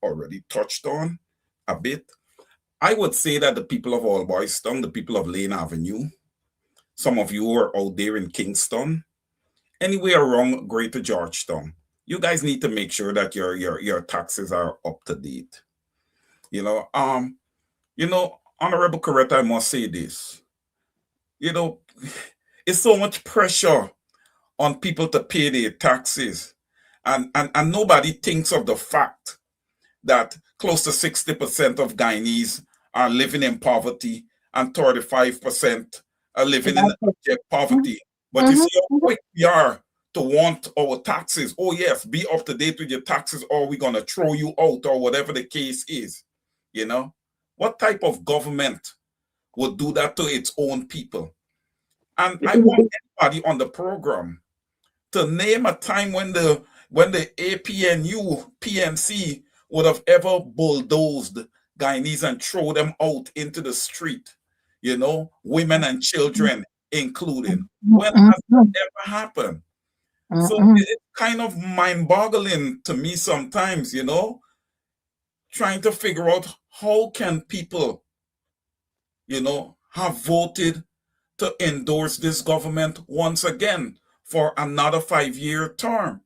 already touched on a bit. I would say that the people of All Boys Town, the people of Lane Avenue, some of you are out there in Kingston, anywhere around Greater Georgetown, you guys need to make sure that your taxes are up to date. You know, Honorable Coretta, I must say this. You know, it's so much pressure on people to pay their taxes. And nobody thinks of the fact that close to 60% of Guyanese are living in poverty and 35% are living in abject poverty. But you Mhm. see how Mhm. quick we are to want our taxes. Oh, yes, be up to date with your taxes or we're going to throw you out or whatever the case is. You know, what type of government would do that to its own people? And I want anybody on the program to name a time when the APNU PNC would have ever bulldozed Guyanese and throw them out into the street, women and children included. When has that ever happened? So it's kind of mind-boggling to me sometimes, trying to figure out how can people, have voted to endorse this government once again for another 5-year term.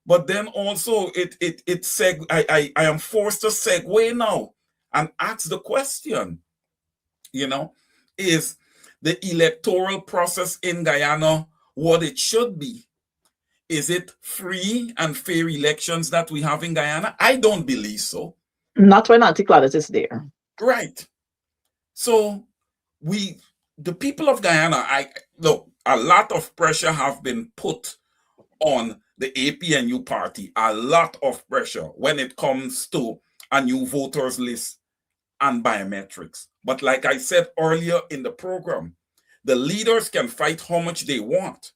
But then also I am forced to segue now and ask the question, is the electoral process in Guyana what it should be? Is it free and fair elections that we have in Guyana? I don't believe so. Not when Auntie Claudette is there. Right. So the people of Guyana, look, a lot of pressure have been put on the APNU party, a lot of pressure when it comes to a new voters list and biometrics. But like I said earlier in the program, the leaders can fight how much they want.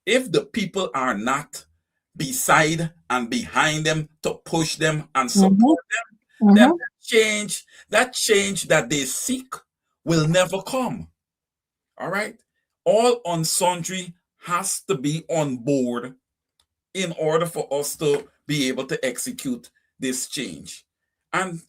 If the people are not beside and behind them to push them and support them, then that change that they seek will never come. All right? All on sundry has to be on board in order for us to be able to execute this change. And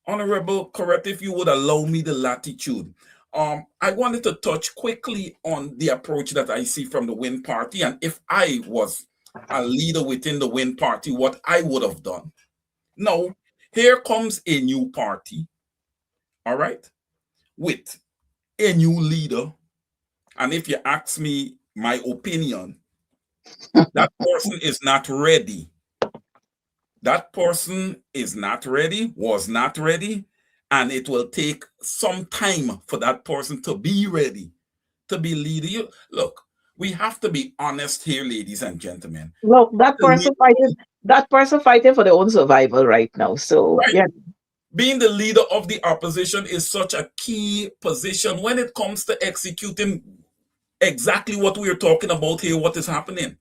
Honorable Correct, if you would allow me the latitude, I wanted to touch quickly on the approach that I see from the Win Party, and if I was a leader within the Win Party, what I would have done. Now, here comes a new party, all right, with a new leader. And if you ask me my opinion, that person is not ready. That person is not ready, was not ready, and it will take some time for that person to be ready, to be leader. Look, we have to be honest here, ladies and gentlemen. Look, that person fighting for their own survival right now. So Right. yeah. Being the leader of the opposition is such a key position when it comes to executing exactly what we are talking about here, what is happening.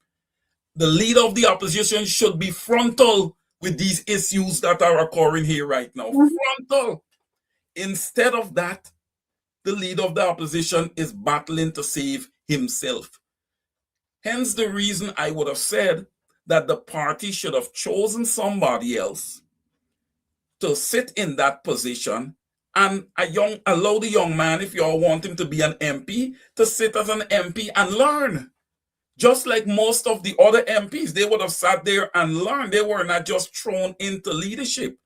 The leader of the opposition should be frontal with these issues that are occurring here right now. Frontal. Instead of that, the leader of the opposition is battling to save himself. Hence the reason I would have said that the party should have chosen somebody else to sit in that position and allow the young man, if you all want him to be an MP, to sit as an MP and learn. Just like most of the other MPs, they would have sat there and learned. They were not just thrown into leadership.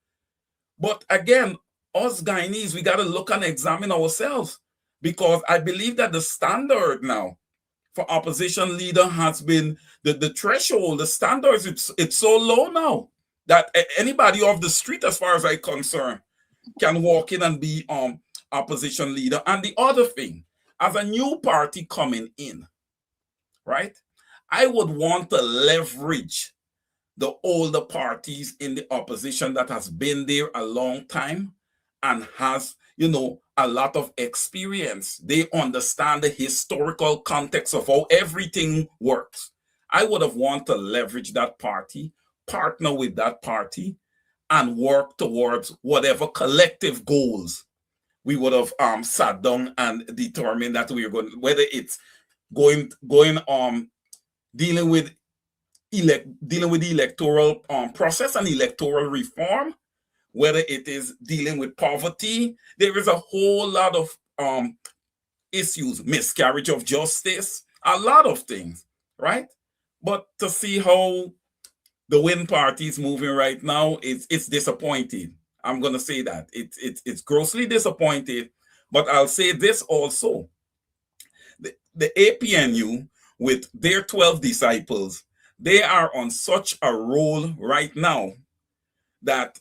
But again, us Guyanese, we got to look and examine ourselves, because I believe that the standard now for opposition leader has been the threshold, the standards, it's so low now that anybody off the street, as far as I'm concerned, can walk in and be opposition leader. And the other thing, as a new party coming in, right, I would want to leverage the older parties in the opposition that has been there a long time and has, a lot of experience. They understand the historical context of how everything works. I would have wanted to leverage that party, partner with that party, and work towards whatever collective goals we would have sat down and determined that we are going, whether it's going dealing with the electoral process and electoral reform, whether it is dealing with poverty. There is a whole lot of issues, miscarriage of justice, a lot of things, right? But to see how the Win Party is moving right now, it's disappointing. I'm gonna say that it's grossly disappointed. But I'll say this also: the APNU with their 12 disciples, they are on such a roll right now that,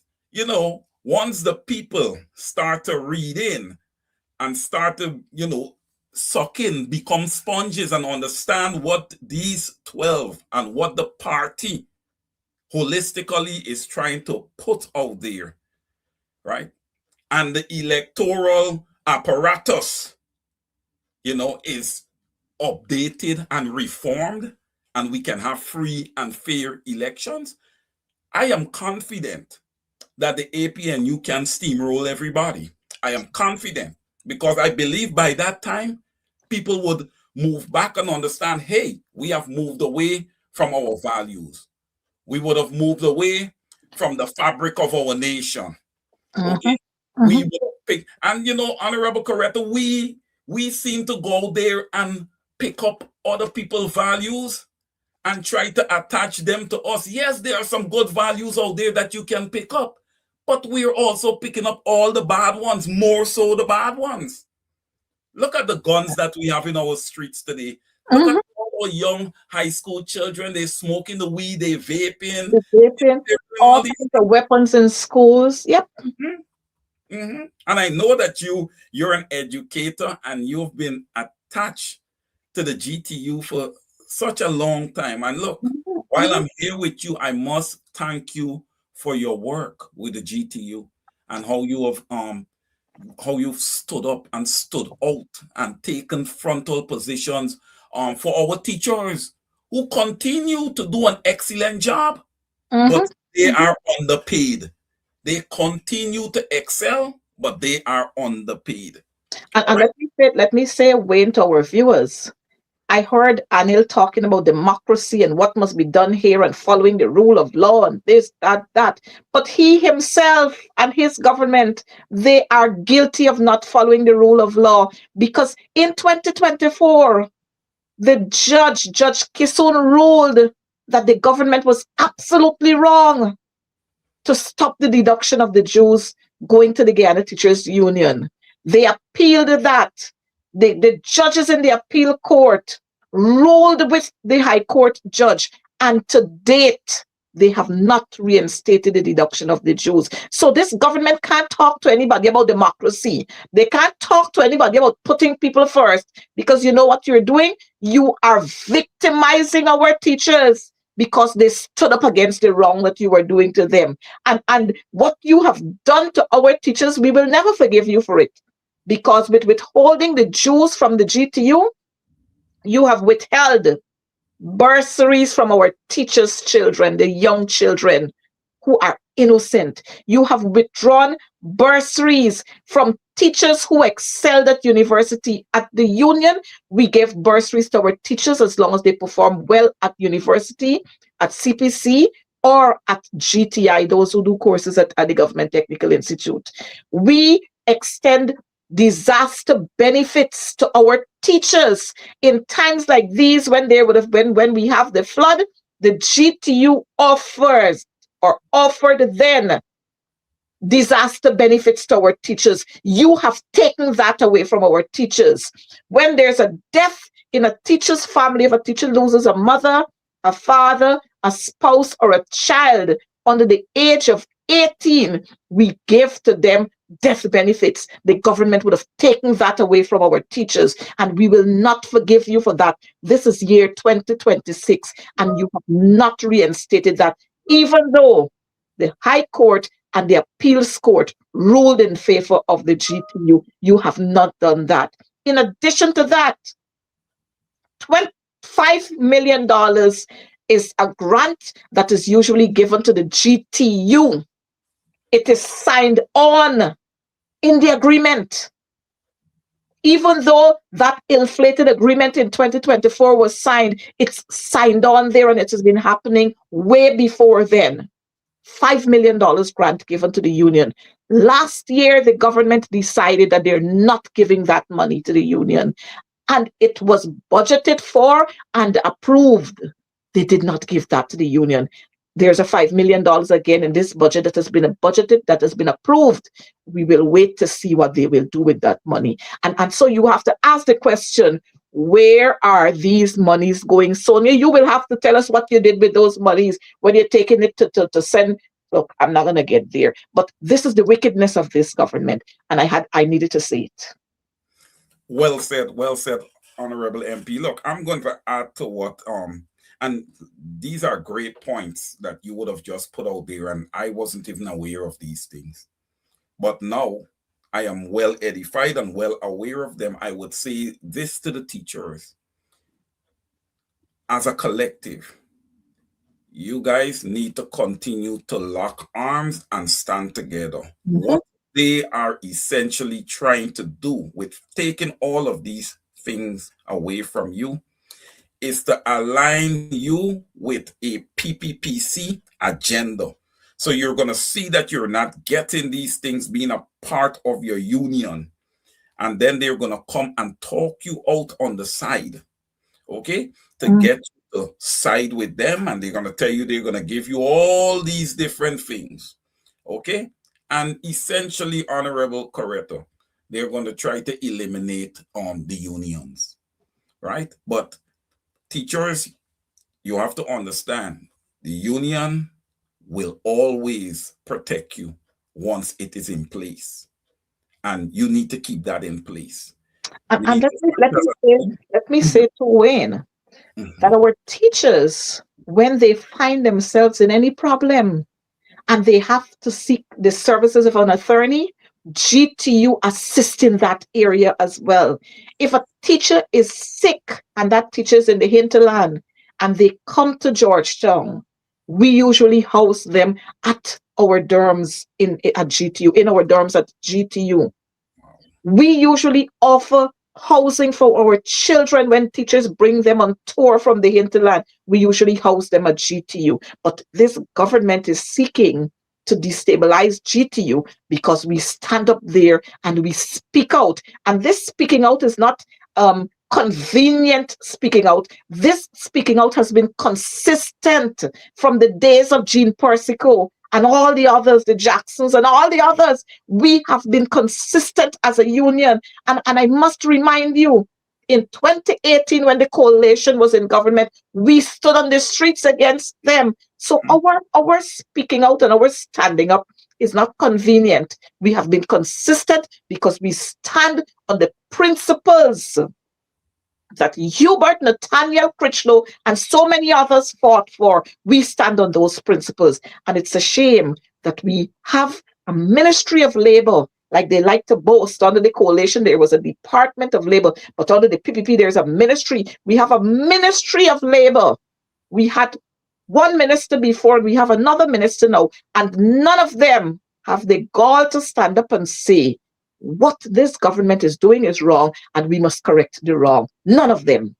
once the people start to read in and start to, suck in, become sponges and understand what these 12 and what the party holistically is trying to put out there, right? And the electoral apparatus, is updated and reformed, and we can have free and fair elections, I am confident that the APNU can steamroll everybody. I am confident because I believe by that time, people would move back and understand, hey, we have moved away from our values. We would have moved away from the fabric of our nation. Mhm, Okay. We mhm. will pick, and Honorable Coretta, we seem to go there and pick up other people's values and try to attach them to us. Yes, there are some good values out there that you can pick up, but we're also picking up all the bad ones, more so the bad ones. Look at the guns that we have in our streets today. Look at Mhm. all our young high school children. They smoking the weed, they vaping, The vaping, they're doing all all these kinds of weapons in schools. Yep. things. And I know that you're an educator and you've been attached to the GTU for such a long time. And look, Mhm, while mhm, I'm here with you, I must thank you for your work with the GTU and how you've stood up and stood out and taken frontal positions for our teachers who continue to do an excellent job, but mhm, they mhm. are underpaid. They continue to excel, but they are underpaid. All And right. let me say, Wayne, to our viewers. I heard Anil talking about democracy and what must be done here and following the rule of law and this, that, that. But he himself and his government, they are guilty of not following the rule of law because in 2024, the Judge Kisun, ruled that the government was absolutely wrong to stop the deduction of the Jews going to the Guyana Teachers Union. They appealed that. The judges in the appeal court ruled with the High Court judge, and to date, they have not reinstated the deduction of the Jews. So this government can't talk to anybody about democracy. They can't talk to anybody about putting people first because you know what you're doing? You are victimizing our teachers because they stood up against the wrong that you were doing to them. And what you have done to our teachers, we will never forgive you for it. Because with withholding the Jews from the GTU, you have withheld bursaries from our teachers' children, the young children who are innocent. You have withdrawn bursaries from teachers who excelled at university. At the union, we gave bursaries to our teachers as long as they perform well at university, at CPC, or at GTI, those who do courses at the Government Technical Institute. We extend disaster benefits to our teachers in times like these when there would have been when we have the flood. The GTU offers or offered then disaster benefits to our teachers. You have taken that away from our teachers. When there's a death in a teacher's family, if a teacher loses a mother, a father, a spouse, or a child under the age of 18, we give to them death benefits. The government would have taken that away from our teachers, and we will not forgive you for that. This is year 2026, and you have not reinstated that, even though the High Court and the appeals court ruled in favor of the GPU. You have not done that. In addition to that, $25 million is a grant that is usually given to the GTU. It is signed on in the agreement. Even though that inflated agreement in 2024 was signed, it's signed on there and it has been happening way before then. $5 million grant given to the union. Last year, the government decided that they're not giving that money to the union, and it was budgeted for and approved. They did not give that to the union. There's a $5 million again in this budget that has been budgeted, that has been approved. We will wait to see what they will do with that money. And so you have to ask the question, where are these monies going? Sonia, you will have to tell us what you did with those monies when you're taking it to send. Look, I'm not going to get there. But this is the wickedness of this government. And I needed to say it. Well said, Honorable MP. Look, I'm going to add to what and these are great points that you would have just put out there, and I wasn't even aware of these things. But now I am well edified and well aware of them. I would say this to the teachers as a collective. you guys need to continue to lock arms and stand together. Mhm. What they are essentially trying to do with taking all of these things away from you is to align you with a PPPC agenda. So you're going to see that you're not getting these things being a part of your union. And then they're going to come and talk you out on the side, okay, to Mhm. get you to side with them. And they're going to tell you they're going to give you all these different things, okay? And essentially, Honorable Corretto, they're going to try to eliminate the unions, right? But teachers, you have to understand the union will always protect you once it is in place. And you need to keep that in place. We And need let to me let work as me a say team. let me say to Wayne that Mhm. our teachers, when they find themselves in any problem and they have to seek the services of an attorney, GTU assists in that area as well. If a teacher is sick and that teacher is in the hinterland and they come to Georgetown, we usually house them at our dorms in at GTU, in our dorms at GTU. We usually offer housing for our children when teachers bring them on tour from the hinterland. We usually house them at GTU. But this government is seeking to destabilize GTU because we stand up there and we speak out. And this speaking out is not convenient speaking out. This speaking out has been consistent from the days of Jean Persico and all the others, the Jacksons and all the others. We have been consistent as a union. And I must remind you, in 2018, when the coalition was in government, we stood on the streets against them. So our speaking out and our standing up is not convenient. We have been consistent because we stand on the principles that Hubert, Nathaniel Critchlow, and so many others fought for. We stand on those principles. And it's a shame that we have a Ministry of Labor, like they like to boast. Under the coalition, there was a Department of Labor, but under the PPP, there's a ministry. We have a Ministry of Labor. We had one minister before, we have another minister now, and none of them have the gall to stand up and say, what this government is doing is wrong and we must correct the wrong. None of them.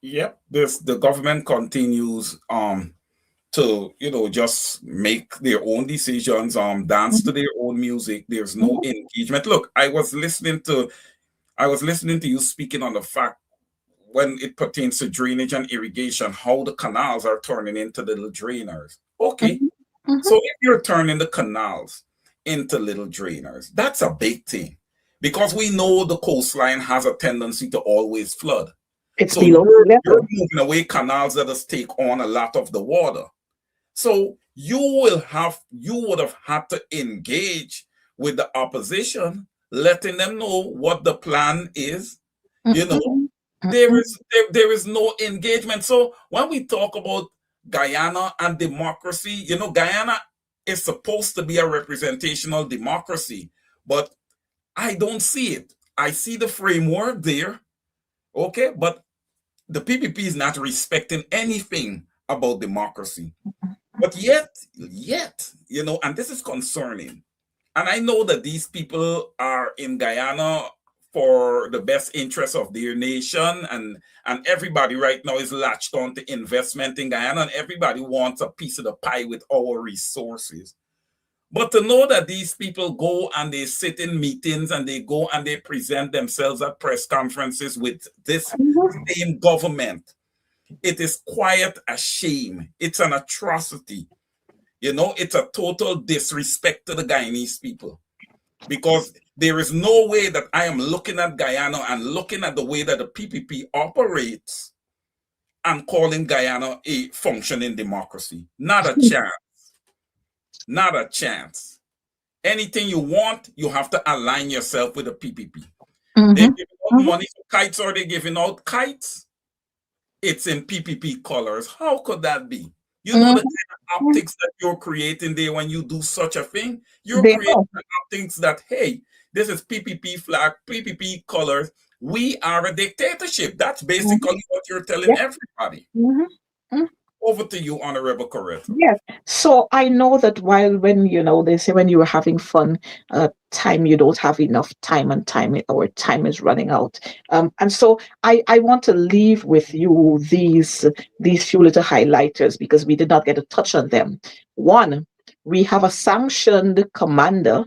Yep. This the government continues to just make their own decisions, dance to their own music. There's no Mhm. engagement. Look, I was listening to you speaking on the fact when it pertains to drainage and irrigation, how the canals are turning into little drainers. Okay. Mhm. Mhm. So if you're turning the canals into little drainers, that's a big thing. Because we know the coastline has a tendency to always flood. It's So below you're sea you're level. moving away canals that us take on a lot of the water. So you would have had to engage with the opposition, letting them know what the plan is. You know, Mhm. there Mhm. is there is no engagement. So when we talk about Guyana and democracy, Guyana is supposed to be a representational democracy, but I don't see it. I see the framework there, okay, but the PPP is not respecting anything about democracy. But yet, and this is concerning. And I know that these people are in Guyana for the best interest of their nation, and everybody right now is latched on to investment in Guyana, and everybody wants a piece of the pie with our resources. But to know that these people go and they sit in meetings and they go and they present themselves at press conferences with this Mhm. same government, it is quite a shame. It's an atrocity. It's a total disrespect to the Guyanese people because there is no way that I am looking at Guyana and looking at the way that the PPP operates and calling Guyana a functioning democracy. Not a chance. Not a chance. Anything you want, you have to align yourself with the PPP. They're Mhm. giving out Mhm. money for kites, or they're giving out kites. It's in PPP colors. How could that be? You know the Mhm. kind of optics that you're creating there when you do such a thing? You're They creating know. optics that, hey, this is PPP flag, PPP colors. we are a dictatorship. That's Mhm. basically what you're telling Yeah. everybody. Mhm. Over to you, Honorable Coretta. Yes. So I know that while when they say when you are having fun, time you don't have enough time and or time is running out. And so I want to leave with you these few little highlighters because we did not get a touch on them. One, we have a sanctioned commander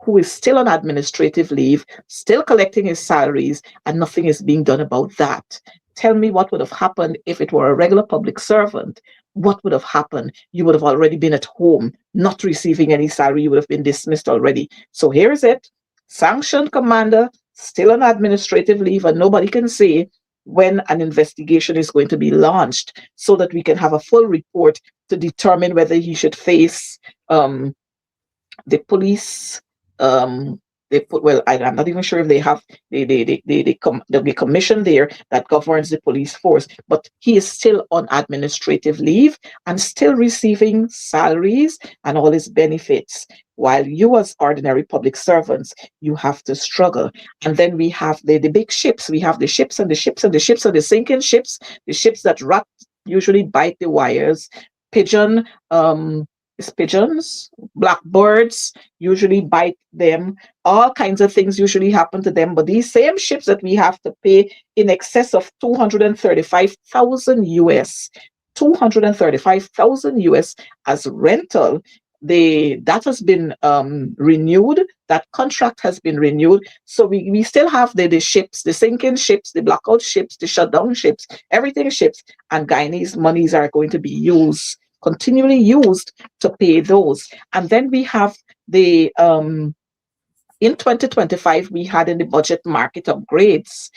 who is still on administrative leave, still collecting his salaries, and nothing is being done about that. Tell me what would have happened if it were a regular public servant. What would have happened? You would have already been at home, not receiving any salary. You would have been dismissed already. So here is it, sanctioned commander, still on administrative leave, and nobody can say when an investigation is going to be launched so that we can have a full report to determine whether he should face um, the police. um they put, well, I'm not even sure if they have the commission there that governs the police force, but he is still on administrative leave and still receiving salaries and all his benefits, while you as ordinary public servants, you have to struggle. And then we have the big ships. We have the ships and the ships and the ships and the sinking ships, the ships that rot, usually bite the wires. Pigeon, it's pigeons, blackbirds usually bite them. All kinds of things usually happen to them. But these same ships that we have to pay in excess of 235,000 US, 235,000 US as rental, that has been renewed. That contract has been renewed. So we still have the ships, the sinking ships, the blackout ships, the shutdown ships, everything ships, and Guyanese monies are going to be continually used to pay those. And then we have the in 2025 we had in the budget market upgrades.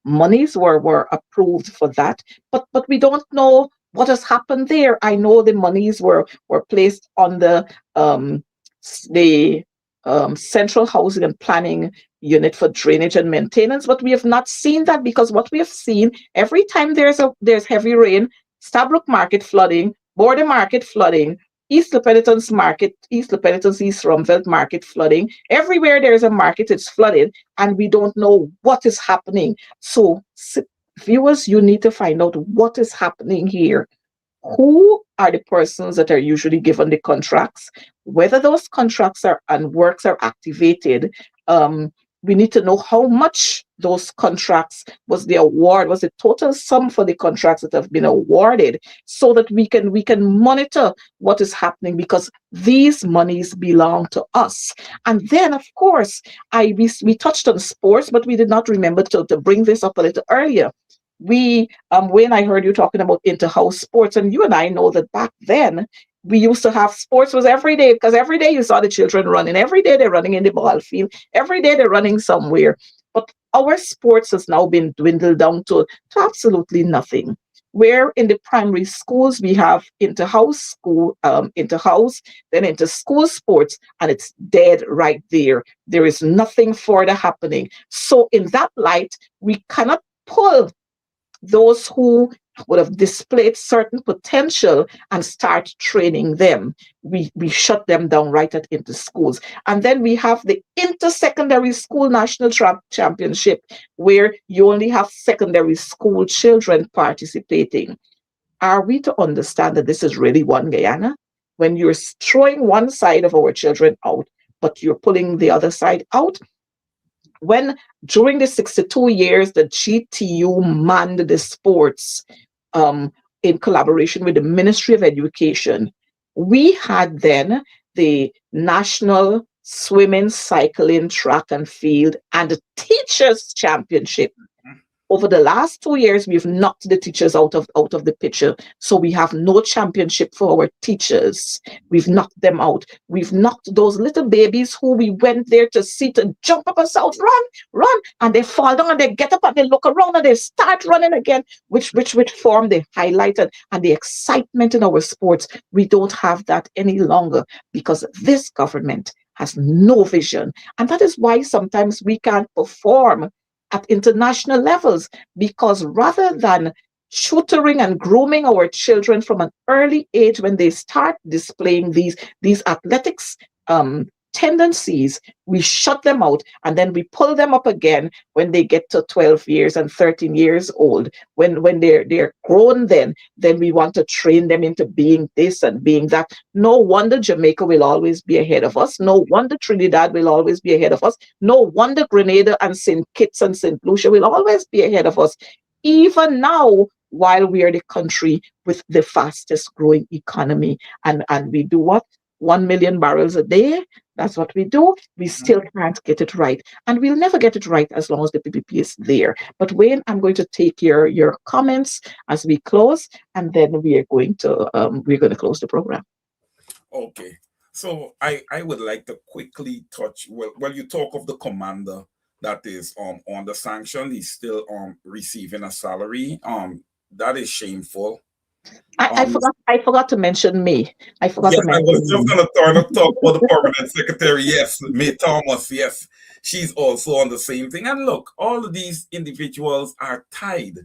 Monies were approved for that, but we don't know what has happened there. I know the monies were placed on um the central housing and planning unit for drainage and maintenance, but we have not seen that, because what we have seen every time there's heavy rain, Stabrook Market flooding, Border Market flooding, East Lepenitons Market, East Lepenitons, East Rumvelt Market flooding. Everywhere there is a market, it's flooded, and we don't know what is happening. So, viewers, you need to find out what is happening here. Who are the persons that are usually given the contracts? Whether those contracts are and works are activated. We need to know how much those contracts was the total sum for the contracts that have been awarded, so that we can monitor what is happening, because these monies belong to us. And then, of course, we touched on sports, but we did not remember to bring this up a little earlier. When I heard you talking about inter-house sports, and you and I know that back then we used to have sports was every day, because every day you saw the children running. Every day they're running in the ball field. Every day they're running somewhere. But our sports has now been dwindled down to absolutely nothing. Where in the primary schools we have inter-house, then inter-school sports, and it's dead right there. There is nothing further happening. So in that light, we cannot pull those who would have displayed certain potential and start training them. We shut them down right at inter schools. And then we have the inter-secondary school national championship, where you only have secondary school children participating. Are we to understand that this is really one Guyana? When you're throwing one side of our children out, but you're pulling the other side out? When during the 62 years that GTU manned the sports, um, in collaboration with the Ministry of Education, we had then the National Swimming, Cycling, Track and Field, and the Teachers Championship. Over the last 2 years, we've knocked the teachers out of the picture. So we have no championship for our teachers. We've knocked them out. We've knocked those little babies who we went there to see, to jump up and shout, run, run, and they fall down and they get up and they look around and they start running again, which form the highlighted and the excitement in our sports. We don't have that any longer, because this government has no vision. And that is why sometimes we can't perform at international levels, because rather than tutoring and grooming our children from an early age, when they start displaying these athletics tendencies, we shut them out and then we pull them up again when they get to 12 years and 13 years old. When they're grown, then we want to train them into being this and being that. No wonder Jamaica will always be ahead of us. No wonder Trinidad will always be ahead of us. No wonder Grenada and St. Kitts and St. Lucia will always be ahead of us. Even now, while we are the country with the fastest growing economy, and we do what? 1 million barrels a day. That's what we do. We still can't get it right. And we'll never get it right as long as the PPP is there. But Wayne, I'm going to take your comments as we close, and then we're going to close the program. Okay. So I would like to quickly touch, well, you talk of the commander that is on the sanction. He's still receiving a salary. That is shameful. I forgot to mention me. I forgot Yes, to I mention was just me. going to turn up talk about the permanent secretary. Yes, May Thomas. Yes, she's also on the same thing. And look, all of these individuals are tied,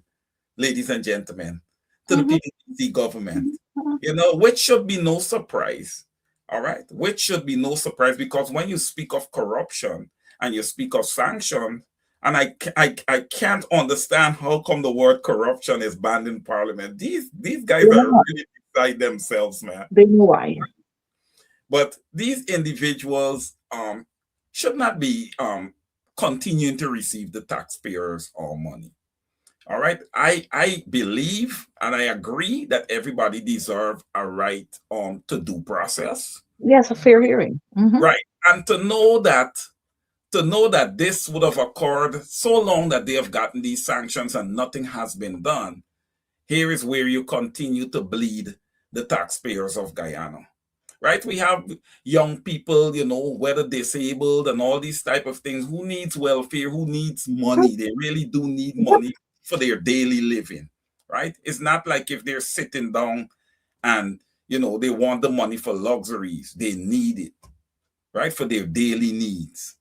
ladies and gentlemen, to the Mhm, PDC government. mhm, Which should be no surprise. All right, which should be no surprise, because when you speak of corruption and you speak of sanction, and I can't understand how come the word corruption is banned in Parliament. These guys You know are what? really beside themselves, man. They know why. But these individuals should not be continuing to receive the taxpayers' money. All right. I believe and I agree that everybody deserves a right to due process. Yes, a fair hearing. Right. And to know that this would have occurred so long that they have gotten these sanctions and nothing has been done, here is where you continue to bleed the taxpayers of Guyana. Right? We have young people, whether disabled and all these type of things, who needs welfare, who needs money. They really do need money for their daily living. Right? It's not like if they're sitting down and they want the money for luxuries. They need it, right? For their daily needs.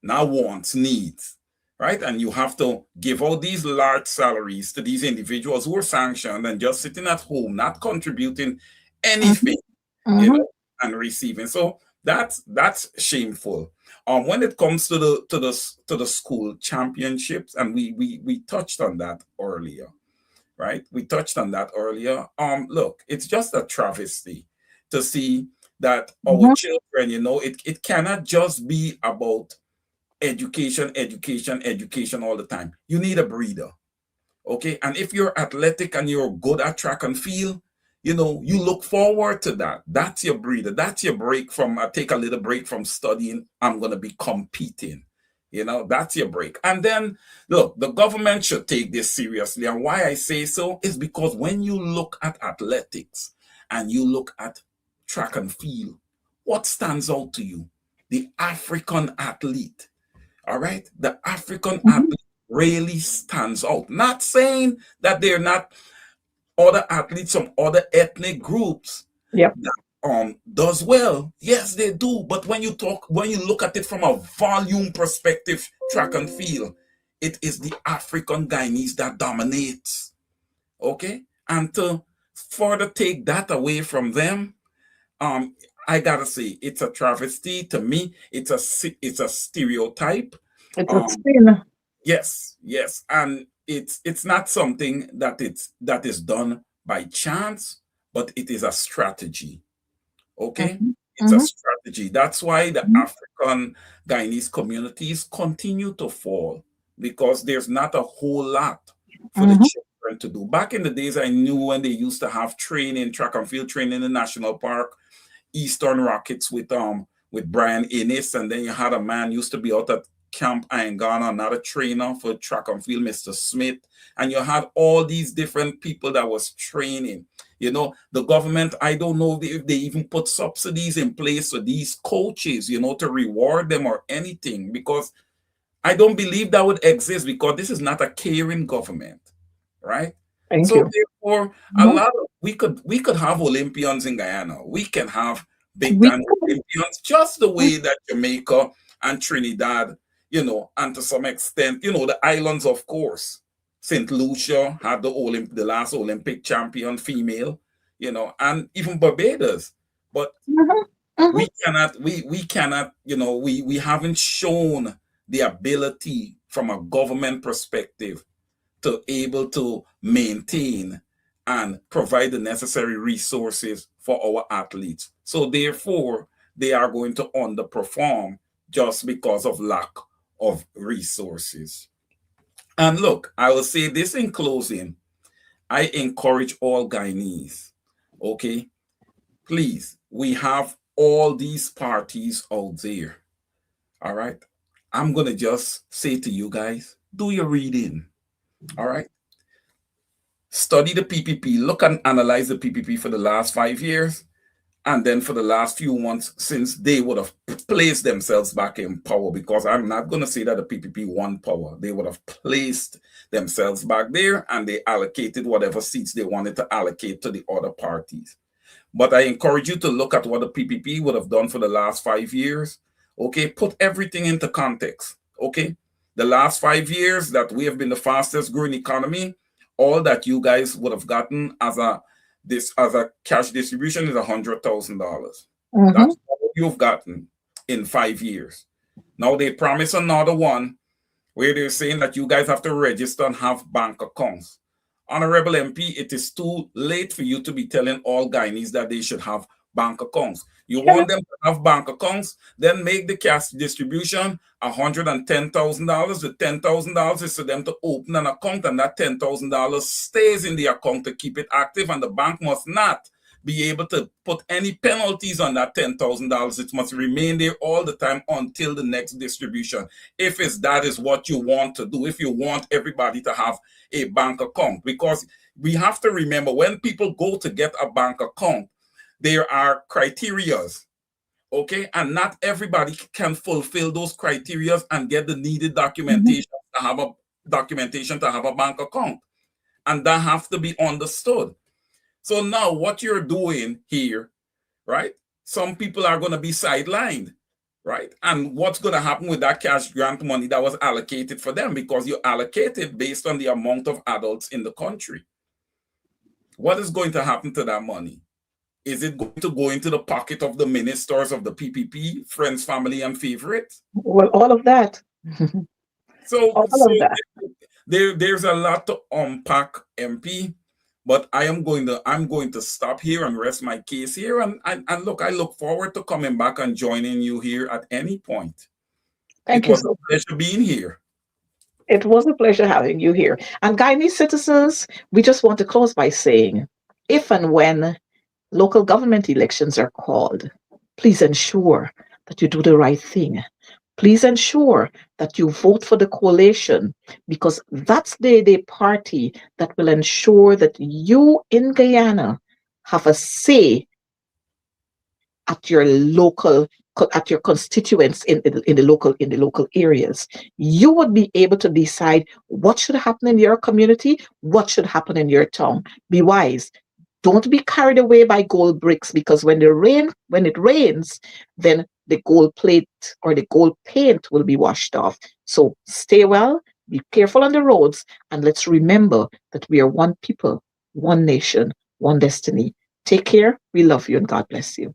Not wants, needs. Right? And you have to give out these large salaries to these individuals who are sanctioned and just sitting at home, not contributing anything, you Mhm. know, and receiving. So that's shameful. When it comes to the school championships, and we touched on that earlier, right? We touched on that earlier. Look, it's just a travesty to see that our Mhm. children, it cannot just be about education, education, education all the time. You need a breather. Okay. And if you're athletic and you're good at track and field, you look forward to that. That's your breather. That's your break from, I take a little break from studying. I'm going to be competing. That's your break. And then, look, the government should take this seriously. And why I say so is because when you look at athletics and you look at track and field, what stands out to you? The African athlete. All right. The African Mhm. athlete really stands out. Not saying that they're not other athletes from other ethnic groups Yep. that does well. Yes, they do. But when you look at it from a volume perspective, track and field, it is the African Guyanese that dominates. Okay? And to further take that away from them, um, I gotta say, it's a travesty to me. It's a stereotype. It's a Um, sin. Yes, yes, and it's not something that is done by chance, but it is a strategy. Okay, Mhm. it's a Mhm. strategy. That's why the Mhm. African Guyanese communities continue to fall, because there's not a whole lot for the Mhm. children to do. Back in the days, I knew when they used to have training, track and field training in the national park, Eastern Rockets with Brian Innes, and then you had a man used to be out at Camp Ghana, another trainer for track and field, Mr. Smith, and you had all these different people that was training. The government, I don't know if they even put subsidies in place for these coaches, to reward them or anything, because I don't believe that would exist, because this is not a caring government, right? Thank So you. therefore, Mhm. we could have Olympians in Guyana. We can have big We time could. Olympians, just the way that Jamaica and Trinidad, and to some extent, the islands, of course. St. Lucia had the last Olympic champion female, and even Barbados. But Mhm. we cannot, we haven't shown the ability from a government perspective to able to maintain and provide the necessary resources for our athletes. So therefore, they are going to underperform just because of lack of resources. And look, I will say this in closing. I encourage all Guyanese, okay? Please, we have all these parties out there. All right. I'm going to just say to you guys, do your reading. All right. Study the PPP. Look and analyze the PPP for the last 5 years. And then for the last few months, since they would have placed themselves back in power, because I'm not going to say that the PPP won power. They would have placed themselves back there and they allocated whatever seats they wanted to allocate to the other parties. But I encourage you to look at what the PPP would have done for the last 5 years. Okay, put everything into context. Okay, the last 5 years that we have been the fastest growing economy, all that you guys would have gotten as a cash distribution is $100,000. Mhm. That's all you've gotten in 5 years. Now they promise another one where they're saying that you guys have to register and have bank accounts. Honorable MP, it is too late for you to be telling all Guyanese that they should have bank accounts. You want them to have bank accounts, then make the cash distribution $110,000. The $10,000 is for them to open an account, and that $10,000 stays in the account to keep it active, and the bank must not be able to put any penalties on that $10,000. It must remain there all the time until the next distribution. If that is what you want to do, if you want everybody to have a bank account, because we have to remember when people go to get a bank account, there are criterias, okay? And not everybody can fulfill those criterias and get the needed documentation to have a bank account. And that have to be understood. So now what you're doing here, right? Some people are going to be sidelined, right? And what's going to happen with that cash grant money that was allocated for them, because you allocate it based on the amount of adults in the country? What is going to happen to that money? Is it going to go into the pocket of the ministers of the PPP, friends, family, and favorites? Well, all of that. So All of that. there's a lot to unpack, MP. But I'm going to stop here and rest my case here. And look, I look forward to coming back and joining you here at any point. Thank It you was so a pleasure being here. It was a pleasure having you here. And Guyanese citizens, we just want to close by saying, if and when local government elections are called, please ensure that you do the right thing. Please ensure that you vote for the coalition, because that's the party that will ensure that you in Guyana have a say at your local, at your constituents in the local areas. You would be able to decide what should happen in your community, what should happen in your town. Be wise. Don't be carried away by gold bricks, because when it rains, then the gold plate or the gold paint will be washed off. So stay well, be careful on the roads, and let's remember that we are one people, one nation, one destiny. Take care. We love you, and God bless you.